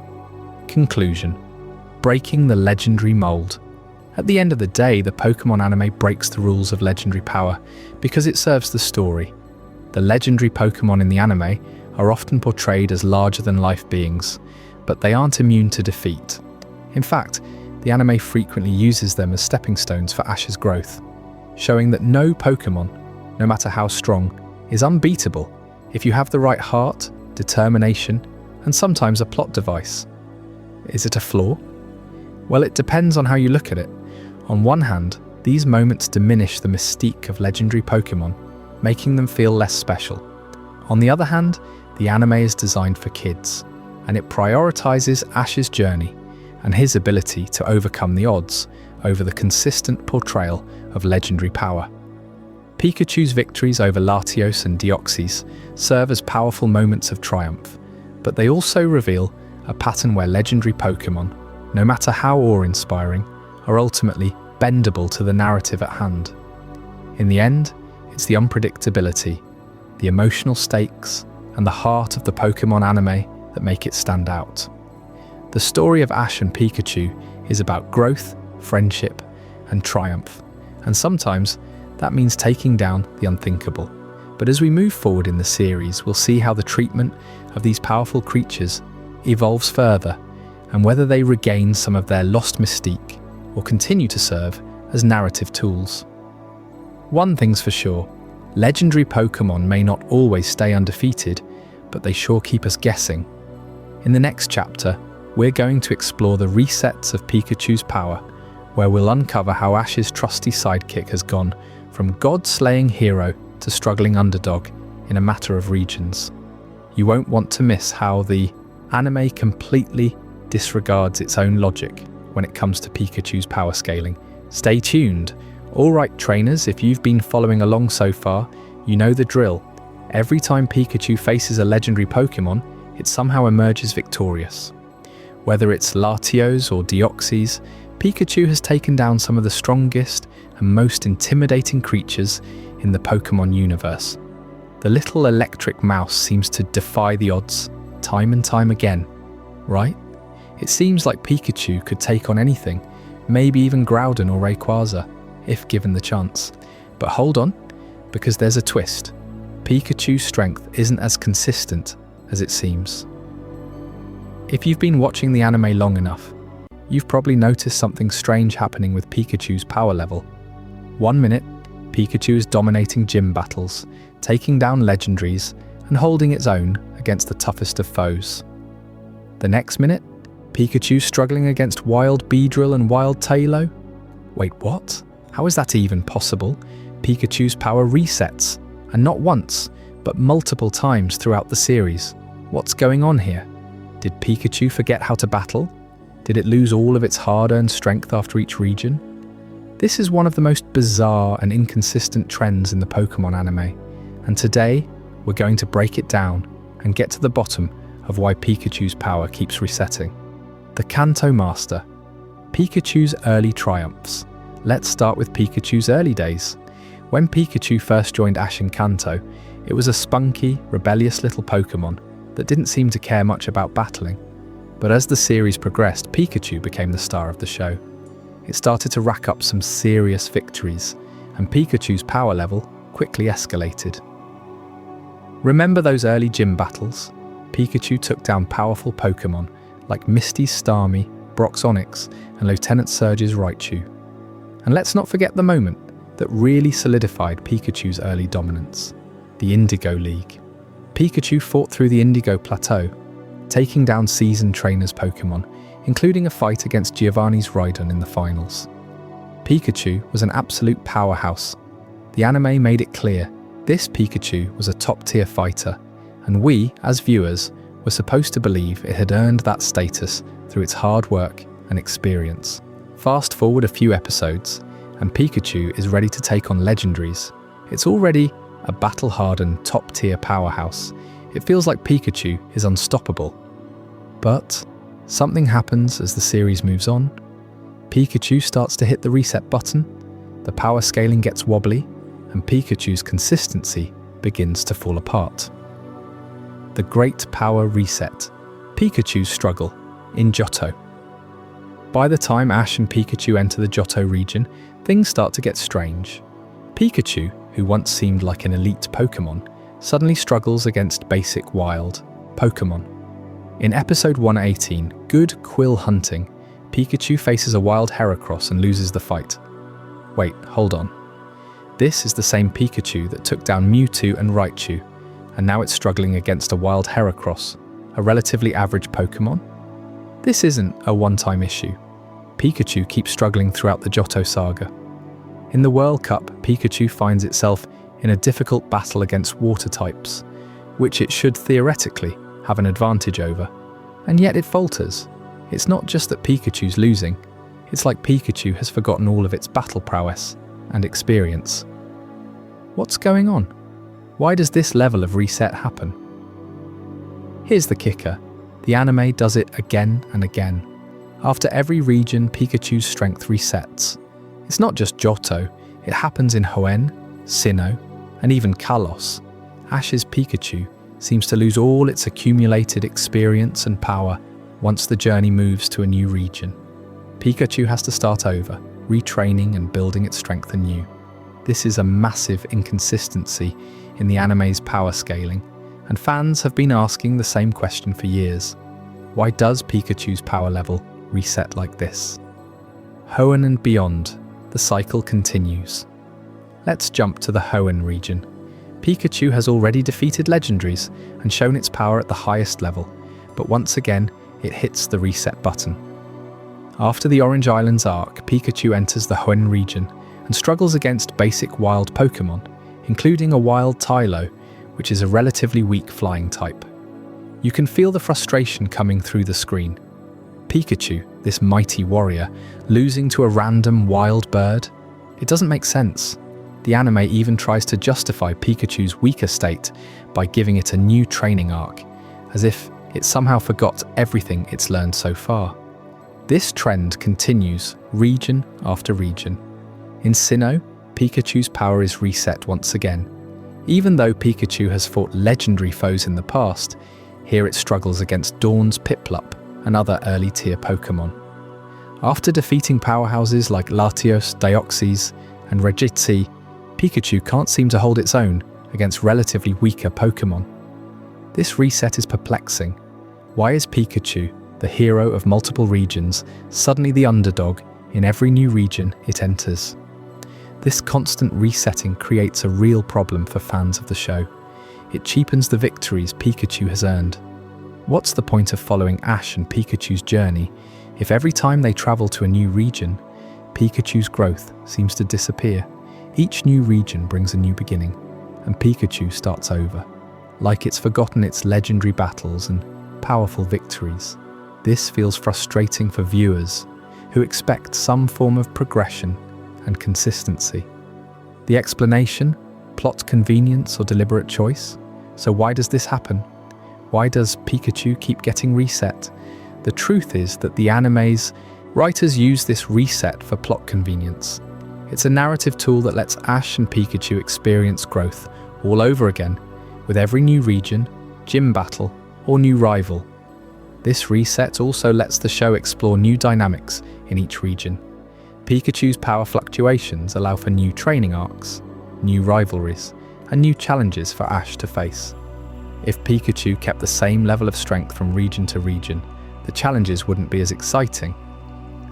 Conclusion: breaking the legendary mold. At the end of the day, the Pokémon anime breaks the rules of legendary power because it serves the story. The legendary Pokémon in the anime are often portrayed as larger-than-life beings, but they aren't immune to defeat. In fact, the anime frequently uses them as stepping stones for Ash's growth, showing that no Pokémon, no matter how strong, is unbeatable if you have the right heart, determination, and sometimes a plot device. Is it a flaw? Well, it depends on how you look at it. On one hand, these moments diminish the mystique of legendary Pokémon, making them feel less special. On the other hand, the anime is designed for kids, and it prioritizes Ash's journey and his ability to overcome the odds over the consistent portrayal of legendary power. Pikachu's victories over Latios and Deoxys serve as powerful moments of triumph, but they also reveal a pattern where legendary Pokémon, no matter how awe-inspiring, are ultimately bendable to the narrative at hand. In the end, it's the unpredictability, the emotional stakes, and the heart of the Pokémon anime that make it stand out. The story of Ash and Pikachu is about growth, friendship, and triumph, and sometimes that means taking down the unthinkable. But as we move forward in the series, we'll see how the treatment of these powerful creatures evolves further, and whether they regain some of their lost mystique or continue to serve as narrative tools. One thing's for sure, legendary Pokémon may not always stay undefeated, but they sure keep us guessing. In the next chapter, we're going to explore the resets of Pikachu's power, where we'll uncover how Ash's trusty sidekick has gone from god-slaying hero to struggling underdog in a matter of regions. You won't want to miss how the anime completely disregards its own logic when it comes to Pikachu's power scaling. Stay tuned. Alright trainers, if you've been following along so far, you know the drill. Every time Pikachu faces a legendary Pokémon, it somehow emerges victorious. Whether it's Latios or Deoxys, Pikachu has taken down some of the strongest and most intimidating creatures in the Pokémon universe. The little electric mouse seems to defy the odds time and time again, right? It seems like Pikachu could take on anything, maybe even Groudon or Rayquaza, if given the chance. But hold on, because there's a twist. Pikachu's strength isn't as consistent as it seems. If you've been watching the anime long enough, you've probably noticed something strange happening with Pikachu's power level. 1 minute, Pikachu is dominating gym battles, taking down legendaries, and holding its own against the toughest of foes. The next minute, Pikachu struggling against Wild Beedrill and Wild Tailo. Wait, what? How is that even possible? Pikachu's power resets, and not once, but multiple times throughout the series. What's going on here? Did Pikachu forget how to battle? Did it lose all of its hard-earned strength after each region? This is one of the most bizarre and inconsistent trends in the Pokémon anime, and today we're going to break it down and get to the bottom of why Pikachu's power keeps resetting. The Kanto Master. Pikachu's early triumphs. Let's start with Pikachu's early days. When Pikachu first joined Ash in Kanto, it was a spunky, rebellious little Pokémon that didn't seem to care much about battling. But as the series progressed, Pikachu became the star of the show. It started to rack up some serious victories, and Pikachu's power level quickly escalated. Remember those early gym battles? Pikachu took down powerful Pokémon like Misty's Starmie, Brock's Onix, and Lieutenant Surge's Raichu. And let's not forget the moment that really solidified Pikachu's early dominance, the Indigo League. Pikachu fought through the Indigo Plateau, taking down seasoned trainers' Pokémon, including a fight against Giovanni's Rhydon in the finals. Pikachu was an absolute powerhouse. The anime made it clear this Pikachu was a top-tier fighter, and we, as viewers, were supposed to believe it had earned that status through its hard work and experience. Fast forward a few episodes, and Pikachu is ready to take on legendaries. It's already a battle-hardened, top-tier powerhouse. It feels like Pikachu is unstoppable. But something happens as the series moves on. Pikachu starts to hit the reset button, the power scaling gets wobbly, and Pikachu's consistency begins to fall apart. The Great Power Reset. Pikachu's struggle in Johto. By the time Ash and Pikachu enter the Johto region, things start to get strange. Pikachu, who once seemed like an elite Pokémon, suddenly struggles against basic wild Pokémon. In episode 118, Good Quill Hunting, Pikachu faces a wild Heracross and loses the fight. Wait, hold on. This is the same Pikachu that took down Mewtwo and Raichu, and now it's struggling against a wild Heracross, a relatively average Pokémon? This isn't a one-time issue. Pikachu keeps struggling throughout the Johto saga. In the World Cup, Pikachu finds itself in a difficult battle against water types, which it should theoretically have an advantage over, and yet it falters. It's not just that Pikachu's losing, it's like Pikachu has forgotten all of its battle prowess and experience. What's going on? Why does this level of reset happen? Here's the kicker. The anime does it again and again. After every region, Pikachu's strength resets. It's not just Johto, it happens in Hoenn, Sinnoh, and even Kalos. Ash's Pikachu seems to lose all its accumulated experience and power once the journey moves to a new region. Pikachu has to start over, retraining and building its strength anew. This is a massive inconsistency in the anime's power scaling, and fans have been asking the same question for years. Why does Pikachu's power level reset like this? Hoenn and beyond, the cycle continues. Let's jump to the Hoenn region. Pikachu has already defeated legendaries and shown its power at the highest level, but once again, it hits the reset button. After the Orange Islands arc, Pikachu enters the Hoenn region and struggles against basic wild Pokémon, including a wild Tylo, which is a relatively weak flying type. You can feel the frustration coming through the screen. Pikachu, this mighty warrior, losing to a random wild bird? It doesn't make sense. The anime even tries to justify Pikachu's weaker state by giving it a new training arc, as if it somehow forgot everything it's learned so far. This trend continues region after region. In Sinnoh, Pikachu's power is reset once again. Even though Pikachu has fought legendary foes in the past, here it struggles against Dawn's Piplup and other early-tier Pokémon. After defeating powerhouses like Latios, Deoxys, and Registry, Pikachu can't seem to hold its own against relatively weaker Pokémon. This reset is perplexing. Why is Pikachu, the hero of multiple regions, suddenly the underdog in every new region it enters? This constant resetting creates a real problem for fans of the show. it cheapens the victories Pikachu has earned. What's the point of following Ash and Pikachu's journey if every time they travel to a new region, Pikachu's growth seems to disappear? Each new region brings a new beginning, and Pikachu starts over, like it's forgotten its legendary battles and powerful victories. This feels frustrating for viewers who expect some form of progression and consistency. The explanation? Plot convenience or deliberate choice? So why does this happen? Why does Pikachu keep getting reset? The truth is that the anime's writers use this reset for plot convenience. It's a narrative tool that lets Ash and Pikachu experience growth all over again, with every new region, gym battle, or new rival. This reset also lets the show explore new dynamics in each region. Pikachu's power fluctuations allow for new training arcs, new rivalries, and new challenges for Ash to face. If Pikachu kept the same level of strength from region to region, the challenges wouldn't be as exciting.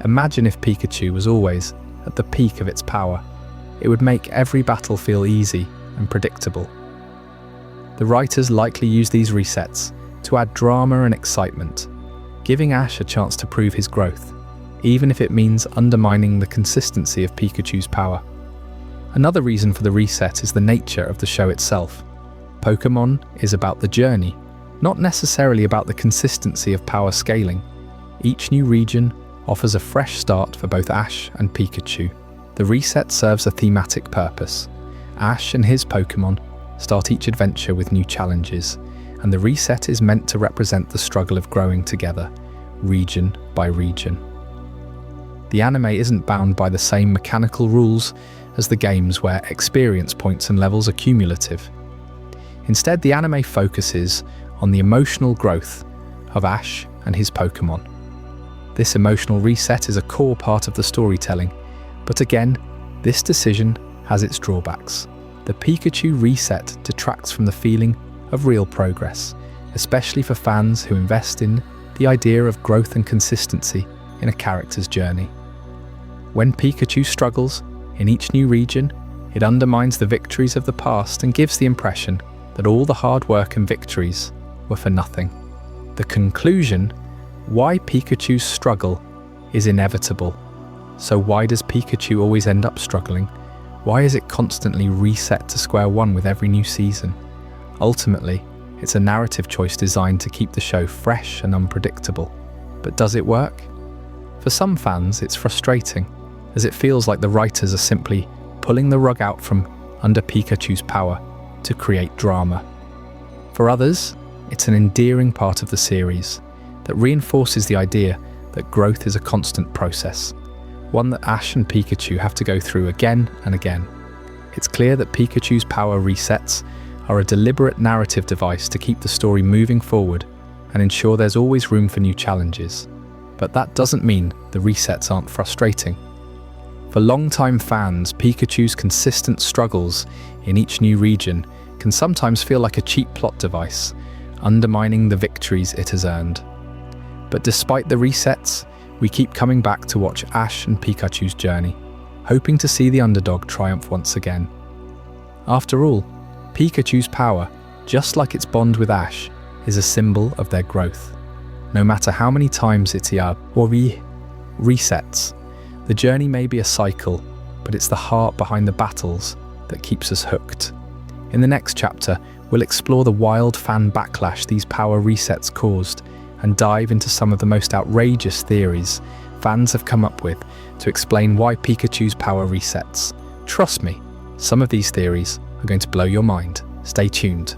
Imagine if Pikachu was always at the peak of its power. It would make every battle feel easy and predictable. The writers likely use these resets to add drama and excitement, giving Ash a chance to prove his growth, even if it means undermining the consistency of Pikachu's power. Another reason for the reset is the nature of the show itself. Pokémon is about the journey, not necessarily about the consistency of power scaling. Each new region offers a fresh start for both Ash and Pikachu. The reset serves a thematic purpose. Ash and his Pokémon start each adventure with new challenges, and the reset is meant to represent the struggle of growing together, region by region. The anime isn't bound by the same mechanical rules as the games where experience points and levels are cumulative. Instead, the anime focuses on the emotional growth of Ash and his Pokémon. This emotional reset is a core part of the storytelling, but again, this decision has its drawbacks. The Pikachu reset detracts from the feeling of real progress, especially for fans who invest in the idea of growth and consistency in a character's journey. When Pikachu struggles in each new region, it undermines the victories of the past and gives the impression that all the hard work and victories were for nothing. The conclusion: why Pikachu's struggle is inevitable. So why does Pikachu always end up struggling? Why is it constantly reset to square one with every new season? Ultimately, it's a narrative choice designed to keep the show fresh and unpredictable. But does it work? For some fans, it's frustrating, as it feels like the writers are simply pulling the rug out from under Pikachu's power to create drama. For others, it's an endearing part of the series that reinforces the idea that growth is a constant process, one that Ash and Pikachu have to go through again and again. It's clear that Pikachu's power resets are a deliberate narrative device to keep the story moving forward and ensure there's always room for new challenges. But that doesn't mean the resets aren't frustrating. For longtime fans, Pikachu's consistent struggles in each new region can sometimes feel like a cheap plot device, undermining the victories it has earned. But despite the resets, we keep coming back to watch Ash and Pikachu's journey, hoping to see the underdog triumph once again. After all, Pikachu's power, just like its bond with Ash, is a symbol of their growth. No matter how many times it resets, the journey may be a cycle, but it's the heart behind the battles that keeps us hooked. In the next chapter, we'll explore the wild fan backlash these power resets caused and dive into some of the most outrageous theories fans have come up with to explain why Pikachu's power resets. Trust me, some of these theories are going to blow your mind. Stay tuned.